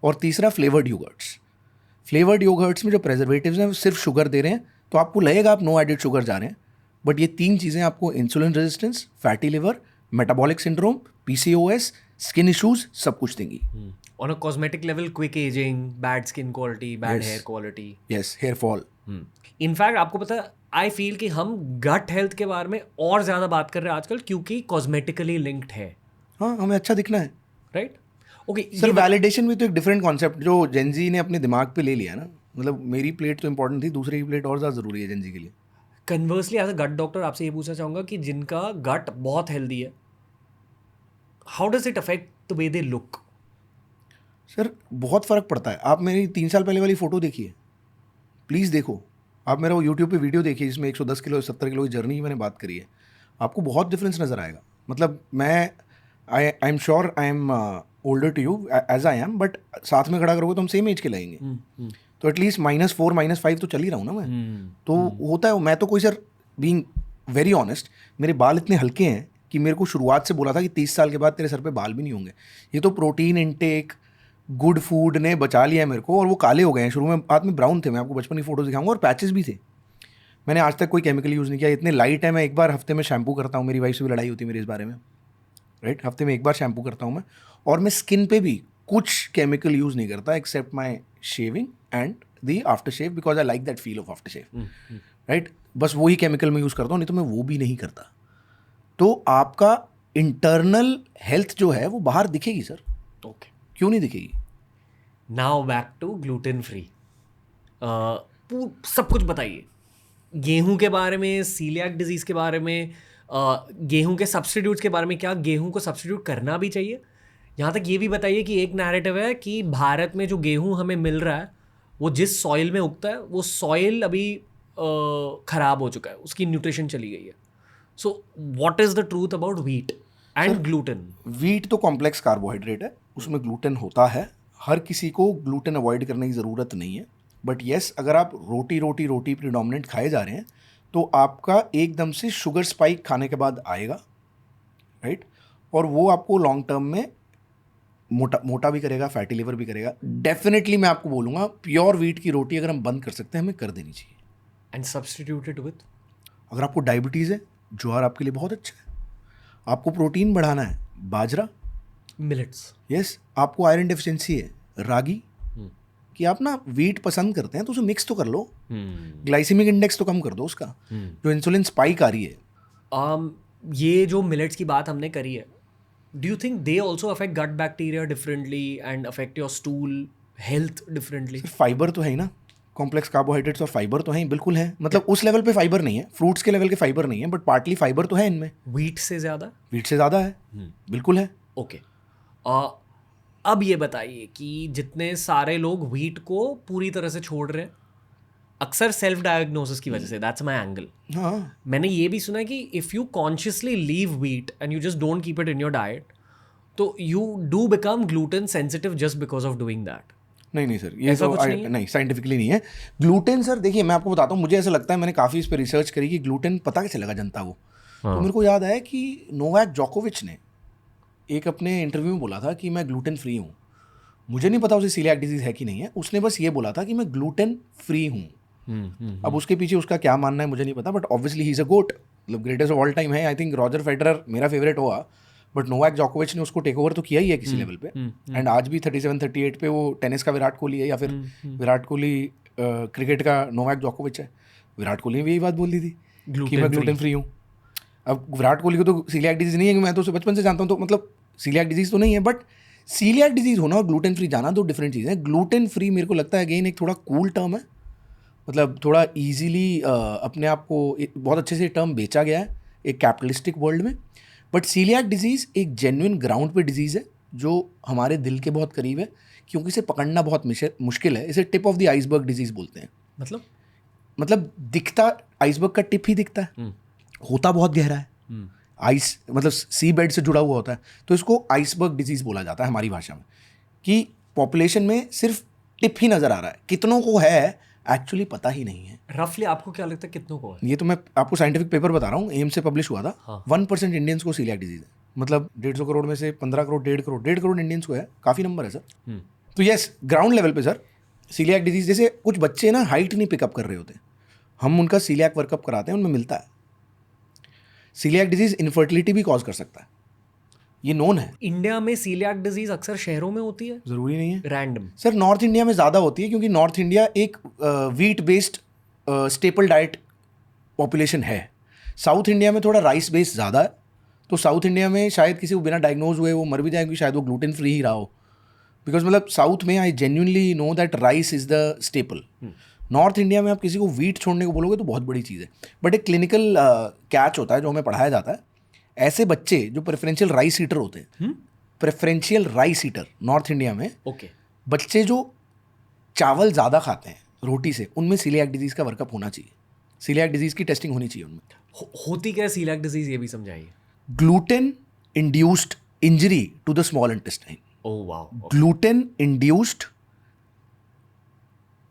[SPEAKER 2] और तीसरा फ्लेवर्ड योगर्ट्स। फ्लेवर्ड योगर्ट्स में जो प्रेजर्वेटिव्स हैं वो सिर्फ शुगर दे रहे हैं, तो आपको लगेगा आप नो एडेड शुगर जा रहे हैं, बट ये 3 चीज़ें आपको insulin resistance, fatty liver, metabolic syndrome, PCOS, skin issues सब कुछ देंगी।
[SPEAKER 1] On a cosmetic level, quick ageing, bad skin quality, bad hair quality,
[SPEAKER 2] yes, hair fall.
[SPEAKER 1] In fact आपको पता है, आई फील कि हम गट हेल्थ के बारे में और ज़्यादा बात कर रहे हैं आजकल, क्योंकि कॉस्मेटिकली लिंक्ड है।
[SPEAKER 2] हाँ, हमें अच्छा दिखना है,
[SPEAKER 1] राइट। ओके
[SPEAKER 2] सर वैलिडेशन भी तो एक डिफरेंट कॉन्सेप्ट जो जेंजी ने अपने दिमाग पे ले लिया ना। मतलब मेरी प्लेट तो इंपॉर्टेंट थी, दूसरे की प्लेट और ज़्यादा ज़रूरी है जेंजी के लिए।
[SPEAKER 1] Conversely as a gut doctor आपसे ये पूछना चाहूँगा कि जिनका गट बहुत हेल्दी है, how does it affect the way they look?
[SPEAKER 2] Sir बहुत फ़र्क पड़ता है। आप मेरी 3 साल पहले वाली फ़ोटो देखिए, प्लीज़ देखो। आप मेरा वो यूट्यूब पे वीडियो देखिए जिसमें 110 किलो 70 किलो की जर्नी की मैंने बात करी है। आपको बहुत डिफरेंस नज़र आएगा। मतलब मैं I am sure I am older to you as I am, but साथ में खड़ा करोगे तो हम सेम एज के लगेंगे। तो एटलीस्ट -4 -5 तो चल ही रहा हूँ ना मैं। तो होता है। मैं तो कोई सर बीइंग वेरी ऑनेस्ट, मेरे बाल इतने हल्के हैं कि मेरे को शुरुआत से बोला था कि 30 साल के बाद तेरे सर पे बाल भी नहीं होंगे। ये तो प्रोटीन इनटेक, गुड फूड ने बचा लिया है मेरे को, और वो काले हो गए हैं। शुरू में हाथ में ब्राउन थे, मैं आपको बचपन की फोटोज दिखाऊंगा, और पैचेस भी थे। मैंने आज तक कोई केमिकल यूज़ नहीं किया, इतने लाइट है। मैं एक बार हफ्ते में शैम्पू करता हूँ, मेरी वाइफ से भी लड़ाई होती है मेरी इस बारे में, राइट। हफ्ते में एक बार शैम्पू करता हूँ मैं, और मैं स्किन पे भी कुछ केमिकल यूज़ नहीं करता except my shaving and the after shave, because I like that feel of after shave, right. बस वही केमिकल मैं यूज़ करता हूँ, नहीं तो मैं वो भी नहीं करता। तो आपका इंटरनल हेल्थ जो है वो बाहर दिखेगी सर।
[SPEAKER 1] ओके,
[SPEAKER 2] क्यों नहीं दिखेगी?
[SPEAKER 1] Now back to gluten free. सब कुछ बताइए गेहूं के बारे में, सीलियाक डिजीज़ के बारे में, गेहूं के सब्स्टिट्यूट्स के बारे में। क्या गेहूं को सब्स्टिट्यूट करना भी चाहिए? यहाँ तक ये भी बताइए कि एक नैरेटिव है कि भारत में जो गेहूं हमें मिल रहा है वो जिस सॉइल में उगता है वो सॉइल अभी ख़राब हो चुका है, उसकी न्यूट्रिशन चली गई है। So what is the truth about wheat and gluten?
[SPEAKER 2] Wheat तो कॉम्प्लेक्स कार्बोहाइड्रेट है, उसमें ग्लूटेन होता है। हर किसी को ग्लूटेन अवॉइड करने की ज़रूरत नहीं है, बट येस अगर आप रोटी प्रीडोमिनेंट खाए जा रहे हैं तो आपका एकदम से शुगर स्पाइक खाने के बाद आएगा, राइट? और वो आपको लॉन्ग टर्म में मोटा भी करेगा, फैटी लिवर भी करेगा। डेफिनेटली मैं आपको बोलूँगा प्योर व्हीट की रोटी अगर हम बंद कर सकते हैं हमें कर देनी चाहिए।
[SPEAKER 1] एंड सब्स्टिट्यूटेड विथ,
[SPEAKER 2] अगर आपको डायबिटीज़ है, ज्वार आपके लिए बहुत अच्छा है। आपको प्रोटीन बढ़ाना है, बाजरा,
[SPEAKER 1] मिलेट्स।
[SPEAKER 2] यस। आपको आयरन डेफिशिएंसी है, रागी, कि आप ना व्हीट पसंद करते हैं तो उसे मिक्स तो कर लो, ग्लाइसेमिक इंडेक्स तो कम कर दो उसका, जो इंसुलिन स्पाइक आ रही है।
[SPEAKER 1] ये जो मिलेट्स की बात हमने करी है, do you think they also affect gut bacteria differently and affect your stool health differently?
[SPEAKER 2] Fibre तो है ही ना, कॉम्प्लेक्स कार्बोहाइड्रेट्स और फाइबर तो है ही, बिल्कुल है। मतलब उस लेवल पे फाइबर नहीं है, फ्रूट्स के लेवल के फाइबर नहीं है, बट पार्टली फाइबर तो है इनमें।
[SPEAKER 1] व्हीट से ज़्यादा?
[SPEAKER 2] व्हीट से ज़्यादा है, बिल्कुल है।
[SPEAKER 1] ओके। अब ये बताइए कि जितने सारे लोग व्हीट को पूरी तरह से छोड़ रहे हैं, अक्सर सेल्फ डायग्नोसिस की वजह से, दैट्स माई एंगल।
[SPEAKER 2] हाँ,
[SPEAKER 1] मैंने ये भी सुना है कि if you consciously leave wheat and you just don't keep it in your diet, तो you do become gluten sensitive just because of doing that.
[SPEAKER 2] नहीं सर, ये
[SPEAKER 1] ऐसा
[SPEAKER 2] तो
[SPEAKER 1] कुछ नहीं है?
[SPEAKER 2] नहीं, साइंटिफिकली नहीं है। ग्लूटेन सर देखिए मैं आपको बताता हूँ, मुझे ऐसा लगता है, मैंने काफ़ी इस पर रिसर्च करी कि ग्लूटेन पता कैसे लगा जनता को। तो मेरे को याद आया कि नोवाक जोकोविच ने एक अपने इंटरव्यू में बोला था कि मैं ग्लूटेन फ्री हूँ। मुझे नहीं पता उसे सीलियाक डिजीज़ है कि नहीं है, उसने बस ये बोला था कि मैं ग्लूटेन फ्री हूँ। अब उसके पीछे उसका क्या मानना है मुझे नहीं पता, but obviously he is a GOAT, मतलब ग्रेटेस्ट ऑफ ऑल टाइम है। आई थिंक रॉजर फेडरर मेरा फेवरेट हुआ, बट नोवाक जोकोविच ने उसको टेक ओवर तो किया ही है किसी लेवल पे। एंड आज भी 37-38 पे वो टेनिस का विराट कोहली है, या फिर विराट कोहली क्रिकेट का नोवाक जोकोविच है। विराट कोहली ने भी यही बात बोल दी थी कि मैं ग्लूटेन फ्री हूँ। अब विराट कोहली को तो सीलियाक डिजीज़ नहीं है, मैं तो उसे बचपन से जानता हूँ, तो मतलब सीलियाक डिजीज़ तो नहीं है, बट सीलियाक डिजीज़ होना और ग्लूटेन फ्री जाना दो डिफरेंट चीज़ें हैं। ग्लूटेन फ्री मेरे को लगता है अगेन एक थोड़ा कूल टर्म है, मतलब थोड़ा ईजीली अपने आप को बहुत अच्छे से टर्म बेचा गया है एक कैपिटलिस्टिक वर्ल्ड में। बट सीलियाक डिजीज़ एक जेन्युइन ग्राउंड पे डिजीज़ है जो हमारे दिल के बहुत करीब है, क्योंकि इसे पकड़ना बहुत मुश्किल है। इसे tip of the iceberg disease बोलते हैं। मतलब दिखता आइसबर्ग का टिप ही दिखता है, होता बहुत गहरा है, आइस मतलब सी बेड से जुड़ा हुआ होता है, तो इसको आइसबर्ग डिजीज़ बोला जाता है हमारी भाषा में, कि पॉपुलेशन में सिर्फ टिप ही नज़र आ रहा है, कितनों को है एक्चुअली पता ही नहीं है।
[SPEAKER 1] रफली आपको क्या लगता है कितनों को है?
[SPEAKER 2] ये तो मैं आपको साइंटिफिक पेपर बता रहा हूँ, एम्स से पब्लिश हुआ था।
[SPEAKER 1] हाँ।
[SPEAKER 2] 1% इंडियंस को सीलियाक डिजीज़ है, मतलब 150 करोड़ में से 15 करोड़ 1.5 करोड़ इंडियंस को है, काफ़ी नंबर है सर। तो यस, ग्राउंड लेवल पे सर सीलियाक डिजीज़, जैसे कुछ बच्चे ना हाइट नहीं पिकअप कर रहे होते, हम उनका सीलियाक वर्कअप कराते हैं, उनमें मिलता है। सीलियाक डिजीज़ इनफर्टिलिटी भी कॉज कर सकता है, ये नोन है।
[SPEAKER 1] इंडिया में सीलियाक डिजीज अक्सर शहरों में होती है?
[SPEAKER 2] ज़रूरी नहीं है
[SPEAKER 1] रैंडम
[SPEAKER 2] सर, नॉर्थ इंडिया में ज़्यादा होती है, क्योंकि नॉर्थ इंडिया एक wheat based staple diet population है। साउथ इंडिया में थोड़ा राइस बेस्ड ज़्यादा है, तो साउथ इंडिया में शायद किसी को बिना डायग्नोज हुए वो मर भी जाए, क्योंकि शायद वो ग्लूटेन फ्री ही रहा हो। बिकॉज मतलब साउथ में I genuinely know that rice is the staple. North India में आप किसी को व्हीट छोड़ने को बोलोगे तो बहुत बड़ी चीज़ है, बट एक क्लिनिकल कैच होता है जो हमें पढ़ाया जाता है। ऐसे बच्चे जो प्रेफरेंशियल राइस ईटर होते हैं, preferential rice eater north India में,
[SPEAKER 1] ओके,
[SPEAKER 2] बच्चे जो चावल ज़्यादा खाते हैं रोटी से, उनमें सीलियाक डिजीज़ का वर्कअप होना चाहिए, सीलियाक डिजीज़ की टेस्टिंग होनी चाहिए उनमें।
[SPEAKER 1] होती क्या है सीलियाक डिजीज, ये भी समझाइए।
[SPEAKER 2] Gluten induced injury to the small intestine.
[SPEAKER 1] Oh wow.
[SPEAKER 2] Gluten induced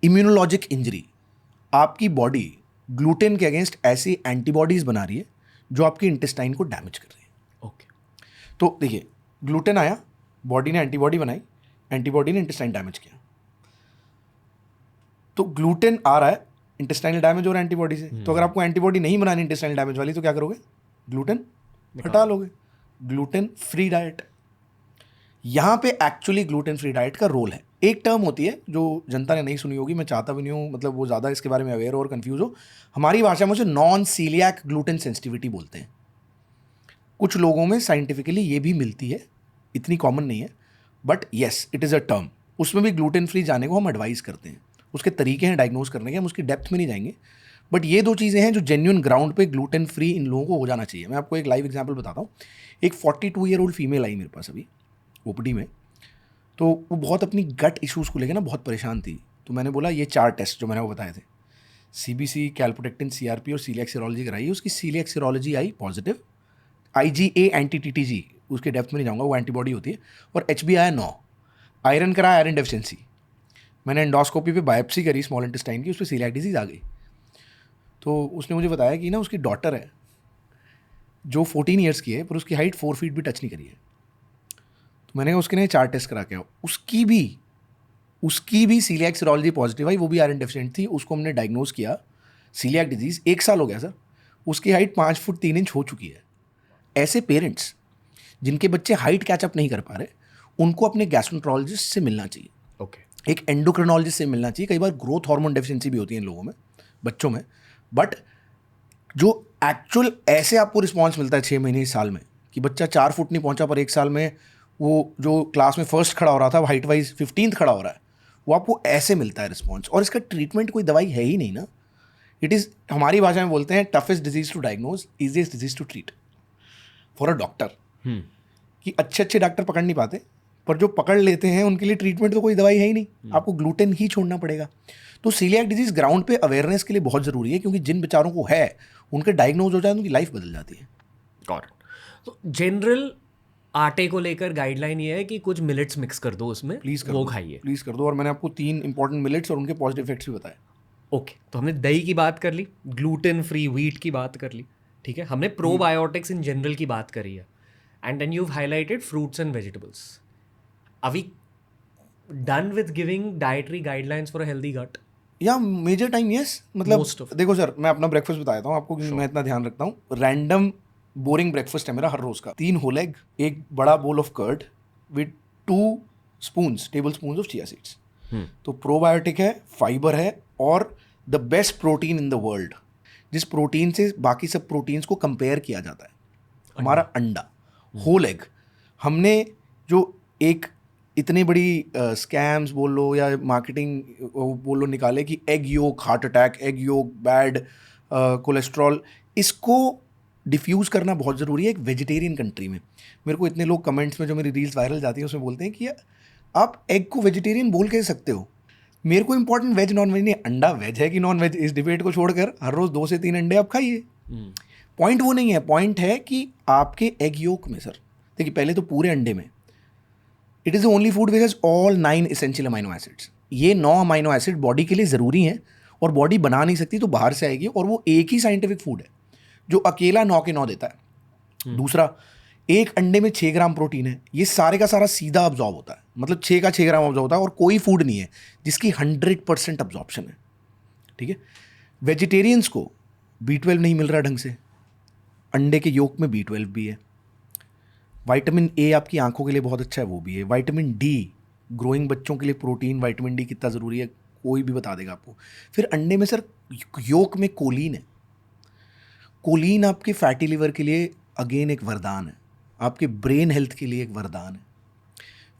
[SPEAKER 2] immunologic injury, आपकी बॉडी ग्लूटेन के अगेंस्ट ऐसी एंटीबॉडीज बना रही है जो आपकी इंटेस्टाइन को डैमेज कर रही है।
[SPEAKER 1] ओके,
[SPEAKER 2] तो देखिए, ग्लूटेन आया, बॉडी ने एंटीबॉडी बनाई, एंटीबॉडी ने इंटेस्टाइन डैमेज किया। तो ग्लूटेन आ रहा है, इंटेस्टाइनल डैमेज हो रहा है एंटीबॉडी से, तो अगर आपको एंटीबॉडी नहीं बनानी इंटेस्टाइनल डैमेज वाली, तो क्या करोगे? ग्लूटेन हटा लोगे। ग्लूटेन फ्री डाइट, यहाँ पे एक्चुअली ग्लूटेन फ्री डाइट का रोल है। एक टर्म होती है जो जनता ने नहीं सुनी होगी, मैं चाहता भी नहीं हूँ मतलब वो ज़्यादा इसके बारे में अवेयर और कंफ्यूज हो। हमारी भाषा में उसे नॉन सीलियाक ग्लूटेन सेंसिटिविटी बोलते हैं। कुछ लोगों में साइंटिफिकली ये भी मिलती है, इतनी कॉमन नहीं है, but yes it is a term. उसमें भी ग्लूटेन फ्री जाने को हम एडवाइस करते हैं, उसके तरीके हैं डायग्नोज करने के, हम उसकी डेप्थ में नहीं जाएंगे, बट ये दो चीज़ें हैं जो जेन्युइन ग्राउंड पे ग्लूटेन फ्री इन लोगों को हो जाना चाहिए। मैं आपको एक लाइव एग्जांपल बताता हूँ। एक 42 ईयर ओल्ड फीमेल आई मेरे पास अभी ओपीडी में, तो वो बहुत अपनी गट इश्यूज़ को लेकर ना बहुत परेशान थी। तो मैंने बोला ये 4 टेस्ट जो मैंने वो बताए थे, CBC, कैल्पोटेक्टिन, CRP और सीलियाक सीरोलॉजी कराई। उसकी सीलियाक सीरोलॉजी आई पॉजिटिव, IgA एंटी TTG, उसके डेप्थ में नहीं जाऊँगा, वो एंटीबॉडी होती है, और HB आया 9। आयरन करा, आयरन डेफिशिएंसी। मैंने एंडोस्कोपी पे बायोप्सी करी स्मॉल इंटेस्टाइन की, उस पर सीलियाक डिजीज़ आ गई। तो उसने मुझे बताया कि ना उसकी डॉटर है जो 14 ईयर्स की है, पर उसकी हाइट 4 फीट भी टच नहीं करी है। तो मैंने कहा उसके लिए 4 टेस्ट करा के आओ। उसकी भी सीलियाक सीरोलॉजी पॉजिटिव आई, वो भी आयरन डेफिशिएंट थी। उसको हमने डायग्नोज किया सीलियाक डिजीज़, 1 साल हो गया सर, उसकी हाइट 5 फुट 3 इंच हो चुकी है। ऐसे पेरेंट्स जिनके बच्चे हाइट कैचअप नहीं कर पा रहे, उनको अपने गैस्ट्रोएंटरोलॉजिस्ट से मिलना चाहिए,
[SPEAKER 1] ओके।
[SPEAKER 2] एक एंडोक्रिनोलॉजिस्ट से मिलना चाहिए। कई बार ग्रोथ हार्मोन डेफिशिएंसी भी होती है इन लोगों में, बच्चों में, बट जो एक्चुअल ऐसे आपको रिस्पॉन्स मिलता है 6 महीने साल में कि बच्चा 4 फुट नहीं पहुंचा पर 1 साल में वो जो क्लास में फर्स्ट खड़ा हो रहा था, हाइट वाइज 15th खड़ा हो रहा है, वो आपको ऐसे मिलता है रिस्पॉन्स। और इसका ट्रीटमेंट कोई दवाई है ही नहीं ना। इट इज़, हमारी भाषा में बोलते हैं, toughest disease to diagnose, easiest disease to treat for a doctor. कि अच्छे अच्छे डॉक्टर पकड़ नहीं पाते, पर जो पकड़ लेते हैं उनके लिए ट्रीटमेंट तो कोई दवाई है ही नहीं, आपको ग्लूटेन ही छोड़ना पड़ेगा। तो सीलियाक डिजीज ग्राउंड पे अवेयरनेस के लिए बहुत ज़रूरी है, क्योंकि जिन बेचारों को है उनके डायग्नोज हो जाए उनकी लाइफ बदल जाती है।
[SPEAKER 1] Got it. तो जनरल आटे को लेकर गाइडलाइन ये है कि कुछ मिलेट्स मिक्स कर दो उसमें,
[SPEAKER 2] प्लीज़ कर
[SPEAKER 1] वो
[SPEAKER 2] दो,
[SPEAKER 1] खाइए।
[SPEAKER 2] प्लीज़ कर दो। और मैंने आपको 3 इंपॉर्टेंट मिलेट्स और उनके पॉजिटिव इफेक्ट्स भी बताए।
[SPEAKER 1] ओके, तो हमने दही की बात कर ली, ग्लूटेन फ्री व्हीट की बात कर ली, ठीक है, हमने प्रोबायोटिक्स इन जनरल की बात करी है, and then you highlighted fruits and vegetables. Are we done with giving dietary guidelines for a healthy gut?
[SPEAKER 2] या मेजर टाइम यस, मतलब
[SPEAKER 1] Most of-
[SPEAKER 2] देखो सर, मैं अपना ब्रेकफास्ट बताता हूँ आपको, क्योंकि मैं इतना ध्यान रखता हूँ। रैंडम बोरिंग ब्रेकफास्ट है मेरा हर रोज का। 3 होल एग, एक बड़ा bowl of curd with 2 spoons, table spoon of chia seeds. तो प्रोबायोटिक है, फाइबर है, और the best protein in the world, जिस प्रोटीन से बाकी सब प्रोटीन्स को कंपेयर किया जाता है, हमारा अंडा, होल एग। हमने जो एक इतनी बड़ी स्कैम्स बोल लो या मार्केटिंग बोल लो निकाले कि egg yolk heart attack, egg yolk bad cholesterol, इसको डिफ्यूज़ करना बहुत ज़रूरी है एक वेजिटेरियन कंट्री में। मेरे को इतने लोग कमेंट्स में, जो मेरी रील्स वायरल जाती हैं, उसमें बोलते हैं कि आप एग को वेजिटेरियन बोल कैसे सकते हो। मेरे को इंपॉर्टेंट वेज नॉन वेज नहीं, अंडा वेज है कि नॉन वेज, इस डिबेट को छोड़कर हर रोज़ 2 से 3 अंडे आप खाइए। पॉइंट वो नहीं है, पॉइंट है कि आपके एग योक में, सर देखिए, पहले तो पूरे अंडे में it is the only food which has all 9 essential amino acids. ये 9 अमाइनो एसिड बॉडी के लिए ज़रूरी हैं, और बॉडी बना नहीं सकती तो बाहर से आएगी, और वो एक ही साइंटिफिक फूड है जो अकेला 9 के 9 देता है। दूसरा, एक अंडे में 6 ग्राम प्रोटीन है, ये सारे का सारा सीधा अब्जॉर्ब होता है, मतलब 6 का 6 ग्राम अब्जॉर्ब होता है, और कोई फूड नहीं है जिसकी 100% अब्जॉर्प्शन है, ठीक है। वेजिटेरियंस को B12 नहीं मिल रहा ढंग से, अंडे के योक में B12 भी है। विटामिन ए आपकी आंखों के लिए बहुत अच्छा है, वो भी है। विटामिन डी, ग्रोइंग बच्चों के लिए प्रोटीन, विटामिन डी कितना ज़रूरी है कोई भी बता देगा आपको। फिर अंडे में सर योक में कोलीन है। कोलीन आपके फैटी लिवर के लिए अगेन एक वरदान है, आपके ब्रेन हेल्थ के लिए एक वरदान है।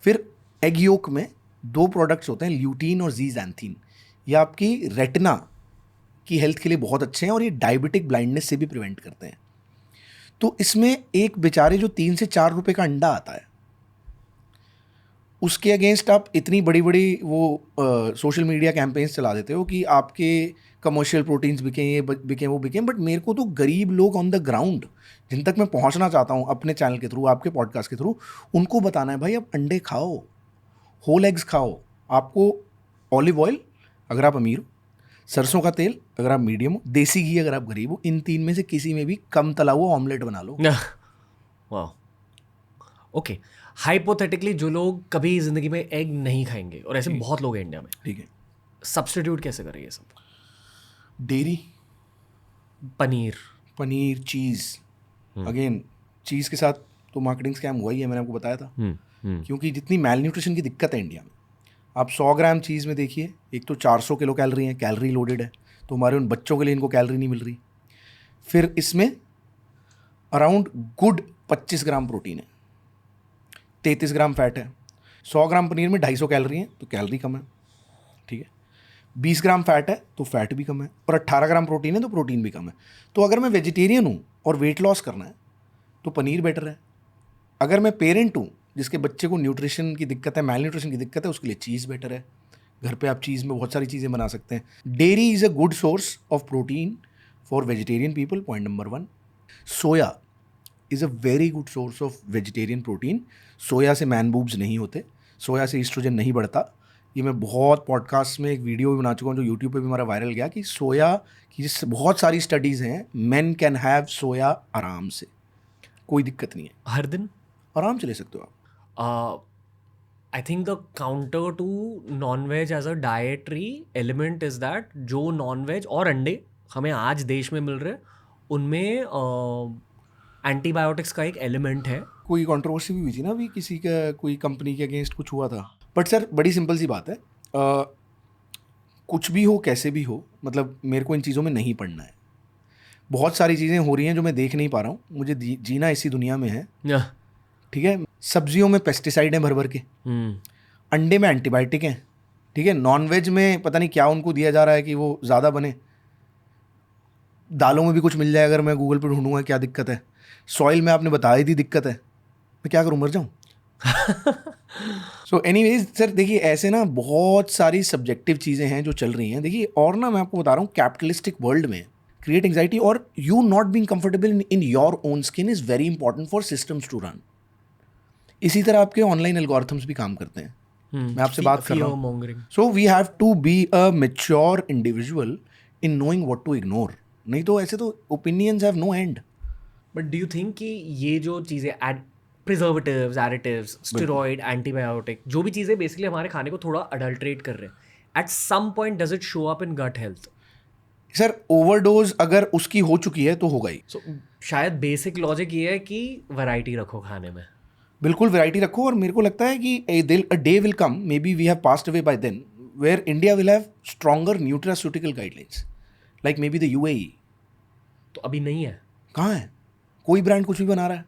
[SPEAKER 2] फिर एग योक में 2 प्रोडक्ट्स होते हैं, ल्यूटीन और ज़ीज़ैंथीन। ये आपकी रेटिना की हेल्थ के लिए बहुत अच्छे हैं, और ये डायबिटिक ब्लाइंडनेस से भी प्रिवेंट करते हैं। तो इसमें एक बेचारे जो 3 से 4 रुपए का अंडा आता है, उसके अगेंस्ट आप इतनी बड़ी बड़ी वो सोशल मीडिया कैंपेन्स चला देते हो कि आपके कमर्शियल प्रोटीन्स बिकें, ये बिकें, वो बिकें। बट मेरे को तो गरीब लोग ऑन द ग्राउंड, जिन तक मैं पहुंचना चाहता हूं अपने चैनल के थ्रू, आपके पॉडकास्ट के थ्रू, उनको बताना है भाई आप अंडे खाओ, होल एग्स खाओ। आपको ऑलिव ऑयल अगर आप अमीर हो, सरसों का तेल अगर आप मीडियम हो, देसी घी अगर आप गरीब हो, इन 3 में से किसी में भी कम तला हुआ ऑमलेट बना लो।
[SPEAKER 1] वाह, ओके। हाइपोथेटिकली जो लोग कभी जिंदगी में एग नहीं खाएंगे, और ऐसे बहुत लोग हैं इंडिया में,
[SPEAKER 2] ठीक है,
[SPEAKER 1] सब्स्टिट्यूट कैसे करें ये सब?
[SPEAKER 2] डेयरी,
[SPEAKER 1] पनीर,
[SPEAKER 2] चीज़। अगेन चीज़ के साथ तो मार्केटिंग स्कैम हुआ ही है, मैंने आपको बताया था। क्योंकि जितनी मैल न्यूट्रिशन की दिक्कत है इंडिया में, आप 100 ग्राम चीज़ में देखिए, एक तो 400 किलो कैलोरी है, कैलोरी लोडेड है, तो हमारे उन बच्चों के लिए इनको कैलोरी नहीं मिल रही। फिर इसमें अराउंड गुड 25 ग्राम प्रोटीन है, 33 ग्राम फैट है। 100 ग्राम पनीर में 250 कैलोरी है, तो कैलोरी कम है, ठीक है। 20 ग्राम फैट है तो फैट भी कम है, और 18 ग्राम प्रोटीन है तो प्रोटीन भी कम है। तो अगर मैं वेजिटेरियन हूँ और वेट लॉस करना है तो पनीर बेटर है। अगर मैं पेरेंट हूँ जिसके बच्चे को न्यूट्रिशन की दिक्कत है, मैल न्यूट्रिशन की दिक्कत है, उसके लिए चीज़ बेटर है। घर पे आप चीज़ में बहुत सारी चीज़ें बना सकते हैं। Dairy is a good source of protein for vegetarian people, point number 1। Soya is a very good source of vegetarian protein. Soya से मैन बूब्स नहीं होते, सोया से ईस्ट्रोजन नहीं बढ़ता। ये मैं बहुत पॉडकास्ट में एक वीडियो भी बना चुका हूँ जो यूट्यूब पे भी हमारा वायरल गया कि सोया की बहुत सारी स्टडीज़ हैं, मेन कैन हैव सोया आराम से, कोई दिक्कत नहीं है,
[SPEAKER 1] हर दिन
[SPEAKER 2] आराम से ले सकते हो आप।
[SPEAKER 1] I think the counter to non veg as a dietary element is that जो नॉन वेज और अंडे हमें आज देश में मिल रहे हैं उनमें एंटीबायोटिक्स का एक एलिमेंट है।
[SPEAKER 2] कोई कंट्रोवर्सी भी हुई थी ना अभी, किसी का कोई कंपनी के अगेंस्ट कुछ हुआ था। बट सर बड़ी सिंपल सी बात है, कुछ भी हो कैसे भी हो, मतलब मेरे को इन चीज़ों में नहीं पड़ना है। बहुत सारी चीज़ें हो रही हैं जो मैं देख नहीं पा रहा हूँ, मुझे जीना इसी दुनिया में है, ठीक है। सब्जियों में पेस्टिसाइड हैं भर भर के, अंडे में एंटीबायोटिक हैं, ठीक है। नॉनवेज में पता नहीं क्या उनको दिया जा रहा है कि वो ज़्यादा बने, दालों में भी कुछ मिल जाए अगर मैं गूगल पे ढूंढूंगा क्या दिक्कत है। सॉइल में आपने बता ही दी दिक्कत है, मैं क्या करूँ, मर जाऊँ। सो एनीवेज सर देखिए, ऐसे ना बहुत सारी सब्जेक्टिव चीज़ें हैं जो चल रही हैं। देखिए और ना मैं आपको बता रहा हूँ, कैपिटलिस्टिक वर्ल्ड में क्रिएट एंग्जाइटी और you not being comfortable in your own skin is very important for systems to run. इसी तरह आपके ऑनलाइन एल्गोरिथम्स भी काम करते हैं। मैं आपसे बात कर रहा हूँ। So we have to be a mature individual in knowing what to ignore, नहीं तो ऐसे तो opinions have no end.
[SPEAKER 1] But do you think कि ये जो चीज़ें प्रिजर्वेटिव्स, एडिटिव्स, स्टेरॉइड, एंटीबायोटिक, जो भी चीज़ें बेसिकली हमारे खाने को थोड़ा अडल्ट्रेट कर रहे हैं, at some point does it show up in gut health?
[SPEAKER 2] Sir overdose अगर उसकी हो चुकी है तो होगा ही।
[SPEAKER 1] शायद बेसिक लॉजिक ये है कि वैरायटी रखो खाने में।
[SPEAKER 2] बिल्कुल वैरायटी रखो, और मेरे को लगता है कि a day will come, maybe we have passed away by then, where India will have stronger nutraceutical guidelines, like maybe the UAE।
[SPEAKER 1] तो अभी नहीं है।
[SPEAKER 2] कहाँ है? कोई ब्रांड कुछ भी बना रहा है,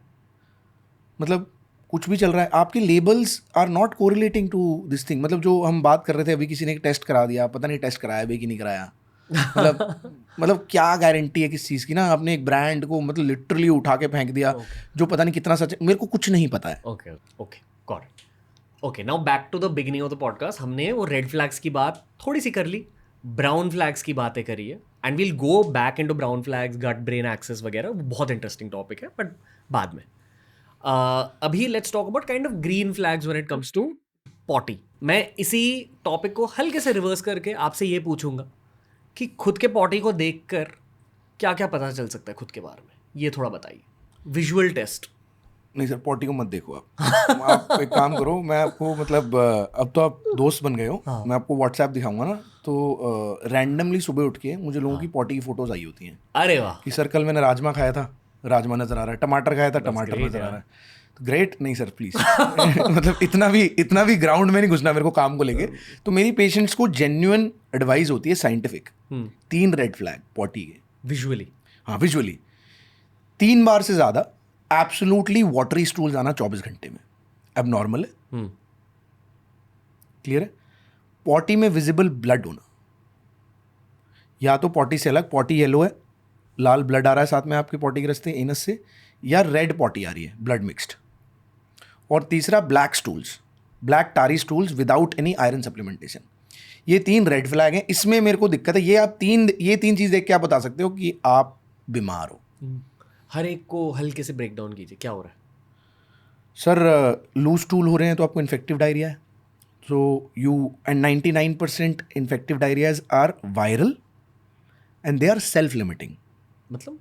[SPEAKER 2] मतलब कुछ भी चल रहा है। आपके labels are not correlating to this thing. मतलब जो हम बात कर रहे थे अभी, किसी ने एक टेस्ट करा दिया, पता नहीं टेस्ट कराया भी कि नहीं कराया। मतलब क्या गारंटी है किस चीज़ की ना, आपने एक ब्रांड को मतलब लिटरली उठा के फेंक दिया, जो पता नहीं कितना सच है, मेरे को कुछ नहीं पता है।
[SPEAKER 1] Okay okay got it. Okay now back to the beginning of the podcast. हमने वो रेड फ्लैग्स की बात थोड़ी सी कर ली, ब्राउन फ्लैग्स की बातें करी है, and we'll go back into brown flags, gut brain axis वगैरह, वो बहुत इंटरेस्टिंग टॉपिक है, बट बाद में। अभी let's talk about kind of green flags when it comes to potty. मैं इसी टॉपिक को हल्के से रिवर्स करके आपसे ये पूछूंगा कि खुद के पॉटी को देखकर क्या क्या पता चल सकता है खुद के बारे में, ये थोड़ा बताइए। Visual test.
[SPEAKER 2] नहीं सर, पॉटी को मत देखो आप एक काम करो, मैं आपको मतलब अब तो आप दोस्त बन गए हो। हाँ। मैं आपको व्हाट्सएप दिखाऊंगा ना, तो रैंडमली सुबह उठ के मुझे लोगों की पॉटी की फोटोज आई होती हैं।
[SPEAKER 1] अरे वाह,
[SPEAKER 2] कि सर कल मैंने राजमा खाया था, राजमा नजर आ रहा है, टमाटर खाया था, टमाटर नजर आ रहा है। तो ग्रेट। नहीं सर प्लीज मतलब इतना भी ग्राउंड में नहीं घुसना मेरे को काम को लेके। तो मेरी पेशेंट्स को जेन्युइन एडवाइस होती है, साइंटिफिक। 3 रेड फ्लैग पॉटी के विजुअली। हाँ विजुअली 3 बार से ज्यादा एब्सोल्युटली वाटरी स्टूल्स आना 24 घंटे में अब नॉर्मल है। क्लियर है? पॉटी में विजिबल ब्लड होना, या तो पॉटी से अलग, पॉटी येलो है, लाल ब्लड आ रहा है साथ में आपके पॉटी के रास्ते एनस से, या रेड पॉटी आ रही है ब्लड मिक्स्ड। और तीसरा black stools, black tarry stools without any iron supplementation. ये 3 रेड फ्लैग हैं। इसमें मेरे को दिक्कत है, ये तीन चीज़ देख के आप बता सकते हो कि आप बीमार हो।
[SPEAKER 1] हर एक को हल्के से ब्रेक डाउन कीजिए, क्या हो रहा है?
[SPEAKER 2] सर लूज स्टूल हो रहे हैं तो आपको इन्फेक्टिव डायरिया है। So and 99% infective diarrhoeas are viral and they are self limiting.
[SPEAKER 1] मतलब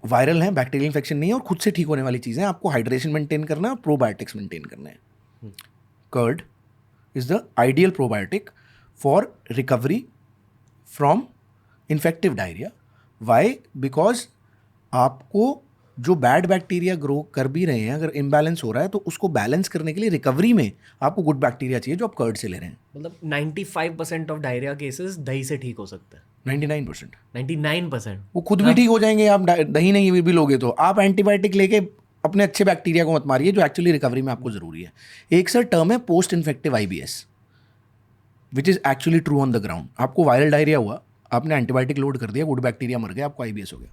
[SPEAKER 2] वायरल है, बैक्टीरियल इन्फेक्शन नहीं है, और खुद से ठीक होने वाली चीज़ें। आपको हाइड्रेशन मेंटेन करना है और प्रोबायोटिक्स मेंटेन करने हैं। Curd is the ideal probiotic for recovery from infective diarrhoea. Why? Because आपको जो बैड बैक्टीरिया ग्रो कर भी रहे हैं, अगर इम्बैलेंस हो रहा है तो उसको बैलेंस करने के लिए रिकवरी में आपको गुड बैक्टीरिया चाहिए जो आप कर्ड से ले रहे हैं।
[SPEAKER 1] मतलब 95% ऑफ डायरिया केसेस दही से ठीक हो सकते हैं।
[SPEAKER 2] 99%। वो खुद भी ठीक हो जाएंगे। आप दही नहीं भी लोगे तो आप एंटीबायोटिक लेके अपने अच्छे बैक्टीरिया को मत मारिए जो एक्चुअली रिकवरी में आपको ज़रूरी है। एक सर टर्म है post infective IBS, which is actually true on the ground. आपको वायरल डायरिया हुआ, आपने एंटीबायोटिक लोड कर दिया, गुड बैक्टीरिया मर गया, आपको IBS हो गया।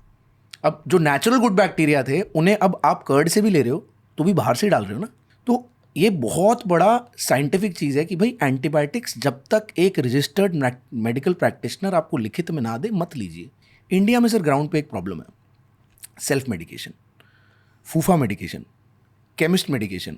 [SPEAKER 2] अब जो नेचुरल गुड बैक्टीरिया थे उन्हें अब आप कर्ड से भी ले रहे हो तो भी बाहर से डाल रहे हो ना। तो ये बहुत बड़ा साइंटिफिक चीज़ है कि भाई एंटीबायोटिक्स जब तक एक रजिस्टर्ड मेडिकल प्रैक्टिशनर आपको लिखित में ना दे मत लीजिए। इंडिया में सर ग्राउंड पे एक प्रॉब्लम है, सेल्फ मेडिकेशन, फूफा मेडिकेशन, केमिस्ट मेडिकेशन,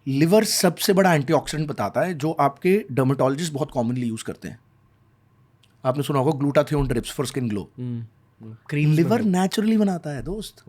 [SPEAKER 2] लिवर सबसे बड़ा एंटीऑक्सीडेंट बताता है जो आपके डर्मेटोलॉजिस्ट बहुत कॉमनली यूज करते हैं. आपने सुना होगा glutathione drips for skin glow.
[SPEAKER 1] Cream
[SPEAKER 2] liver naturally बनाता है दोस्त.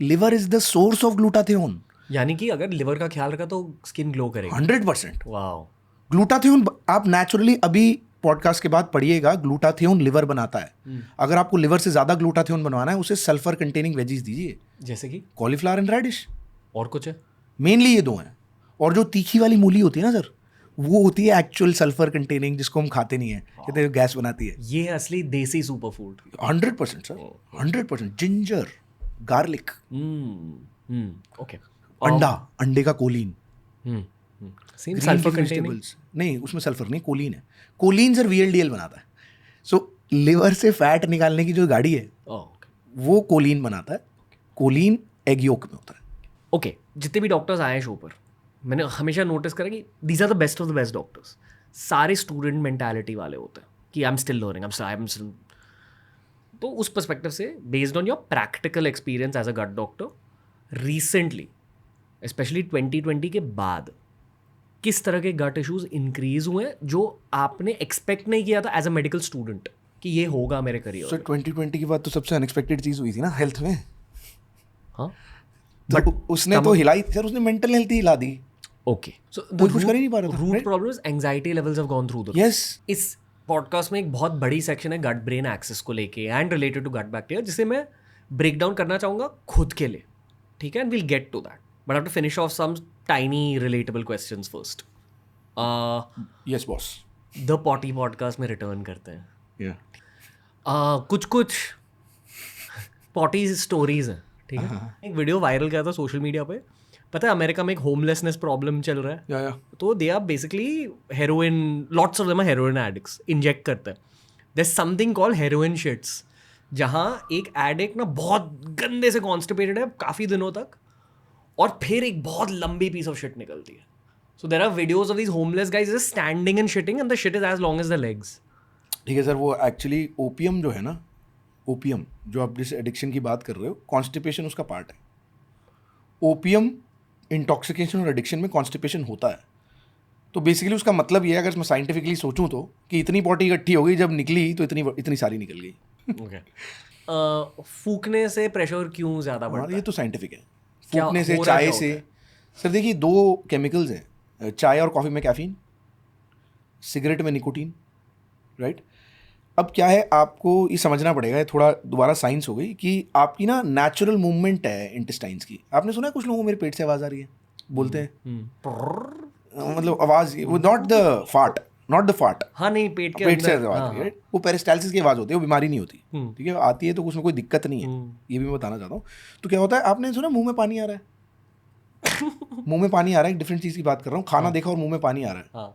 [SPEAKER 2] Liver is the source of glutathione.
[SPEAKER 1] यानी कि अगर लिवर का ख्याल रखा तो स्किन ग्लो करेगी.
[SPEAKER 2] 100%.
[SPEAKER 1] वाओ.
[SPEAKER 2] ग्लूटाथियोन आप नेचुरली अभी पॉडकास्ट के बाद पढ़िएगा, ग्लूटाथियोन लिवर बनाता है. अगर आपको लिवर से ज्यादा ग्लूटाथियोन बनवाना है, उसे सल्फर कंटेनिंग वेजीज दीजिए,
[SPEAKER 1] जैसे कि
[SPEAKER 2] कॉलीफ्लावर एंड रेडिश.
[SPEAKER 1] और कुछ है?
[SPEAKER 2] मेनली ये दो हैं. और जो तीखी वाली मूली होती है ना सर, वो होती है एक्चुअल सल्फर कंटेनिंग, जिसको हम खाते नहीं है, कहते गैस बनाती है.
[SPEAKER 1] ये असली देसी super food.
[SPEAKER 2] 100% sir, 100%. Ginger, garlic,
[SPEAKER 1] okay.
[SPEAKER 2] अंडा, अंडे का कोलिन,
[SPEAKER 1] सेम सल्फर कंटेनिंग.
[SPEAKER 2] नहीं, उसमें सल्फर नहीं, कोलिन है. कोलिन सर VLDL बनाता है. सो लिवर से फैट निकालने की जो गाड़ी है, वो कोलिन बनाता है. कोलिन एग योक में होता है.
[SPEAKER 1] ओके. जितने भी डॉक्टर्स आए हैं शो पर, मैंने हमेशा नोटिस करा कि these are the best of the best doctors. सारे स्टूडेंट मेंटालिटी वाले होते हैं कि I am still learning, I am still. तो उस पर्सपेक्टिव से, based on your practical experience as a gut doctor, recently specially 2020 के बाद किस तरह के गट इश्यूज इंक्रीज हुए हैं जो आपने एक्सपेक्ट नहीं किया था एज अ मेडिकल स्टूडेंट कि ये होगा मेरे करियर
[SPEAKER 2] सर? 2020 के बाद तो सबसे अनएक्सपेक्टेड चीज हुई थी ना हेल्थ में.
[SPEAKER 1] हाँ,
[SPEAKER 2] बट उसने तो हिलाई सर, उसने मेंटल हेल्थ ही हिला दी.
[SPEAKER 1] ओके. सो
[SPEAKER 2] कोई कुछ कर ही नहीं पा रहा था.
[SPEAKER 1] Root problem is anxiety levels have gone through the.
[SPEAKER 2] Yes.
[SPEAKER 1] इस पॉडकास्ट में एक बहुत बड़ी सेक्शन है गट ब्रेन एक्सेस को लेके and related to gut bacteria, जिसे मैं ब्रेक डाउन करना चाहूँगा खुद के लिए. ठीक है, and will get to that, but I have to finish off some tiny relatable questions first.
[SPEAKER 2] Yes boss.
[SPEAKER 1] The potty podcast में रिटर्न करते हैं.
[SPEAKER 2] या
[SPEAKER 1] कुछ पॉटी स्टोरीज हैं. ठीक है. एक वीडियो वायरल किया था सोशल मीडिया पे. पता है अमेरिका में एक होमलेसनेस प्रॉब्लम चल रहा है.
[SPEAKER 2] या
[SPEAKER 1] तो they are basically heroin, lots of them are heroin addicts, inject करते हैं. There is something called heroin shits, जहाँ एक एडिक्ट ना बहुत गंदे से कॉन्स्टिपेटेड है काफ़ी दिनों तक, और फिर एक बहुत लंबी पीस ऑफ शिट निकलती है. So there are videos of these homeless guys just standing and shitting and the shit is as long as the legs.
[SPEAKER 2] ठीक है सर. वो एक्चुअली ओपियम जो है ना, ओपियम जो आप जिस एडिक्शन की बात कर रहे हो, कॉन्स्टिपेशन उसका पार्ट है. ओपियम इंटॉक्सिकेशन और एडिक्शन में कॉन्स्टिपेशन होता है. तो बेसिकली उसका मतलब ये है, अगर मैं साइंटिफिकली सोचूं तो, कि इतनी पॉटी इकट्ठी हो गई, जब निकली तो इतनी सारी निकल गई.
[SPEAKER 1] ओके. फूकने से प्रेशर क्यों ज़्यादा बढ़ता है?
[SPEAKER 2] ये तो साइंटिफिक है. फूकने से, चाय से. सर देखिए, दो केमिकल्स हैं, चाय और कॉफ़ी में कैफीन, सिगरेट में निकोटीन, राइट. अब क्या है, आपको ये समझना पड़ेगा, ये थोड़ा दोबारा साइंस हो गई, कि आपकी ना नेचुरल मूवमेंट है इंटेस्टाइन्स की. आपने सुना है कुछ लोगों को मेरे पेट से आवाज़ आ रही है, बोलते हैं मतलब आवाज़, वो नॉट द फार्ट.
[SPEAKER 1] हाँ, नहीं, पेट
[SPEAKER 2] से आवाज़ आ रही है. वो पेरिस्टाल्सिस की आवाज़ होती है, वो बीमारी नहीं होती. ठीक है, आती है तो उसमें कोई दिक्कत नहीं है. ये भी मैं बताना चाहता हूँ. तो क्या होता है, आपने सुना मुंह में पानी आ रहा है? मुंह में पानी आ रहा है, एक डिफरेंट चीज़ की बात कर रहा हूँ. खाना देखा और मुंह में पानी आ रहा है.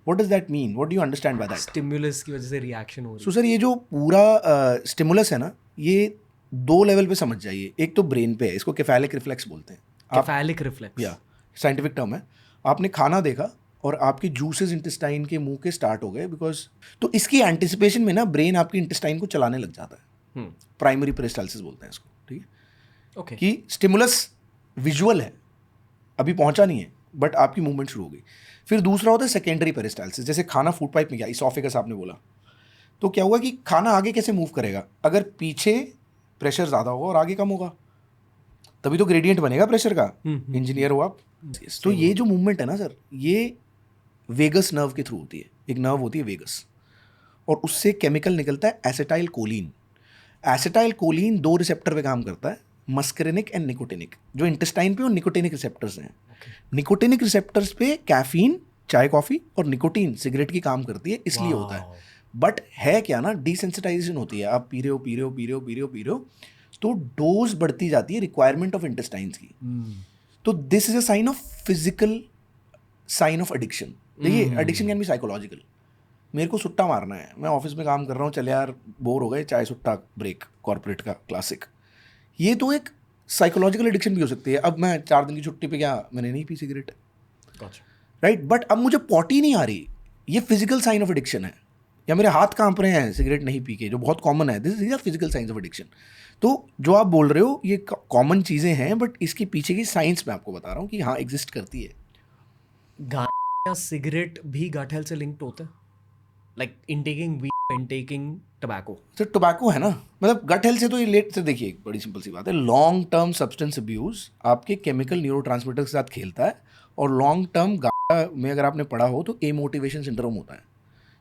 [SPEAKER 2] What does that mean? What do you understand by that?
[SPEAKER 1] Stimulus की वजह से रिएक्शन हो रही है.
[SPEAKER 2] सो सर, ये जो पूरा स्टिमुलस है ना, ये 2 लेवल पे समझ जाइए. एक तो ब्रेन पे है, इसको केफेलिक रिफ्लेक्स बोलते हैं.
[SPEAKER 1] केफेलिक रिफ्लेक्स,
[SPEAKER 2] या साइंटिफिक टर्म है. आपने खाना देखा और आपके जूसेस इंटेस्टाइन के मुंह के स्टार्ट हो गए, बिकॉज तो इसकी एंटिसिपेशन में ना ब्रेन आपकी इंटेस्टाइन को चलाने लग जाता है. प्राइमरी पेरिस्टाल्सिस बोलते हैं इसको. ठीक है.
[SPEAKER 1] ओके.
[SPEAKER 2] कि स्टिमुलस विजुअल है, अभी पहुंचा नहीं है, बट आपकी मूवमेंट शुरू हो गई. फिर दूसरा होता है सेकेंडरी पेरिस्टाल्सिस. जैसे खाना फूड पाइप में गया, इसोफेगस आपने बोला, तो क्या हुआ कि खाना आगे कैसे मूव करेगा? अगर पीछे प्रेशर ज़्यादा होगा और आगे कम होगा, तभी तो ग्रेडियंट बनेगा प्रेशर का. इंजीनियर हो आप. तो ये जो मूवमेंट है ना सर, ये वेगस नर्व के थ्रू होती है. एक नर्व होती है वेगस, और उससे केमिकल निकलता है acetyl choline. Acetyl choline 2 receptor पे काम करता है, मस्करेनिक एंड निकोटिनिक. जो इंटेस्टाइन पे और निकोटिनिक रिसेप्टर्स हैं. निकोटिनिक रिसेप्टर्स पे कैफीन, चाय कॉफ़ी, और निकोटीन सिगरेट की काम करती है, इसलिए होता है. बट है क्या ना, डिसेंसिटाइजेशन होती है. आप पी रहे हो, तो डोज बढ़ती जाती है रिक्वायरमेंट ऑफ इंटेस्टाइन्स की. तो this is a sign of physical sign of addiction. देखिए, एडिक्शन कैन बी साइकोलॉजिकल. मेरे को सुट्टा मारना है, मैं ऑफिस में काम कर रहा हूँ, चल यार बोर हो गए, चाय सुट्टा ब्रेक, कॉर्पोरेट का क्लासिक. ये तो एक साइकोलॉजिकल एडिक्शन भी हो सकती है. अब मैं 4 दिन की छुट्टी पे गया, मैंने नहीं पी सिगरेट, राइट, बट अब मुझे पॉटी नहीं आ रही, ये फिजिकल साइन ऑफ एडिक्शन है. या मेरे हाथ कांप रहे हैं सिगरेट नहीं पी के, जो बहुत कॉमन है. This is a physical science of addiction. तो जो आप बोल रहे हो ये कॉमन चीज़ें हैं, बट इसके पीछे की साइंस मैं आपको बता रहा हूँ कि हाँ एग्जिस्ट करती है.
[SPEAKER 1] गांजा सिगरेट भी गट हेल्थ से लिंक्ड होते हैं, like intaking weed, intaking tobacco.
[SPEAKER 2] Sir tobacco है ना, मतलब गट हेल्थ से तो ये लेट से, देखिए एक बड़ी सिंपल सी बात है, लॉन्ग टर्म सब्सटेंस अब्यूज आपके केमिकल न्यूरोट्रांसमीटर के साथ खेलता है, और लॉन्ग टर्म गांजा में अगर आपने पढ़ा हो तो एमोटिवेशन सिंड्रोम होता है,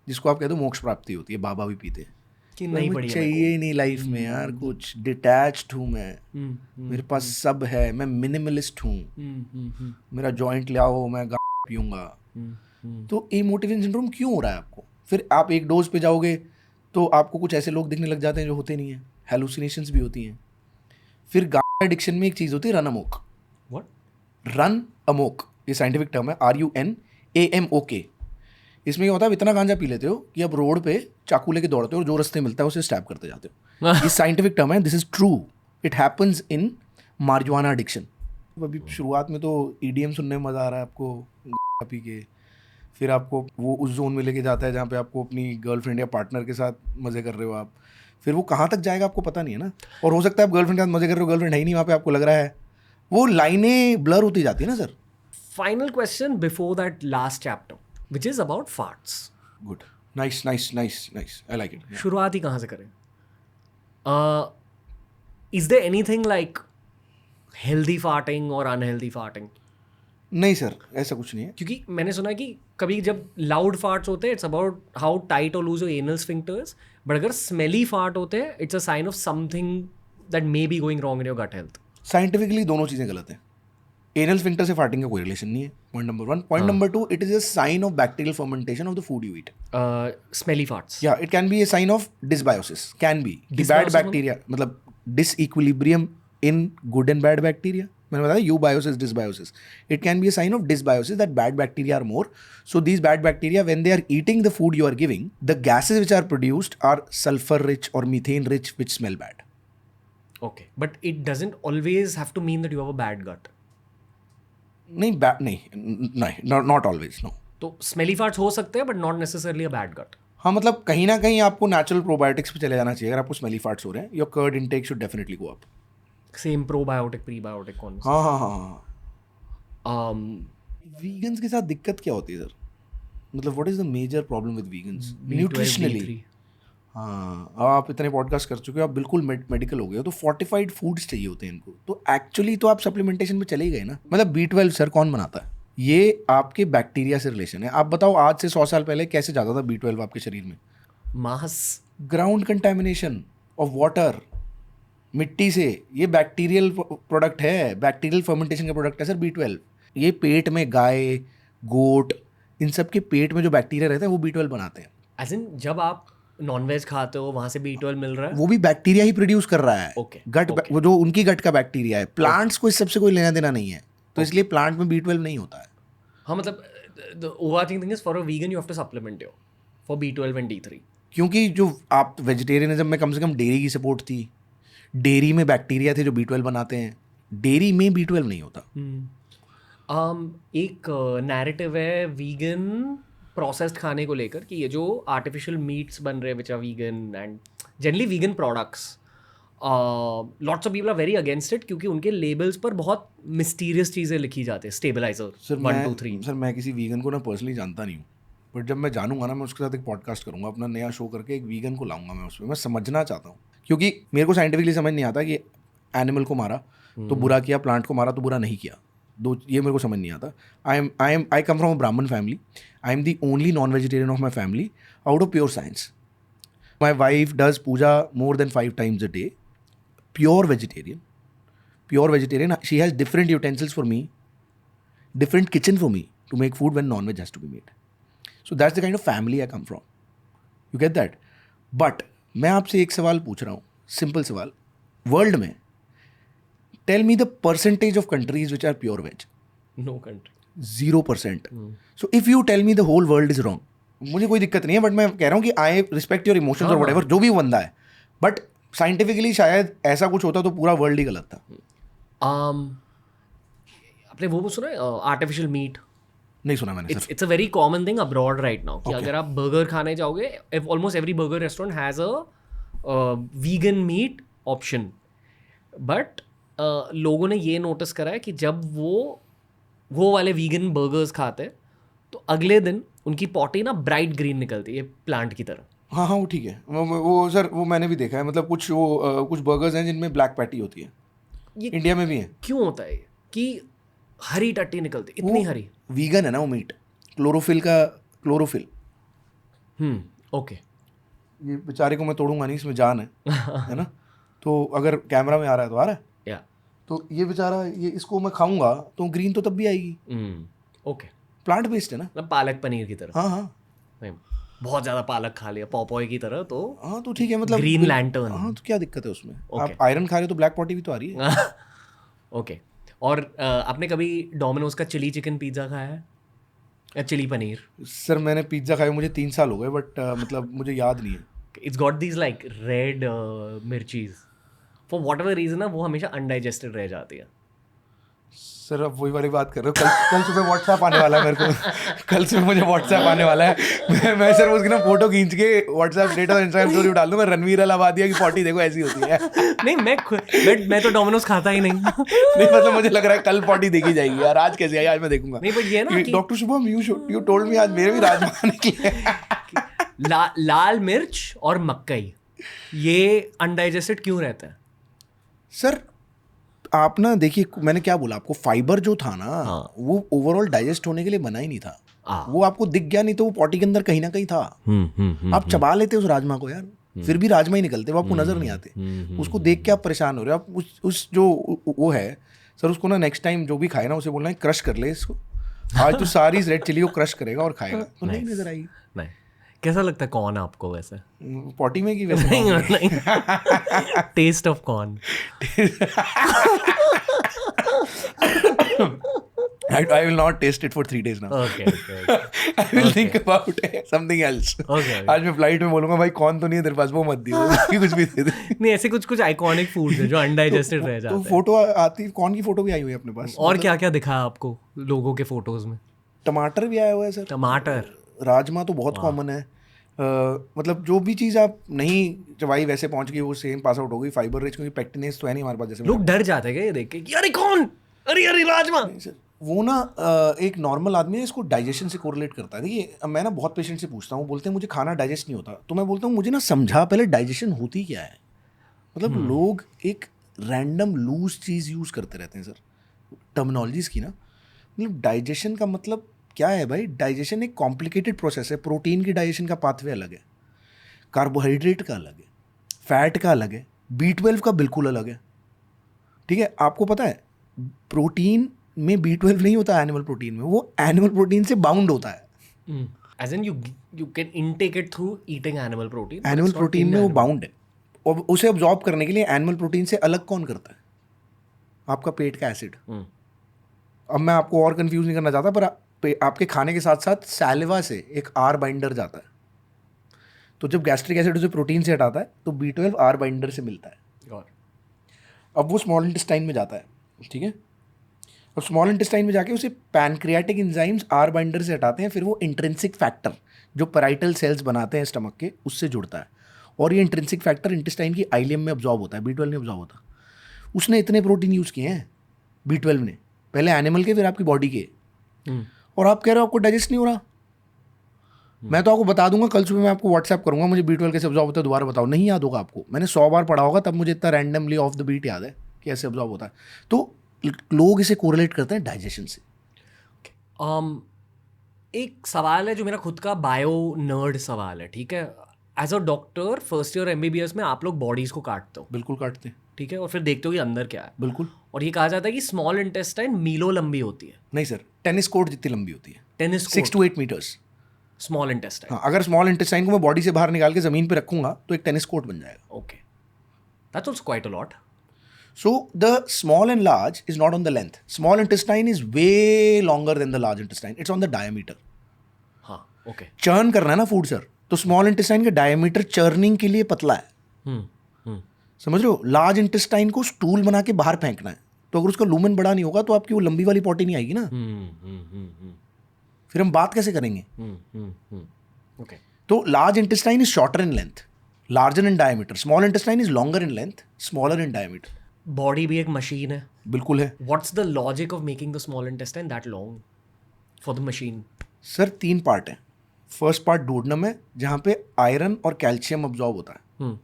[SPEAKER 2] जिसको आप कहते हो मोक्ष प्राप्ति होती है, बाबा भी पीते हैं
[SPEAKER 1] कि
[SPEAKER 2] नहीं
[SPEAKER 1] नहीं
[SPEAKER 2] मुझे
[SPEAKER 1] पड़ी है
[SPEAKER 2] चाहिए ही नहीं लाइफ में यार, कुछ डिटैच्ड हूँ मैं, मेरे पास सब है, मैं मिनिमलिस्ट हूँ, मेरा जॉइंट ले आओ मैं गांजा पीऊंगा। तो इमोटिवेशन सिंड्रोम क्यों हो रहा है आपको? फिर आप एक डोज पे जाओगे तो आपको कुछ ऐसे लोग दिखने लग जाते हैं जो होते नहीं हैं, हेलुसिनेशंस भी होती हैं। फिर गांजा एडिक्शन में एक चीज़ होती है run Amok.
[SPEAKER 1] What?
[SPEAKER 2] Run Amok, ये साइंटिफिक टर्म है, RUNAMOK। इसमें क्या होता है, आप इतना गांजा पी लेते हो कि अब रोड पे चाकू लेके दौड़ते हो और जो रास्ते मिलता है उसे स्टैब करते जाते हो। ये साइंटिफिक टर्म है, this is true, it happens in marijuana addiction. अभी शुरुआत में तो EDM सुनने में मज़ा आ रहा है आपको गांजा पी के, फिर आपको वो उस जोन में लेके जाता है जहाँ पे आपको अपनी गर्लफ्रेंड या पार्टनर के साथ मज़े कर रहे हो आप, फिर वो कहाँ तक जाएगा आपको पता नहीं है ना, और हो सकता है आप गर्लफ्रेंड के साथ मज़े कर रहे हो, गर्लफ्रेंड है ही नहीं वहाँ पे, आपको लग रहा है, वो लाइनें ब्लर होती जाती है ना sir.
[SPEAKER 1] Final question before that last chapter, which is about farts.
[SPEAKER 2] Good, nice nice nice nice, I like it.
[SPEAKER 1] शुरुआत ही कहाँ से करें? Is there anything like healthy farting or unhealthy farting?
[SPEAKER 2] नहीं सर, ऐसा कुछ नहीं है।
[SPEAKER 1] क्योंकि मैंने सुना है कि कभी जब लाउड फार्ट्स होते हैं इट्स अबाउट हाउ टाइट और loose your anal sphincters, but अगर स्मेली फार्ट होते हैं it's a sign of something that may be going wrong in your gut health.
[SPEAKER 2] Scientifically दोनों चीज़ें गलत हैं। एनल स्फिंक्टर से फार्टिंग का कोई रिलेशन नहीं है, point number 1। Point number 2, it is a sign of bacterial fermentation of the food you eat.
[SPEAKER 1] Smelly farts,
[SPEAKER 2] या it can be a sign of dysbiosis, can be the bad bacteria, मतलब disequilibrium in good and bad bacteria. मैंने बताया eubiosis, dysbiosis, it can be a sign of dysbiosis that bad bacteria are more. So these bad bacteria, when they are eating the food you are giving, the gases which are produced are sulfur rich or methane rich, which smell bad.
[SPEAKER 1] Okay, but it doesn't always have to mean that you have a bad gut.
[SPEAKER 2] नहीं bad नहीं, not always, no.
[SPEAKER 1] तो smelly farts हो सकते हैं but not necessarily a bad gut.
[SPEAKER 2] हाँ, मतलब कहीं ना कहीं आपको नेचुरल प्रोबायोटिक्स पे चले जाना चाहिए अगर आपको स्मेली फार्ट्स हो रहे हैं। Your curd intake should definitely go up.
[SPEAKER 1] Same probiotic prebiotic कौन सा?
[SPEAKER 2] हाँ हाँ हाँ हाँ। वीगन्स के साथ दिक्कत क्या होती है सर? मतलब what is the major problem with vegans nutritionally? हाँ, अब आप इतने पॉडकास्ट कर चुके हो, आप बिल्कुल मेडिकल हो गए हो, तो फोर्टिफाइड फूड्स चाहिए होते हैं इनको, तो एक्चुअली तो आप सप्लीमेंटेशन में चले ही गए ना। मतलब B12 सर कौन बनाता है? ये आपके बैक्टीरिया से रिलेशन है। आप बताओ आज से 100 साल पहले कैसे जाता था B12 आपके शरीर में?
[SPEAKER 1] मास,
[SPEAKER 2] ग्राउंड कंटेमिनेशन ऑफ वाटर, मिट्टी से। ये बैक्टीरियल प्रोडक्ट है, बैक्टीरियल फर्मेंटेशन का प्रोडक्ट है सर B12। ये पेट में गाय, गोट, इन सब के पेट में जो बैक्टीरिया रहता है वो B12 बनाते हैं।
[SPEAKER 1] एज इन जब आप नॉनवेज खाते हो वहां से B12 मिल रहा है?
[SPEAKER 2] वो भी बैक्टीरिया ही प्रोड्यूस कर रहा है।
[SPEAKER 1] Okay,
[SPEAKER 2] गट
[SPEAKER 1] okay.
[SPEAKER 2] वो जो उनकी गट का बैक्टीरिया है, प्लांट्स को इस सबसे कोई लेना देना नहीं है, तो इसलिए प्लांट में B12 नहीं होता है।
[SPEAKER 1] हाँ, मतलब the overarching thing is for a vegan you have to supplement your for B12 and D3.
[SPEAKER 2] क्योंकि जो आप वेजिटेरियनिज्म में कम से कम डेयरी की सपोर्ट थी, डेयरी में बैक्टीरिया थे जो B12 बनाते हैं, डेयरी में B12 नहीं होता।
[SPEAKER 1] एक नैरेटिव है वीगन प्रोसेस्ड खाने को लेकर कि ये जो आर्टिफिशियल मीट्स बन रहे हैं which are vegan and generally vegan products, lots of people are very against it क्योंकि उनके लेबल्स पर बहुत मिस्टीरियस चीज़ें लिखी जाती है, स्टेबलाइजर 1 2 3।
[SPEAKER 2] सर मैं किसी वीगन को ना पर्सनली जानता नहीं हूँ, बट जब मैं जानूंगा ना मैं उसके साथ एक पॉडकास्ट करूंगा, अपना नया शो करके एक वीगन को लाऊंगा मैं उसमें। मैं समझना चाहता हूँ क्योंकि मेरे को साइंटिफिकली समझ नहीं आता कि एनिमल को मारा तो बुरा किया, प्लांट को मारा तो बुरा नहीं किया, ये मेरे को समझ नहीं आता। आई कम from a Brahmin family, I am the only non vegetarian of my family out of pure science. My wife does puja more than 5 times a day, pure vegetarian, she has different utensils for me, different kitchen for me to make food when non-veg has to be made. So that's the kind of family I come from, you get that? But मैं आपसे एक सवाल पूछ रहा हूँ, simple सवाल, world में tell me the percentage of countries which are pure veg.
[SPEAKER 1] No country,
[SPEAKER 2] 0%. So if you tell me the whole world is wrong, मुझे कोई दिक्कत नहीं है, बट मैं कह रहा हूँ कि आई रिस्पेक्ट योर इमोशंस और व्हाटएवर, जो भी बंदा है, बट साइंटिफिकली शायद ऐसा कुछ होता तो पूरा वर्ल्ड ही गलत था।
[SPEAKER 1] आपने वो सुना है आर्टिफिशियल मीट?
[SPEAKER 2] नहीं सुना मैंने sir.
[SPEAKER 1] It's a very common thing abroad right now कि अगर आप बर्गर खाने जाओगे, almost every burger restaurant has a vegan meet option, but लोगों ने ये नोटिस करा है कि जब वो वाले वीगन बर्गर्स खाते हैं तो अगले दिन उनकी पॉटी ना ब्राइट ग्रीन निकलती है प्लांट की तरह।
[SPEAKER 2] हाँ हाँ वो ठीक है, वो सर वो मैंने भी देखा है, मतलब कुछ बर्गर्स हैं जिनमें ब्लैक पैटी होती है,
[SPEAKER 1] ये
[SPEAKER 2] इंडिया में भी है।
[SPEAKER 1] क्यों होता है ये कि हरी टट्टी निकलती इतनी हरी?
[SPEAKER 2] वीगन है ना वो मीट, क्लोरोफिल।
[SPEAKER 1] ओके।
[SPEAKER 2] ये बेचारे को मैं तोड़ूंगा नहीं, इसमें जान है ना। तो अगर कैमरा में आ रहा है तो आ रहा है,
[SPEAKER 1] या
[SPEAKER 2] तो ये बेचारा ये इसको मैं खाऊंगा तो ग्रीन तो तब भी आएगी।
[SPEAKER 1] ओके,
[SPEAKER 2] प्लांट बेस्ड है ना।
[SPEAKER 1] मतलब पालक पनीर की तरह।
[SPEAKER 2] हाँ हाँ
[SPEAKER 1] नहीं, बहुत ज़्यादा पालक खा लिया पॉपॉय की तरह तो
[SPEAKER 2] हाँ, तो ठीक है, मतलब
[SPEAKER 1] ग्रीन लैंटर्न।
[SPEAKER 2] हाँ तो क्या दिक्कत है उसमें?
[SPEAKER 1] Okay.
[SPEAKER 2] आप आयरन खा रहे हो तो ब्लैक पॉटी भी तो आ रही है।
[SPEAKER 1] ओके। और आपने कभी डोमिनोज का चिली चिकन पिज़्ज़ा खाया है या चिली पनीर?
[SPEAKER 2] सर मैंने पिज्ज़ा खाया मुझे 3 साल हो गए, बट मतलब मुझे याद नहीं है।
[SPEAKER 1] It's got these like red mirchis, for whatever reason ना वो हमेशा अनडाइजेस्टेड रह जाती है।
[SPEAKER 2] सर अब वही वाली बात कर रहे हो, कल सुबह व्हाट्सएप आने वाला है मेरे को। कल सुबह मुझे व्हाट्सएप आने वाला है, मैं सर उसकी ना फोटो खींच के व्हाट्सएप स्टेटस और इंस्टाग्राम स्टोरी डाल दूंगा, रणवीर अलाहाबादिया की पॉटी देखो ऐसी होती है।
[SPEAKER 1] नहीं, मैं तो डोमिनोज खाता ही नहीं।
[SPEAKER 2] नहीं मतलब मुझे लग रहा है कल पॉटी देखी जाएगी यार, आज कैसे आई, आज मैं देखूंगा।
[SPEAKER 1] नहीं बट ये ना कि
[SPEAKER 2] doctor Shubham you told me आज मेरे भी राजमा निकले।
[SPEAKER 1] लाल मिर्च और मक्कई ये अनडाइजेस्टेड क्यों रहता है?
[SPEAKER 2] सर आप ना देखिए, मैंने क्या बोला आपको, फाइबर जो था ना वो ओवरऑल डाइजेस्ट होने के लिए बना ही नहीं था। वो आपको दिख गया नहीं तो वो पॉटी के अंदर कहीं ना कहीं था। आप चबा लेते उस राजमा को यार, फिर भी राजमा ही निकलते, वो आपको नजर नहीं आते। उसको देख के आप परेशान हो रहे हो। आप उस जो वो है सर, उसको ना नेक्स्ट टाइम जो भी खाए ना उसे बोलना है क्रश कर ले इसको, आज तो सारी रेड चिली को क्रश करेगा और खाएगा। तो नहीं नजर आएगी।
[SPEAKER 1] नहीं, कैसा लगता है कॉर्न आपको वैसे?
[SPEAKER 2] पॉटी में कि वैसे?
[SPEAKER 1] नहीं, taste of corn.
[SPEAKER 2] I will not taste it for 3 days now.
[SPEAKER 1] Okay.
[SPEAKER 2] I will think about something else.
[SPEAKER 1] Okay.
[SPEAKER 2] आज मैं फ्लाइट में बोलूंगा भाई कौन तो नहीं है तेरे पास, वो मत दियो, कुछ भी दे दे।
[SPEAKER 1] नहीं, ऐसे कुछ आइकॉनिक फूड्स है जो अनडाइजेस्टेड रह जाते
[SPEAKER 2] तो
[SPEAKER 1] हैं।
[SPEAKER 2] फोटो आती, कौन की फोटो भी आई हुई है अपने पास?
[SPEAKER 1] और क्या क्या दिखा आपको लोगों के फोटोज में?
[SPEAKER 2] टमाटर भी आया हुआ है सर।
[SPEAKER 1] टमाटर,
[SPEAKER 2] राजमा तो बहुत कॉमन है। मतलब जो भी चीज़ आप नहीं चबाई वैसे पहुंच गई वो सेम पास आउट हो गई, फाइबर रिच, क्योंकि पेक्टिनेस तो है नहीं हमारे पास। जैसे
[SPEAKER 1] लोग डर जाते हैं ये देख के कि अरे कौन, अरे राजमा।
[SPEAKER 2] वो ना एक नॉर्मल आदमी है, इसको डाइजेशन से कोरिलेट करता है। देखिए मैं ना बहुत पेशेंट से पूछता हूँ, बोलते हैं मुझे खाना डाइजेस्ट नहीं होता, तो मैं बोलता हूँ मुझे ना समझा पहले डाइजेशन होती क्या है। मतलब लोग एक रैंडम लूज चीज़ यूज़ करते रहते हैं सर टर्मिनोलॉजीज़ की ना। मतलब डाइजेशन का मतलब क्या है भाई? डाइजेशन एक कॉम्प्लिकेटेड प्रोसेस है। प्रोटीन की डाइजेशन का पाथवे अलग है, कार्बोहाइड्रेट का अलग है, फैट का अलग है, B12 का बिल्कुल अलग है। ठीक है, आपको पता है प्रोटीन में B12 नहीं होता एनिमल प्रोटीन में, वो एनिमल प्रोटीन से बाउंड होता है।
[SPEAKER 1] As in you can intake it through eating animal protein.
[SPEAKER 2] Animal protein में वो बाउंड है, और उसे अब्जॉर्ब करने के लिए एनिमल प्रोटीन से अलग कौन करता है? आपका पेट का एसिड। अब मैं आपको और कंफ्यूज नहीं करना चाहता, पर आपके खाने के साथ साथ सैलिवा से एक R बाइंडर जाता है। तो जब गैस्ट्रिक एसिड उसे प्रोटीन से हटाता है तो B12 R बाइंडर से मिलता है। अब वो स्मॉल इंटेस्टाइन में जाता है, ठीक है। अब स्मॉल इंटेस्टाइन में जाके उसे पैनक्रियाटिक एंजाइम्स R बाइंडर से हटाते हैं, फिर वो इंट्रिंसिक फैक्टर जो पैराइटल सेल्स बनाते हैं स्टमक के, उससे जुड़ता है। और ये इंट्रिंसिक फैक्टर इंटेस्टाइन की आइलियम में अब्जॉर्ब होता है, B12 नहीं अब्जॉर्ब होता। उसने इतने प्रोटीन यूज़ किए हैं B12 ने, पहले एनिमल के फिर आपकी बॉडी के, और आप कह रहे हो आपको डाइजेस्ट नहीं हो रहा। मैं तो आपको बता दूंगा, कल सुबह मैं आपको व्हाट्सएप करूंगा मुझे B12 कैसे अब्जॉर्ब होता है, दोबारा बताओ। नहीं याद होगा आपको, मैंने 100 बार पढ़ा होगा, तब मुझे इतना रैंडमली ऑफ द बीट याद है कि ऐसे अब्जॉर्ब होता है। तो लोग इसे कोरिलेट करते हैं डाइजेशन से।
[SPEAKER 1] एक सवाल है जो मेरा खुद का बायो नर्ड सवाल है, ठीक है। As a doctor first year MBBS में आप लोग बॉडीज को काटते हो?
[SPEAKER 2] बिल्कुल काटते हैं,
[SPEAKER 1] ठीक है, और फिर देखते हो कि अंदर क्या है।
[SPEAKER 2] बिल्कुल।
[SPEAKER 1] और ये कहा जाता है कि स्मॉल इंटेस्टाइन मीलो लंबी होती है।
[SPEAKER 2] नहीं सर, टेनिस कोर्ट जितनी लंबी होती है,
[SPEAKER 1] tennis
[SPEAKER 2] 6 to 8 metres
[SPEAKER 1] small intestine.
[SPEAKER 2] हाँ, अगर स्मॉल इंटेस्टाइन को मैं बॉडी से बाहर निकाल के ज़मीन पे रखूंगा तो एक टेनिस कोर्ट बन जाएगा।
[SPEAKER 1] Okay, that's also quite a lot.
[SPEAKER 2] So the small and large is not on the length. Small intestine is way longer than the large intestine. It's on the diameter.
[SPEAKER 1] हाँ, okay.
[SPEAKER 2] Churn करना है ना food sir, तो small intestine का diameter churning के लिए पतला है। समझ रहे हो? लार्ज इंटेस्टाइन को स्टूल बना के बाहर फेंकना है, तो अगर उसका लूमेन बड़ा नहीं होगा तो आपकी वो लंबी वाली पॉटी नहीं आएगी ना। फिर हम बात कैसे करेंगे?
[SPEAKER 1] ओके,
[SPEAKER 2] तो large intestine is shorter in length, larger in diameter. Small intestine is longer in length, smaller in diameter.
[SPEAKER 1] Body भी एक मशीन है।
[SPEAKER 2] बिल्कुल है।
[SPEAKER 1] What's the logic of making the small intestine that long for the machine?
[SPEAKER 2] Sir 3 part है. First part डोडनम है जहाँ पे iron और कैल्शियम अब्जॉर्ब होता है.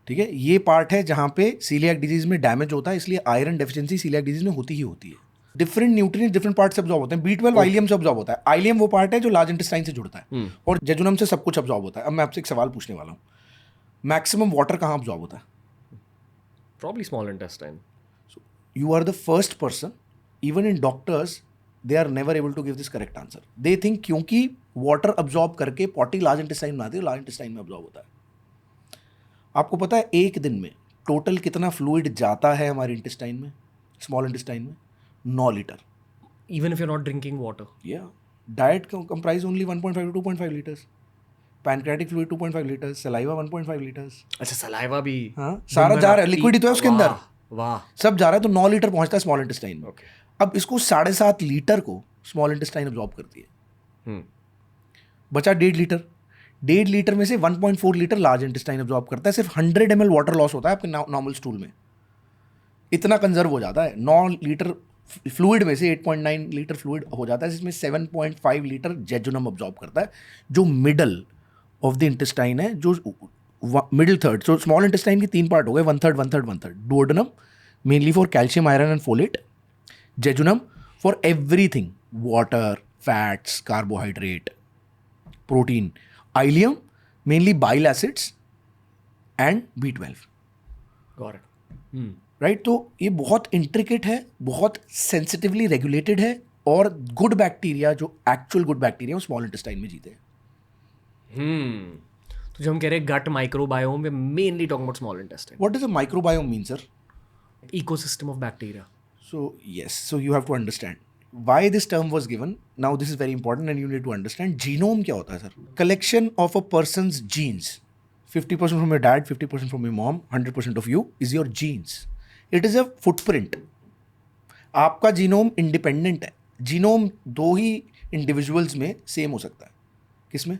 [SPEAKER 2] ठीक है. ये पार्ट है जहाँ पे सीलियाक डिजीज में डैमेज होता है, इसलिए आयरन डेफिशिएंसी सीलियाक डिजीज में होती ही होती है. डिफरेंट न्यूट्रिएंट्स डिफरेंट पार्ट से अब्जॉर्ब होते हैं. B12 आइलियम से अब्जॉर्ब होता है. आइलियम वो पार्ट है जो लार्ज इंटेस्टाइन से जुड़ता है, और जेजुनम से सब कुछ अब्जॉर्ब होता है. अब मैं आपसे एक सवाल पूछने वाला हूँ, मैक्सिमम वाटर कहाँ अब्जॉर्ब होता है?
[SPEAKER 1] Probably small intestine.
[SPEAKER 2] You are the first person, even in doctors, they are never able to give this correct answer. They think क्योंकि वाटर अब्जॉर्ब करके पॉटी लार्ज इंटेस्टाइन बनाती है, लार्ज इंटेस्टाइन में absorb होता है. आपको पता है एक दिन में टोटल कितना फ्लूइड जाता है हमारे इंटेस्टाइन में, स्मॉल इंटेस्टाइन में? 9 litre.
[SPEAKER 1] Even if you're not drinking water.
[SPEAKER 2] Yeah. Diet comprise only 1.5 to 2.5 liters. Pancreatic fluid 2.5 liters, saliva 1.5 liters.
[SPEAKER 1] अच्छा सलाइवा भी.
[SPEAKER 2] हाँ, सारा जा रहा है, लिक्विड ही तो है उसके अंदर.
[SPEAKER 1] वाह.
[SPEAKER 2] सब जा रहा है, तो 9 लीटर पहुंचता है स्मॉल इंटेस्टाइन में.
[SPEAKER 1] Okay.
[SPEAKER 2] अब इसको 7.5 लीटर को स्मॉल इंटेस्टाइन अब्जॉर्ब करती है. बचा 1.5 लीटर. 1.5 लीटर में से 1.4 लीटर लार्ज इंटेस्टाइन अब्जॉर्ब करता है. सिर्फ 100 ml वाटर लॉस होता है आपके नॉर्मल स्टूल में. इतना कंजर्व हो जाता है. 9 लीटर फ्लूइड में से 8.9 लीटर फ्लूइड हो जाता है, जिसमें 7.5 लीटर जेजुनम अब्जॉर्ब करता है, जो मिडल ऑफ द इंटेस्टाइन है, जो middle third. So small intestine के 3 पार्ट हो गए, 1/3. Duodenum mainly for calcium, iron and folate. Jejunum for everything, water, fats, carbohydrate, protein. Ileum mainly bile acids and B12.
[SPEAKER 1] Got it.
[SPEAKER 2] Right. तो ये बहुत intricate है, बहुत सेंसिटिवली रेगुलेटेड है, और गुड बैक्टीरिया, जो एक्चुअल गुड बैक्टीरिया, वो small intestine में जीते हैं.
[SPEAKER 1] तो जब हम कह रहे हैं gut microbiome, we mainly talking about small intestine.
[SPEAKER 2] What does a microbiome mean, sir?
[SPEAKER 1] Ecosystem of bacteria.
[SPEAKER 2] So yes, so you have to understand why this term was given. Now this is very important and you need to understand. Genome क्या होता है sir? Collection of a person's genes. 50% from your dad, 50% from your mom, 100% of you is your genes. It is a footprint. आपका genome independent है. Genome 2 ही individuals में same हो सकता है. किसमें?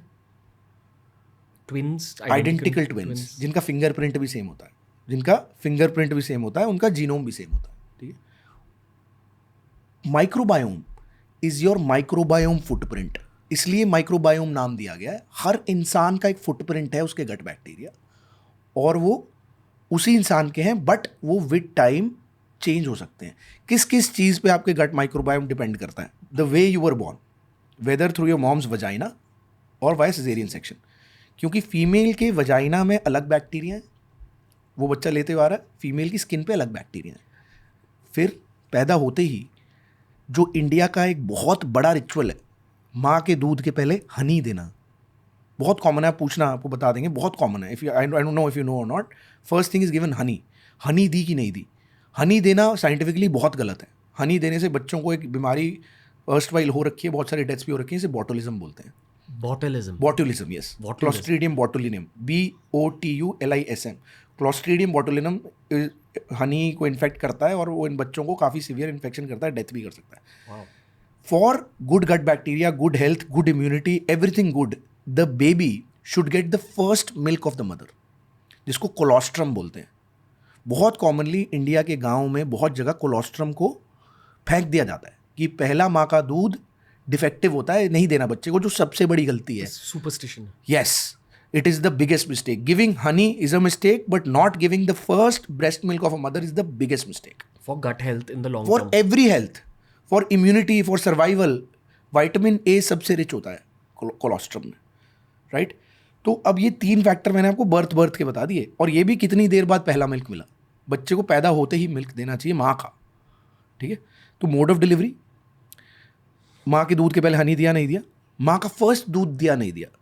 [SPEAKER 1] ट्विंस.
[SPEAKER 2] आइडेंटिकल ट्विंस, जिनका फिंगरप्रिंट भी सेम होता है. जिनका फिंगरप्रिंट भी सेम होता है, उनका जीनोम भी सेम होता है. ठीक है. Microbiome is your microbiome footprint. इसलिए माइक्रोबायोम नाम दिया गया है. हर इंसान का एक फुटप्रिंट है उसके गट बैक्टीरिया, और वो उसी इंसान के हैं, बट वो विद टाइम चेंज हो सकते हैं. किस किस चीज़ पे आपके गट माइक्रोबायोम डिपेंड करता है? The way you were born, whether through your mom's vagina और वाया सिजेरियन सेक्शन. क्योंकि फीमेल के वजाइना में अलग बैक्टीरिया है, वो बच्चा लेते हुए आ रहा है. फीमेल की स्किन पे अलग बैक्टीरिया है. फिर पैदा होते ही, जो इंडिया का एक बहुत बड़ा रिचुअल है, माँ के दूध के पहले हनी देना, बहुत कॉमन है. आप पूछना, आपको बता देंगे, बहुत कॉमन है. If you I don't know if you know और not. First thing is given honey. Honey दी कि नहीं दी? हनी देना साइंटिफिकली बहुत गलत है. हनी देने से बच्चों को एक बीमारी अर्स्टवाइल हो रखी है, बहुत सारी डेथ्स भी हो रखी हैं, इसे बॉटुलिज्म बोलते हैं. Botulism, yes. Clostridium botulinum, BOTULISM. Clostridium botulinum Honey को इन्फेक्ट करता है, और वो इन बच्चों को काफ़ी सीवियर इन्फेक्शन करता है, डेथ भी कर सकता है. For good gut bacteria, good health, good immunity, everything good, the baby should get the first milk of the mother, जिसको कोलोस्ट्रम बोलते हैं. बहुत कॉमनली इंडिया के गाँव में बहुत जगह कोलोस्ट्रम को फेंक दिया जाता है कि पहला माँ का दूध डिफेक्टिव होता है, नहीं देना बच्चे को, जो सबसे बड़ी गलती है.
[SPEAKER 1] Superstition.
[SPEAKER 2] Yes, it is the biggest mistake. Giving honey is a mistake, but not giving the first breast milk of a mother is the biggest mistake.
[SPEAKER 1] For gut health in the long
[SPEAKER 2] for
[SPEAKER 1] term.
[SPEAKER 2] For every health, for immunity, for survival, vitamin A सबसे rich होता है colostrum में, right? तो अब ये 3 factor मैंने आपको birth के बता दिए, और ये भी कितनी देर बाद पहला मिल्क मिला. बच्चे को पैदा होते ही मिल्क देना चाहिए माँ का. ठीक है. तो मोड ऑफ डिलीवरी, माँ के दूध के पहले हनी दिया नहीं दिया, माँ का फर्स्ट दूध दिया नहीं दिया,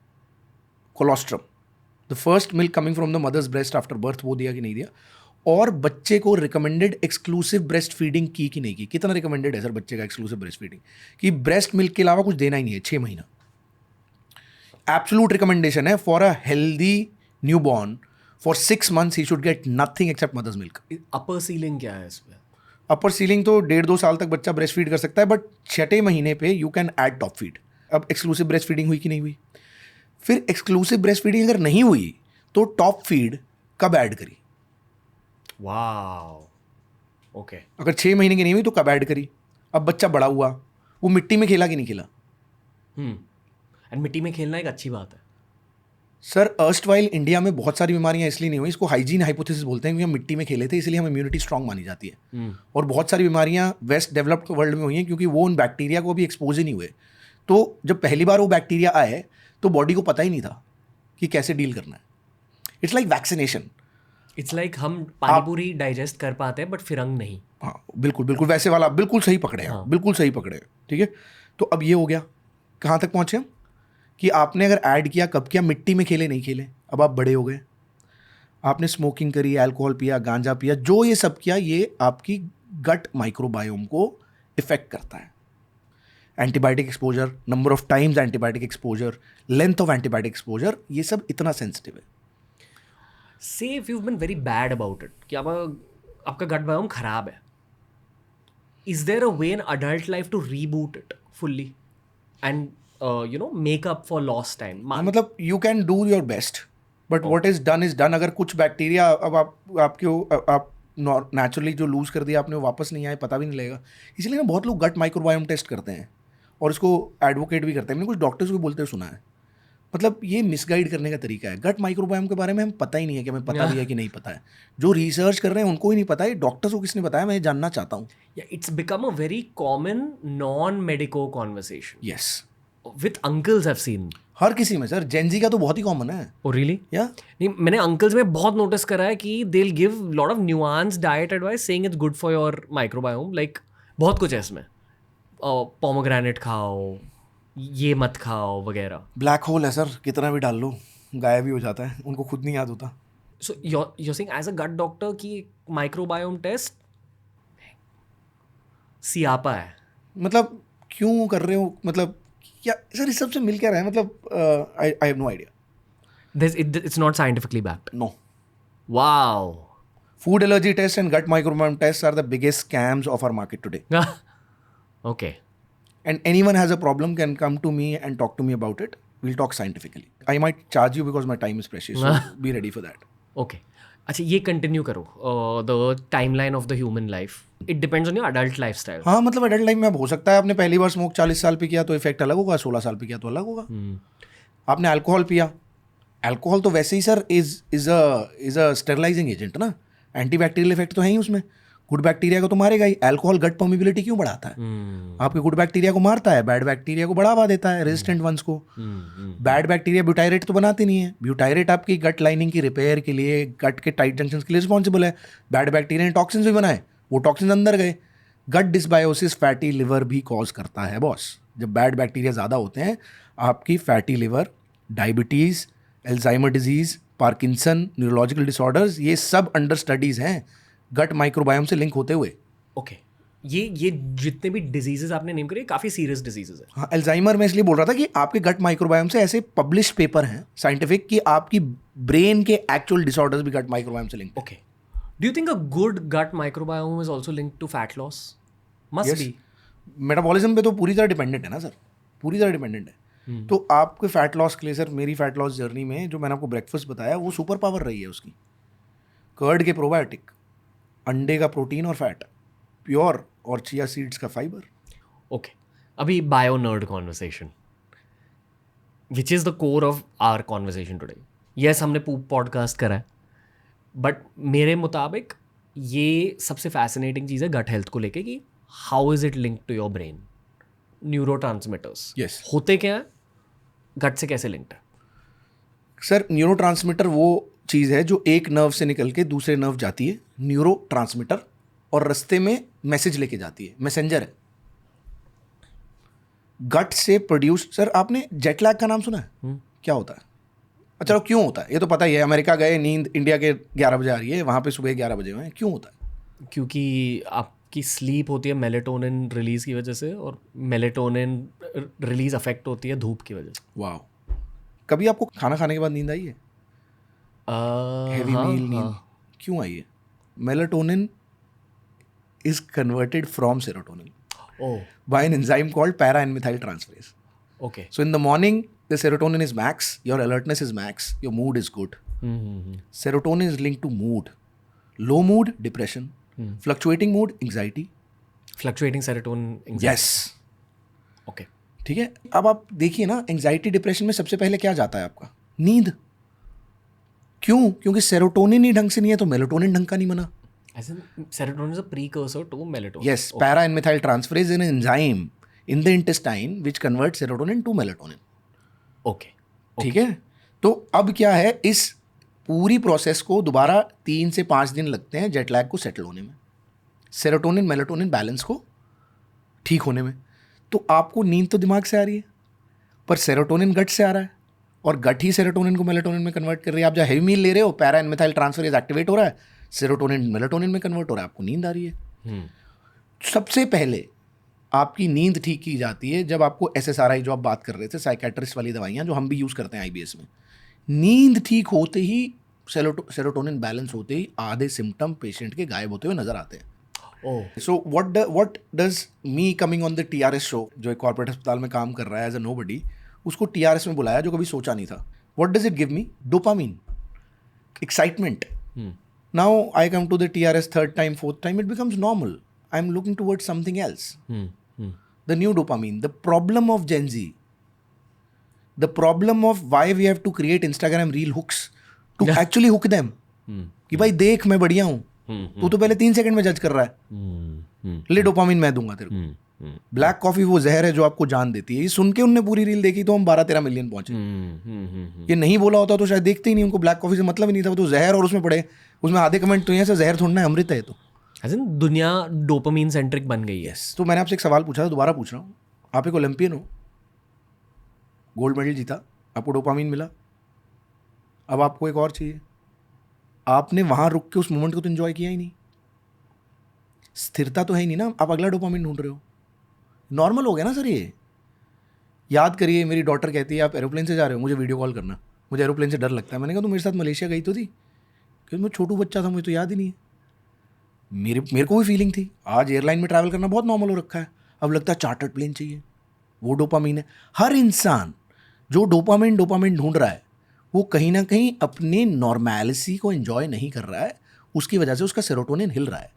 [SPEAKER 2] colostrum, the first milk coming from the mother's breast after birth, वो दिया कि नहीं दिया, और बच्चे को रिकमेंडेड एक्सक्लूसिव ब्रेस्ट फीडिंग की कि नहीं की. कितना रिकमेंडेड है सर बच्चे का एक्सक्लूसिव ब्रेस्ट फीडिंग? कि ब्रेस्ट मिल्क के अलावा कुछ देना ही नहीं है 6 महीना. एब्सोल्यूट रिकमेंडेशन है for a healthy newborn. For 6 months he should get nothing except mother's milk.
[SPEAKER 1] Upper ceiling क्या है इस पे?
[SPEAKER 2] अपर सीलिंग तो 1.5-2 साल तक बच्चा ब्रेस्ट फीड कर सकता है, बट 6ठे महीने पे you can add top feed. अब एक्सक्लूसिव ब्रेस्ट फीडिंग हुई कि नहीं हुई? फिर एक्सक्लूसिव ब्रेस्ट फीडिंग अगर नहीं हुई तो टॉप फीड कब ऐड करी?
[SPEAKER 1] Wow, okay.
[SPEAKER 2] अगर 6 महीने की नहीं हुई तो कब ऐड करी? अब बच्चा बड़ा हुआ, वो मिट्टी में खेला कि नहीं खेला?
[SPEAKER 1] एंड मिट्टी में खेलना एक अच्छी बात है.
[SPEAKER 2] सर अर्स्टवाइल इंडिया में बहुत सारी बीमारियां इसलिए नहीं हुई, इसको हाइजीन हाइपोथेसिस बोलते हैं, क्योंकि हम मिट्टी में खेले थे इसलिए हम इम्यूनिटी स्ट्रांग मानी जाती है. और बहुत सारी बीमारियां वेस्ट डेवलप्ड वर्ल्ड में हुई हैं क्योंकि वो उन बैक्टीरिया को अभी एक्सपोज ही नहीं हुए. तो जब पहली बार वो बैक्टीरिया आए तो बॉडी को पता ही नहीं था कि कैसे डील करना है. It's like vaccination.
[SPEAKER 1] It's like हम पानी पूरी डाइजेस्ट कर पाते हैं बट फिरंग नहीं.
[SPEAKER 2] हाँ बिल्कुल बिल्कुल वैसे वाला, बिल्कुल सही पकड़े हैं. हाँ. बिल्कुल सही पकड़े हैं. ठीक है, तो अब ये हो गया. कहाँ तक पहुँचे हम कि आपने अगर ऐड किया कब किया, मिट्टी में खेले नहीं खेले, अब आप बड़े हो गए, आपने स्मोकिंग करी, अल्कोहल पिया, गांजा पिया, जो ये सब किया, ये आपकी गट माइक्रोबायोम को इफेक्ट करता है. Antibiotic exposure, number of times antibiotic exposure, length of antibiotic exposure, ये सब इतना सेंसिटिव है.
[SPEAKER 1] से if you been very bad about it कि आपका गट बायोम खराब है, is there a way in adult life to reboot it fully and make up for lost time?
[SPEAKER 2] मतलब you can do your best but what is done is done. अगर कुछ bacteria अब आप naturally जो loose कर दिया आपने वापस नहीं आए, पता भी नहीं लगेगा. इसलिए ना बहुत लोग गट माइक्रोबायोम टेस्ट करते हैं और इसको एडवोकेट भी करते हैं. मैंने कुछ डॉक्टर्स को बोलते हुए सुना है. मतलब ये मिसगाइड करने का तरीका है. गट माइक्रोबायोम के बारे में हमें पता ही नहीं है कि हमें पता भी है कि नहीं पता है. जो रिसर्च कर रहे हैं उनको ही नहीं पता है. डॉक्टर्स को किसने बताया, मैं जानना चाहता हूँ.
[SPEAKER 1] It's become a very common non medico conversation.
[SPEAKER 2] Yes,
[SPEAKER 1] with uncles I have seen.
[SPEAKER 2] हर किसी में सर. जेनजी का तो बहुत ही कॉमन है.
[SPEAKER 1] Oh really?
[SPEAKER 2] या
[SPEAKER 1] नहीं, मैंने अंकल्स में बहुत नोटिस करा है कि they will give lot of nuance diet advice saying it's good for your microbiome. Like बहुत कुछ है इसमें. पोमोग्रेनेट खाओ, ये मत खाओ वगैरह.
[SPEAKER 2] ब्लैक होल है सर, कितना भी डाल लो गायब ही हो जाता है, उनको खुद नहीं याद होता.
[SPEAKER 1] So you're saying as a gut doctor कि माइक्रोबायोम टेस्ट सियापा है?
[SPEAKER 2] मतलब क्यों कर रहे हो, मतलब क्या सर इस सब से मिल क्या रहा है, मतलब I have no idea.
[SPEAKER 1] It's not scientifically backed.
[SPEAKER 2] No.
[SPEAKER 1] Wow.
[SPEAKER 2] Food allergy tests and gut microbiome tests are the biggest scams of our market today.
[SPEAKER 1] Okay.
[SPEAKER 2] And anyone has a problem can come to me and talk to me about it. We'll talk scientifically. I might charge you because my time is precious. So be ready for that.
[SPEAKER 1] Okay. अच्छा ये continue करो. The timeline of the human life, it depends on your adult lifestyle.
[SPEAKER 2] हाँ मतलब adult life में अब हो सकता है आपने पहली बार स्मोक 40 साल पे किया तो इफेक्ट अलग होगा, 16 साल पे किया तो अलग होगा. आपने अल्कोहल पिया, अल्कोहल तो वैसे ही sir is a sterilising agent ना, एंटीबैक्टीरियल इफेक्ट तो है ही उसमें. गुड बैक्टीरिया को तो मारेगा ही. अल्कोहल गट परमिबिलिटी क्यों बढ़ाता है? आपके गुड बैक्टीरिया को मारता है, बैड बैक्टीरिया को बढ़ावा देता है, रेजिस्टेंट वंस को. बैड बैक्टीरिया ब्यूटायरेट तो बनाते नहीं है. ब्यूटायरेट आपकी गट लाइनिंग की रिपेयर के लिए, गट के टाइट जंक्शंस के लिए रिस्पॉन्सिबल है. बैड बैक्टीरिया ने टॉक्सिन्स भी बनाए, वो टॉक्सिन्स अंदर गए. गट डिसबायोसिस फैटी लिवर भी कॉज करता है बॉस. जब बैड बैक्टीरिया ज़्यादा होते हैं आपकी fatty liver, diabetes, Alzheimer disease, Parkinson, neurological disorders, ये सब अंडर स्टडीज़ हैं गट माइक्रोबायोम से लिंक होते हुए.
[SPEAKER 1] ओके. ये जितने भी डिजीजेस आपने नेम करे काफ़ी सीरियस डिजीजेस है.
[SPEAKER 2] हाँ, अल्जाइमर में इसलिए बोल रहा था कि आपके गट माइक्रोबायोम से ऐसे पब्लिश पेपर हैं साइंटिफिक कि आपकी ब्रेन के एक्चुअल डिसऑर्डर्स भी गट माइक्रोबायोम से link.
[SPEAKER 1] Okay. Do you think a good gut microbiome is also linked to fat loss? Must be.
[SPEAKER 2] Metabolism पे तो पूरी तरह डिपेंडेंट है ना सर, पूरी तरह डिपेंडेंट है. तो आपके फैट लॉस के लिए सर, मेरी फैट लॉस जर्नी में जो मैंने आपको ब्रेकफास्ट बताया वो सुपर पावर रही है उसकी. कर्ड के प्रोबायोटिक, अंडे का प्रोटीन और फैट प्योर, और चिया सीड्स का फाइबर.
[SPEAKER 1] ओके. अभी bio nerd conversation which is the core of our conversation today. Yes, हमने पॉडकास्ट करा है बट मेरे मुताबिक ये सबसे फैसिनेटिंग चीज़ है गट हेल्थ को लेके कि how is it link to your brain. Neurotransmitters
[SPEAKER 2] Yes.
[SPEAKER 1] होते क्या है, गट से कैसे लिंक्ड है?
[SPEAKER 2] सर न्यूरोट्रांसमीटर वो चीज़ है जो एक नर्व से निकल के दूसरे नर्व जाती है, न्यूरोट्रांसमीटर, और रास्ते में मैसेज लेके जाती है, मैसेंजर है. गट से प्रोड्यूस. सर आपने जेट लैग का नाम सुना है? क्या होता है? अच्छा वो क्यों होता है ये तो पता ही है. अमेरिका गए, नींद इंडिया के 11 बजे आ रही है, वहाँ पे सुबह 11 बजे हुए हैं. क्यों होता है?
[SPEAKER 1] क्योंकि आपकी स्लीप होती है मेलेटोनिन रिलीज की वजह से, और मेलेटोनिन रिलीज अफेक्ट होती है धूप की वजह से.
[SPEAKER 2] वाह. कभी आपको खाना खाने के बाद नींद आई है? हेवी मील नींद क्यों आई है? Melatonin is converted from serotonin by an enzyme called para-N-methyl transferase.
[SPEAKER 1] Okay.
[SPEAKER 2] So in the morning, the serotonin is max, your alertness is max, your mood is good. Serotonin is linked to mood. Low mood, depression. Fluctuating mood, anxiety.
[SPEAKER 1] Fluctuating serotonin, anxiety.
[SPEAKER 2] Yes.
[SPEAKER 1] Okay.
[SPEAKER 2] ठीक है, अब आप देखिए ना, anxiety depression में सबसे पहले क्या जाता है आपका? नींद। क्यों? क्योंकि सेरोटोनिन ही ढंग से नहीं है, तो मेलाटोनिन ढंग का नहीं बना।
[SPEAKER 1] As in, serotonin is a precursor to melatonin.
[SPEAKER 2] Yes, para and methyl transferase is an enzyme in the intestine which converts serotonin to melatonin.
[SPEAKER 1] Okay.
[SPEAKER 2] ठीक है, तो अब क्या है, इस पूरी प्रोसेस को दोबारा 3 से 5 दिन लगते हैं जेट लैग को सेटल होने में, सेरोटोनिन मेलाटोनिन बैलेंस को ठीक होने में। तो आपको नींद तो दिमाग से आ रही है, पर सेरोटोनिन गट से आ रहा है, और गट ही सेरोटोनिन को मेलाटोनिन में कन्वर्ट कर रही है। आप जब हेवी मील ले रहे हो, para and methyl transferase activate हो रहा है, सेरोटोनिन मेलाटोनिन में कन्वर्ट हो रहा है, आपको नींद आ रही है। सबसे पहले आपकी नींद ठीक की जाती है जब आपको SSRI, जो आप बात कर रहे थे, साइकेट्रिस्ट वाली दवाइयाँ जो हम भी यूज़ करते हैं IBS में, नींद ठीक होते ही, सेरोटोनिन बैलेंस होते ही आधे सिम्टम पेशेंट के गायब होते हुए नजर आते हैं। So what does me coming on the TRS show, जो एक कॉर्पोरेट अस्पताल में काम कर रहा है एज अ नोबडी, उसको TRS में बुलाया जो कभी सोचा नहीं था। What does it give me? Dopamine, excitement. Now I come to the TRS third time, fourth time, it becomes normal. I am looking towards something else, the new dopamine. The problem of Gen Z, the problem of why we have to create Instagram reel hooks to actually hook them, कि भाई देख मैं बढ़िया हूँ, तू तो पहले 3 second में जज कर रहा है, ले डोपामिन मैं दूंगा तेरे को। ब्लैक कॉफी वो जहर है जो आपको जान देती है। ये सुन के उनने पूरी रील देखी तो हम 12-13 मिलियन पहुंचे। ये नहीं बोला होता तो शायद देखते ही नहीं, उनको ब्लैक कॉफी से मतलब ही नहीं था। वो तो जहर, और उसमें पड़े, उसमें आधे कमेंट तो ऐसा जहर थोड़ा है, अमृत है। तो
[SPEAKER 1] दुनिया डोपामीन सेंट्रिक बन गई है।
[SPEAKER 2] तो मैंने आपसे एक सवाल पूछा था, दोबारा पूछ रहा हूँ। आप एक ओलंपियन हो, गोल्ड मेडल जीता, आपको डोपामीन मिला, अब आपको एक और चाहिए। आपने वहाँ रुक के उस मोमेंट को तो एंजॉय किया ही नहीं, स्थिरता तो है ही नहीं ना, आप अगला डोपामीन ढूंढ रहे हो। नॉर्मल हो गया ना सर ये। याद करिए, मेरी डॉटर कहती है आप एरोप्लेन से जा रहे हो, मुझे वीडियो कॉल करना, मुझे एरोप्लेन से डर लगता है। मैंने कहा तो मेरे साथ मलेशिया गई तो थी, क्योंकि मैं छोटू बच्चा था, मुझे तो याद ही नहीं है। मेरे को भी फीलिंग थी। आज एयरलाइन में ट्रैवल करना बहुत नॉर्मल हो रखा है, अब लगता है चार्टर्ड प्लेन चाहिए, वो डोपामीन है। हर इंसान जो डोपामिन ढूंढ रहा है, वो कहीं ना कहीं अपने नॉर्मैलिटी को एंजॉय नहीं कर रहा है, उसकी वजह से उसका सेरोटोनिन हिल रहा है।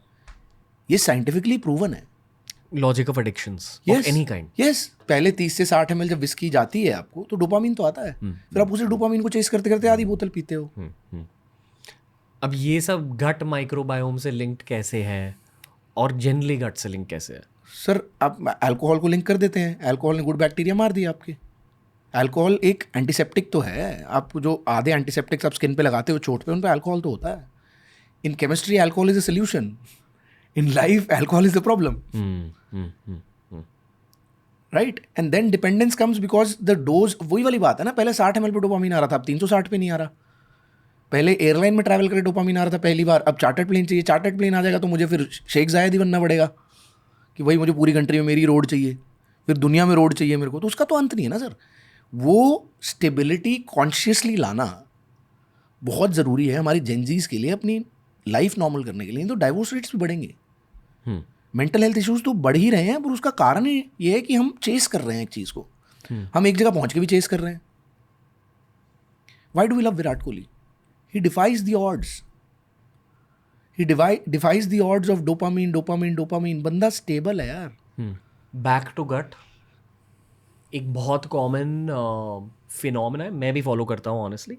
[SPEAKER 2] ये साइंटिफिकली प्रूवन है।
[SPEAKER 1] Logic of addictions of any kind.
[SPEAKER 2] Yes, पहले 30 से 60 ml जब विस्की जाती है आपको, तो डोपामिन तो आता है, फिर आप उसे डोपामिन को चेस करते करते आधी बोतल पीते हो।
[SPEAKER 1] अब ये सब गट माइक्रोबायोम से लिंक्ड कैसे है, और जनरली गट से लिंक कैसे है?
[SPEAKER 2] सर, आप अल्कोहल को लिंक कर देते हैं, अल्कोहल ने गुड बैक्टीरिया मार दिया आपके। अल्कोहल एक एंटीसेप्टिक तो है, आप जो आधे एंटीसेप्टिक्स आप स्किन पे लगाते हो चोट पे, उन पे अल्कोहल तो होता है। In chemistry alcohol is a solution, in life alcohol is the problem, right? And then dependence comes because the dose, वही वाली बात है ना, पहले 60 ml पे डोपामीन आ रहा था, अब 360 पे नहीं आ रहा। पहले एयरलाइन में ट्रैवल करके डोपामीन आ रहा था पहली बार, अब चार्टर्ड प्लेन चाहिए। चार्टर्ड प्लेन आ जाएगा तो मुझे फिर शेख जायद ही बनना पड़ेगा कि भाई मुझे पूरी कंट्री में मेरी रोड चाहिए, फिर दुनिया में रोड चाहिए मेरे को। तो उसका तो अंत नहीं है ना सर। वो स्टेबिलिटी कॉन्शियसली लाना बहुत ज़रूरी है हमारी जेनजीज के लिए, अपनी लाइफ नॉर्मल करने के लिए। तो डाइवोर्स रेट्स भी बढ़ेंगे, मेंटल हेल्थ इश्यूज तो बढ़ ही रहे हैं, पर उसका कारण ये है कि हम चेस कर रहे हैं एक चीज़ को। हम एक जगह पहुंच के भी चेस कर रहे हैं। Why do we love Virat Kohli? He defies the odds, he defies the odds of dopamine dopamine dopamine. बंदा स्टेबल है यार।
[SPEAKER 1] बैक टू गट एक बहुत कॉमन फिनोमेना है, मैं भी फॉलो करता हूँ honestly,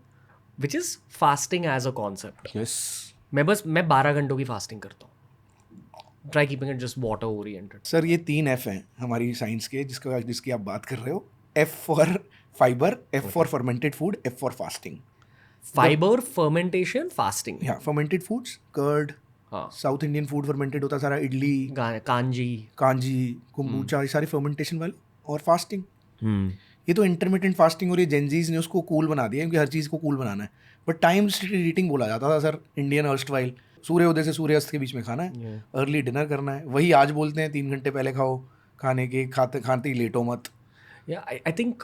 [SPEAKER 1] which is fasting as a concept.
[SPEAKER 2] Yes,
[SPEAKER 1] मैं 12 घंटों की फास्टिंग करता हूँ, try keeping it just water oriented.
[SPEAKER 2] Sir ये 3 F हैं हमारी साइंस के, जिसकी आप बात कर रहे हो। F for fibre, F for fermented food, F for fasting.
[SPEAKER 1] Fibre, fermentation, fasting.
[SPEAKER 2] हाँ, फर्मेंटेड फूड्स, कर्ड,
[SPEAKER 1] हाँ,
[SPEAKER 2] साउथ इंडियन फूड फर्मेंटेड होता सारा, इडली, कांजी, कुम्बूचा, ये सारे फर्मेंटेशन वाले। और फास्टिंग, ये तो इंटरमिटेंट फास्टिंग हो रही है। जेनजीज ने उसको कूल बना दिया, क्योंकि हर चीज़ को कूल बनाना है। बट टाइम रिस्ट्रिक्टेड ईटिंग बोला जाता था सर इंडियन अर्स्टवाइल, सूर्योदय से सूर्यास्त के बीच में खाना है, अर्ली डिनर करना है। वही आज बोलते हैं 3 घंटे पहले खाओ, खाने के खाते ही लेटो मत।
[SPEAKER 1] I think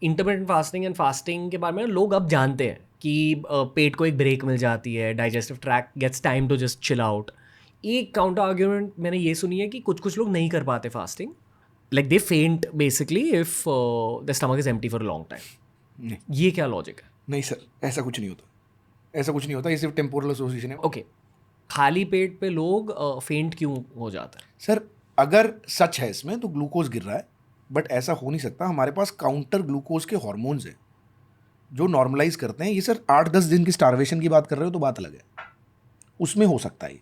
[SPEAKER 1] intermittent fasting and fasting के बारे में लोग अब जानते हैं कि पेट को एक ब्रेक मिल जाती है, digestive tract gets time to just chill out. एक काउंटर आर्ग्यूमेंट मैंने ये सुनी है कि कुछ लोग नहीं कर पाते fasting, like they faint basically if the stomach is empty for a long time.
[SPEAKER 2] नहीं,
[SPEAKER 1] ये क्या लॉजिक है?
[SPEAKER 2] नहीं सर, ऐसा कुछ नहीं होता, ऐसा कुछ नहीं होता। ये सिर्फ टेम्पोरल एसोसिएशन है।
[SPEAKER 1] ओके, खाली पेट पे लोग फेंट क्यों हो जाता है?
[SPEAKER 2] सर अगर सच है इसमें, तो ग्लूकोज गिर रहा है, बट ऐसा हो नहीं सकता। हमारे पास काउंटर ग्लूकोज के हॉर्मोन्स हैं जो नॉर्मलाइज करते हैं। ये सर 8-10 दिन की स्टारवेशन की बात कर रहे हो तो बात अलग है, उसमें हो सकता है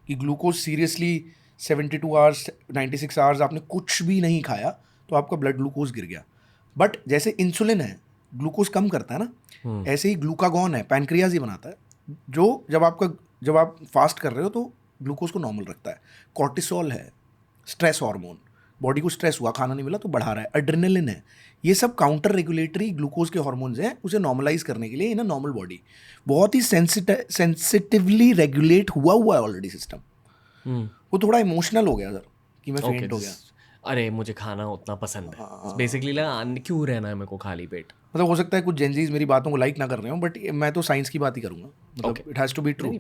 [SPEAKER 2] कि ग्लूकोज सीरियसली 72 आवर्स 96 आवर्स आपने कुछ भी नहीं खाया तो आपका ब्लड ग्लूकोज गिर गया। बट जैसे इंसुलिन है ग्लूकोज कम करता है ना, ऐसे ही ग्लूकागॉन है पैनक्रियाज ही बनाता है, जो जब आप फास्ट कर रहे हो तो ग्लूकोज को नॉर्मल रखता है। कॉर्टिसोल है स्ट्रेस हार्मोन, बॉडी को स्ट्रेस हुआ, खाना नहीं मिला तो बढ़ा रहा है। एड्रेनलिन है, ये सब काउंटर रेगुलेटरी ग्लूकोज के हार्मोन्स हैं, उसे नॉर्मलाइज करने के लिए इन अ नॉर्मल बॉडी बहुत ही सेंसिटिवली रेगुलेट हुआ है ऑलरेडी सिस्टम। वो थोड़ा इमोशनल हो गया सर कि मैं फेंट हो गया।
[SPEAKER 1] अरे मुझे खाना उतना पसंद है बेसिकली, लगा क्यों रहना है मेरे को खाली पेट।
[SPEAKER 2] मतलब हो सकता है कुछ जेनजीज मेरी बातों को लाइक ना कर रहे हो, बट मैं तो साइंस की बात ही करूंगा, मतलब it has to be true.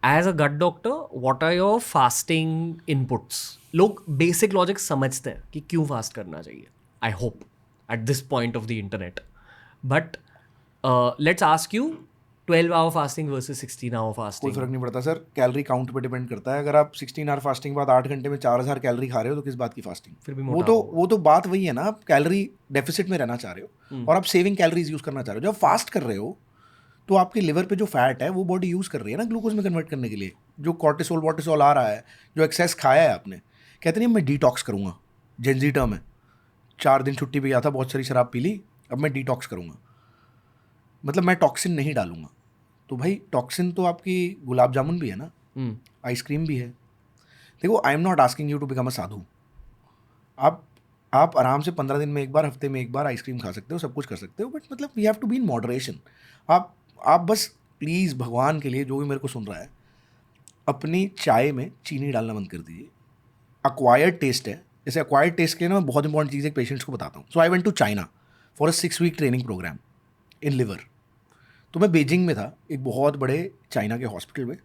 [SPEAKER 1] As a gut doctor what are your fasting inputs? लोग बेसिक लॉजिक समझते हैं कि क्यों फास्ट करना चाहिए, I hope at this point of the internet, but let's ask you 12 hour fasting versus 16 hour
[SPEAKER 2] कोई
[SPEAKER 1] fasting.
[SPEAKER 2] फर्क नहीं पड़ता सर, कैलोरी काउंट पे डिपेंड करता है। अगर आप 16 आवर फास्टिंग के बाद 8 घंटे में 4000 कैलोरी खा रहे हो तो किस बात की फास्टिंग?
[SPEAKER 1] फिर भी
[SPEAKER 2] वो तो बात वही है ना, आप कैलोरी डेफिसिट में रहना चाह रहे हो और आप सेविंग कैलोरीज यूज करना चाह रहे हो। जब फास्ट कर रहे हो तो आपके लिवर पे जो फैट है वो बॉडी यूज कर रही है ना ग्लूकोज में कन्वर्ट करने के लिए। जो कॉर्टिसोल आ रहा है, जो एक्सेस खाया है आपने, कहते नहीं मैं डिटॉक्स करूंगा, जेंजी टर्म है। 4 दिन छुट्टी पे गया था, बहुत सारी शराब पी ली, अब मैं डिटॉक्स करूंगा, मतलब मैं टॉक्सिन नहीं डालूंगा। तो भाई टॉक्सिन तो आपकी गुलाब जामुन भी है ना, आइसक्रीम भी है। देखो I am not asking you to become a sadhu. आप आराम से 15 दिन में एक बार, हफ्ते में एक बार आइसक्रीम खा सकते हो, सब कुछ कर सकते हो, बट मतलब we have to be in moderation. आप बस प्लीज़ भगवान के लिए, जो भी मेरे को सुन रहा है, अपनी चाय में चीनी डालना बंद कर दीजिए। अक्वायर्ड टेस्ट है, जैसे अक्वायर्ड टेस्ट के लिए ना बहुत इंपॉर्टेंट चीज़ एक पेशेंट्स को बताता हूँ। So I went to China for a 6 week training programme in liver. तो मैं बीजिंग में था, एक बहुत बड़े चाइना के हॉस्पिटल में।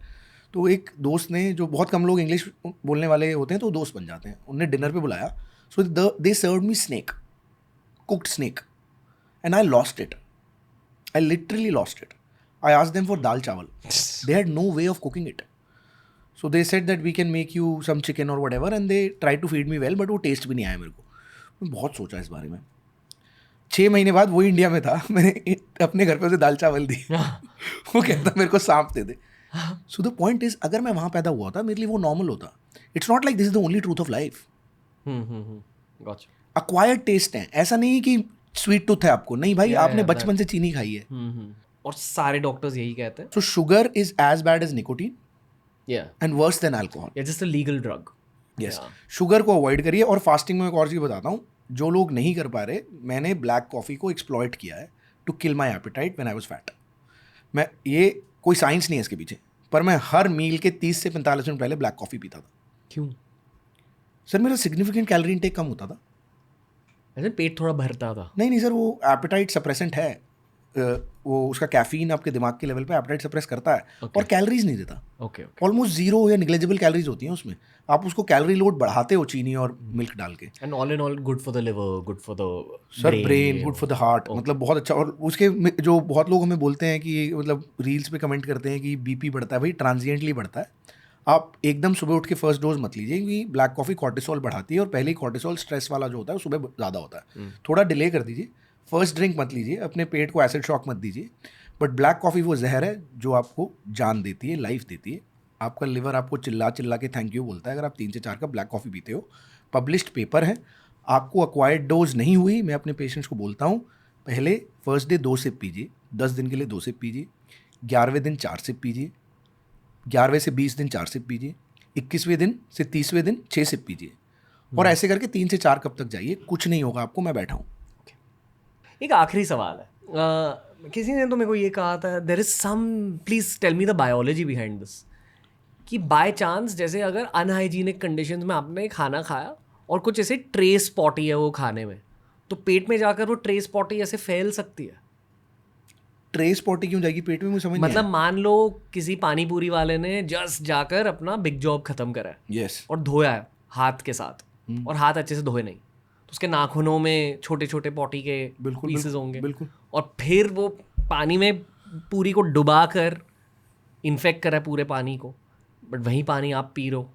[SPEAKER 2] तो एक दोस्त ने, जो बहुत कम लोग इंग्लिश बोलने वाले होते हैं तो दोस्त बन जाते हैं, उन्हें डिनर पे बुलाया। So they served me snake, cooked snake, and I lost it. I literally lost it. I asked them for dal chawal, they had no way of cooking it. So they said that we can make you some chicken और whatever, and they try to feed me well, but वो taste भी नहीं आया मेरे को। मैं बहुत सोचा इस बारे में। 6 महीने बाद वो इंडिया में था, मैंने अपने घर पे उसे दाल चावल दी। वो कहता मेरे को सांप दे दे। सो द पॉइंट इज, अगर मैं वहाँ पैदा हुआ था मेरे लिए वो नॉर्मल होता। It's not like this is the only truth of life. Acquired taste है, ऐसा नहीं कि स्वीट टूथ है आपको, नहीं भाई, आपने बचपन से चीनी खाई है।
[SPEAKER 1] और सारे डॉक्टर्स यही कहते हैं।
[SPEAKER 2] So sugar is as bad as nicotine and worse than alcohol.
[SPEAKER 1] Just a legal drug.
[SPEAKER 2] Yes, sugar को अवॉइड करिए। और फास्टिंग में एक और चीज़ बताता हूँ, जो लोग नहीं कर पा रहे, मैंने ब्लैक कॉफ़ी को एक्सप्लॉइट किया है to kill my appetite when I was fat. मैं, ये कोई साइंस नहीं है इसके पीछे, पर मैं हर मील के 30 से 45 मिनट पहले ब्लैक कॉफ़ी पीता था।
[SPEAKER 1] क्यों?
[SPEAKER 2] सर मेरा सिग्निफिकेंट कैलोरी इंटेक कम होता था।
[SPEAKER 1] ऐसे पेट थोड़ा भरता था?
[SPEAKER 2] नहीं सर, वो एपेटाइट सप्रेसेंट है। वो उसका कैफीन आपके दिमाग के लेवल पे एपेटाइट सप्रेस करता है और कैलोरीज नहीं देता। ऑलमोस्ट जीरो या निग्लेजिबल कैलोरीज होती हैं उसमें। आप उसको कैलोरी लोड बढ़ाते हो चीनी और मिल्क डाल के।
[SPEAKER 1] And all in all good for the liver, good for the
[SPEAKER 2] sir brain, good for the heart, मतलब बहुत अच्छा। और उसके जो बहुत लोग हमें बोलते हैं कि, मतलब रील्स पे कमेंट करते हैं कि बीपी बढ़ता है, भाई ट्रांजिएंटली बढ़ता है। आप एकदम सुबह उठ के फर्स्ट डोज मत लीजिए, क्योंकि ब्लैक कॉफ़ी कॉर्टिसोल बढ़ाती है, और पहले ही कॉर्टिसोल स्ट्रेस वाला जो होता है वो सुबह ज़्यादा होता है। थोड़ा डिले कर दीजिए, फर्स्ट ड्रिंक मत लीजिए, अपने पेट को एसिड शॉक मत दीजिए। बट ब्लैक कॉफ़ी वो जहर है जो आपको जान देती है, लाइफ देती है। आपका लिवर आपको चिल्ला चिल्ला के थैंक यू बोलता है अगर आप 3 से 4 कप ब्लैक कॉफ़ी पीते हो। पब्लिश्ड पेपर है, आपको अक्वायर्ड डोज नहीं हुई। मैं अपने पेशेंट्स को बोलता हूँ, पहले फर्स्ट डे 2 सिप पीजिए, 10 दिन के लिए 2 सिप पीजिए, 11वें दिन 4 सिप पीजिए, 11वें से 20 दिन 4 सिप पीजिए, 21वें दिन से 30वें दिन 6 सिप पीजिए, और ऐसे करके 3 से 4 कप तक जाइए। कुछ नहीं होगा आपको, मैं बैठा हूँ।
[SPEAKER 1] एक आखिरी सवाल है, किसी ने तो मेरे को ये कहा था, there is some, please tell me the biology behind this, कि बाय चांस जैसे अगर अनहाइजीनिक कंडीशंस में आपने खाना खाया और कुछ ऐसे ट्रेस पॉटी है वो खाने में, तो पेट में जाकर वो ट्रेस पॉटी ऐसे फैल सकती है।
[SPEAKER 2] ट्रेस पॉटी क्यों जाएगी पेट में, मुझे समझ नहीं
[SPEAKER 1] मतलब मान लो किसी पानी पूरी वाले ने जस्ट जाकर अपना बिग जॉब खत्म करा है,
[SPEAKER 2] यस,
[SPEAKER 1] और धोया है हाथ के साथ, और हाथ अच्छे से धोए नहीं, तो उसके नाखूनों में छोटे छोटे पॉटी के पीसेस होंगे,
[SPEAKER 2] बिल्कुल,
[SPEAKER 1] और फिर वो पानी में पूरी को डुबा कर इन्फेक्ट करा है पूरे पानी को, बट वही पानी आप पी रहे हो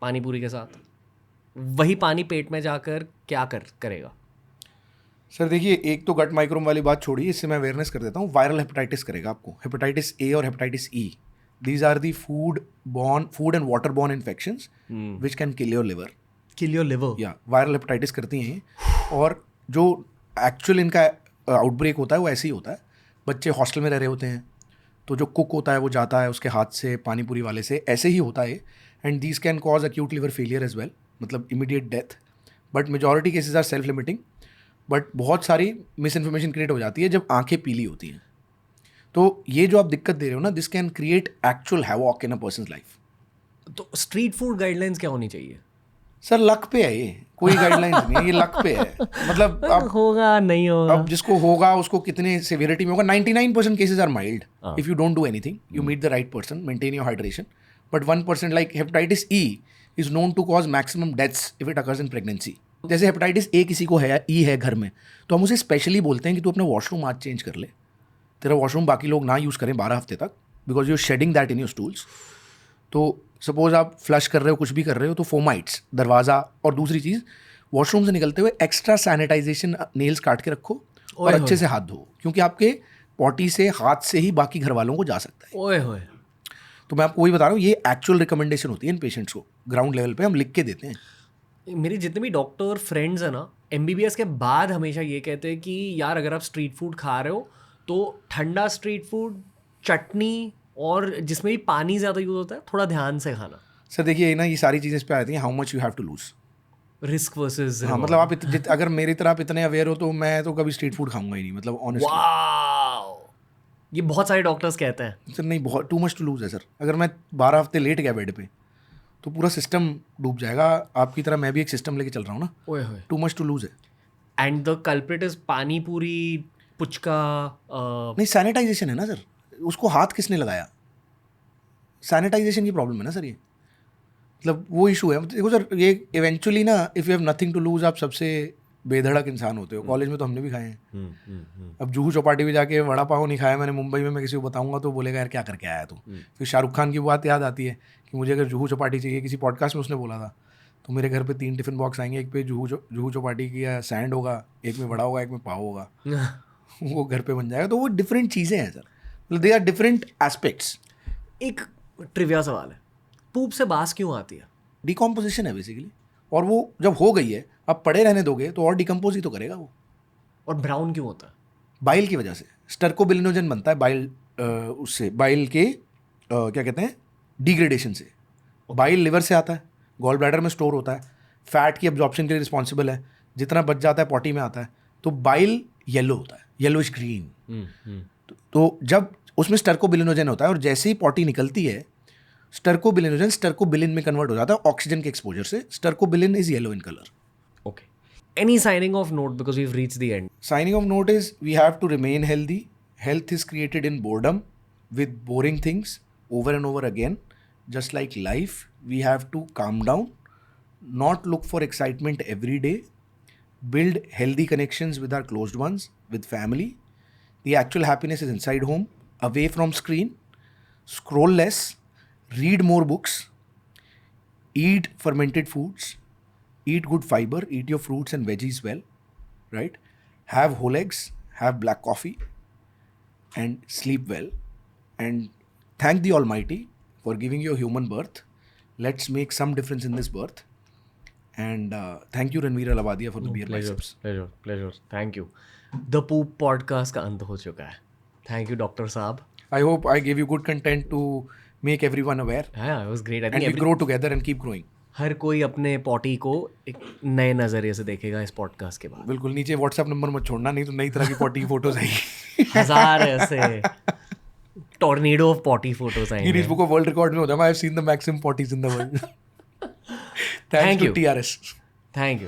[SPEAKER 1] पानी पूरी के साथ। वही पानी पेट में जाकर क्या करेगा?
[SPEAKER 2] सर देखिए, एक तो गट माइक्रोम वाली बात छोड़िए, इससे मैं अवेयरनेस कर देता हूँ। वायरल हेपेटाइटिस करेगा आपको, हेपेटाइटिस ए और hepatitis E, these are the food and water borne infections which can kill your liver.
[SPEAKER 1] Kill your liver?
[SPEAKER 2] या वायरल हेपेटाइटिस करती हैं ये। और जो एक्चुअल इनका आउटब्रेक होता है वो ऐसे ही होता है। बच्चे हॉस्टल में रह रहे होते हैं, तो जो कुक होता है वो जाता है उसके हाथ से पानी पूरी वाले से, ऐसे ही होता है। And these can cause acute liver failure as well, मतलब immediate death. But majority cases are self limiting. But बहुत सारी मिस इन्फॉर्मेशन क्रिएट हो जाती है जब आंखें पीली होती हैं। तो ये जो आप दिक्कत दे रहे हो ना, this can create actual havoc in a persons life.
[SPEAKER 1] तो स्ट्रीट फूड गाइडलाइंस क्या होनी चाहिए?
[SPEAKER 2] सर लक पे है ये, कोई गाइडलाइंस नहीं है, ये लक पे है। मतलब अब
[SPEAKER 1] होगा नहीं होगा,
[SPEAKER 2] अब जिसको होगा उसको कितने सिवियरिटी में होगा। 99% cases are mild if you don't do anything, you meet the right person, maintain your hydration. But 1% like hepatitis E is known to cause maximum deaths if it occurs in pregnancy. जैसे hepatitis A किसी को है, ई है घर में, तो हम उसे स्पेशली बोलते हैं कि तू अपना वॉशरूम आज चेंज कर ले, तेरा वॉशरूम बाकी लोग ना यूज़ करें 12 हफ्ते तक, because you are shedding that in your stools. तो सपोज आप फ्लश कर रहे हो, कुछ भी कर रहे हो, तो फोमाइट्स दरवाज़ा, और दूसरी चीज़ वॉशरूम से निकलते हुए एक्स्ट्रा सैनिटाइजेशन नेल्स काट के रखो और अच्छे से हाथ धो, क्योंकि आपके पॉटी से हाथ से ही बाकी घर वालों को जा सकता है।
[SPEAKER 1] ओए होए।
[SPEAKER 2] तो मैं आपको वही बता रहा हूँ, ये एक्चुअल रिकमेंडेशन होती है इन पेशेंट्स को, ग्राउंड लेवल पे हम लिख के देते हैं।
[SPEAKER 1] मेरे जितने भी डॉक्टर फ्रेंड्स हैं ना, MBBS के बाद हमेशा ये कहते हैं कि यार अगर आप स्ट्रीट फूड खा रहे हो तो ठंडा स्ट्रीट फूड, चटनी और जिसमें भी पानी ज़्यादा यूज़ होता है, थोड़ा ध्यान से खाना।
[SPEAKER 2] सर देखिए ना, ये सारी चीज़ें इस पे आती हैं, how much you have to lose,
[SPEAKER 1] risk versus
[SPEAKER 2] हाँ, मतलब आप अगर मेरी तरह आप इतने अवेयर हो तो मैं तो कभी स्ट्रीट फूड खाऊंगा ही नहीं, मतलब ऑनेस्टली।
[SPEAKER 1] वाओ, ये बहुत सारे डॉक्टर्स कहते हैं।
[SPEAKER 2] सर नहीं, बहुत टू मच टू लूज है सर। अगर मैं 12 हफ्ते लेट गया बेड पे तो पूरा सिस्टम डूब जाएगा। आपकी तरह मैं भी एक सिस्टम लेके चल रहा हूँ ना,
[SPEAKER 1] ओए होए।
[SPEAKER 2] टू मच टू लूज है।
[SPEAKER 1] एंड द कल्प्रिट इज पानी पूरी, पुचका।
[SPEAKER 2] नहीं, सैनिटाइजेशन है ना सर, उसको हाथ किसने लगाया, सैनिटाइजेशन की प्रॉब्लम है ना सर ये, मतलब वो इशू है। देखो सर, ये इवेंचुअली ना, if you have nothing to lose, आप सबसे बेधड़क इंसान होते हो। कॉलेज में तो हमने भी खाए हैं। अब जुहू चौपाटी भी जाके वड़ा पाव नहीं खाया मैंने मुंबई में, मैं किसी को बताऊंगा तो बोलेगा यार क्या करके आया तू। फिर शाहरुख खान की बात याद आती है कि मुझे अगर जुहू चौपाटी चाहिए, किसी पॉडकास्ट में उसने बोला था, तो मेरे घर पे 3 टिफिन बॉक्स आएंगे, एक पे जुहू चौपाटी की या सैंड होगा, एक में वड़ा होगा, एक में पाव होगा। वो घर पे बन जाएगा। तो वो डिफरेंट चीज़ें हैं सर, मतलब दे आर डिफरेंट एस्पेक्ट्स।
[SPEAKER 1] एक ट्रिविया सवाल है, पूप से बास क्यों आती है?
[SPEAKER 2] डिकम्पोजिशन है बेसिकली, और वो जब हो गई है, अब पड़े रहने दोगे तो और डिकम्पोज ही तो करेगा वो।
[SPEAKER 1] और ब्राउन क्यों होता है?
[SPEAKER 2] बाइल की वजह से स्टर्कोबिलिनोजन बनता है, बाइल उससे, बाइल के क्या कहते हैं, डिग्रेडेशन से। बाइल लिवर से आता है, गॉल ब्लैडर में स्टोर होता है, फैट की एब्जॉर्प्शन के लिए रिस्पॉन्सिबल है, जितना बच जाता है पॉटी में आता है। तो बाइल येलो होता है, येलोइश ग्रीन। तो जब उसमें स्टर्कोबिलिनोजन होता है, और जैसे ही पॉटी निकलती है, स्टर्कोबिलिनोजन स्टर्कोबिलिन में कन्वर्ट हो जाता है ऑक्सीजन के एक्सपोजर से। Stercobilin is yellow in colour.
[SPEAKER 1] Okay. Any signing off note, because we've reached the end?
[SPEAKER 2] Signing off note is we have to remain healthy. Health is created in boredom with boring things over and over again. Just like life, we have to calm down, not look for excitement every day, build healthy connections with our closed ones, with family. The actual happiness is inside home, away from screen, scroll less, read more books, eat fermented foods, eat good fiber, eat your fruits and veggies well, right? Have whole eggs, have black coffee, and sleep well. And thank the Almighty for giving you a human birth. Let's make some difference in this birth. And thank you Ranveer Alawadia for the beer biceps.
[SPEAKER 1] Pleasure. Thank you. The Poop podcast का अंत हो चुका है. Thank you, Dr. साहब.
[SPEAKER 2] I hope I gave you good content to make everyone aware.
[SPEAKER 1] Yeah, it was great. I think
[SPEAKER 2] and we grow together and keep growing.
[SPEAKER 1] हर कोई अपने potty को एक नए नज़रिए से देखेगा इस पॉडकास्ट के बाद।
[SPEAKER 2] बिल्कुल। नीचे व्हाट्सएप नंबर मत छोड़ना, नहीं तो नई तरह की पॉटी की फोटोज आएगी।
[SPEAKER 1] 1000 ऐसे टॉर्नेडो ऑफ पॉटी फोटोज आएंगे।
[SPEAKER 2] Guinness book of world record में होता है, I have seen the maximum potties in the world. Thank you TRS।
[SPEAKER 1] Thank you.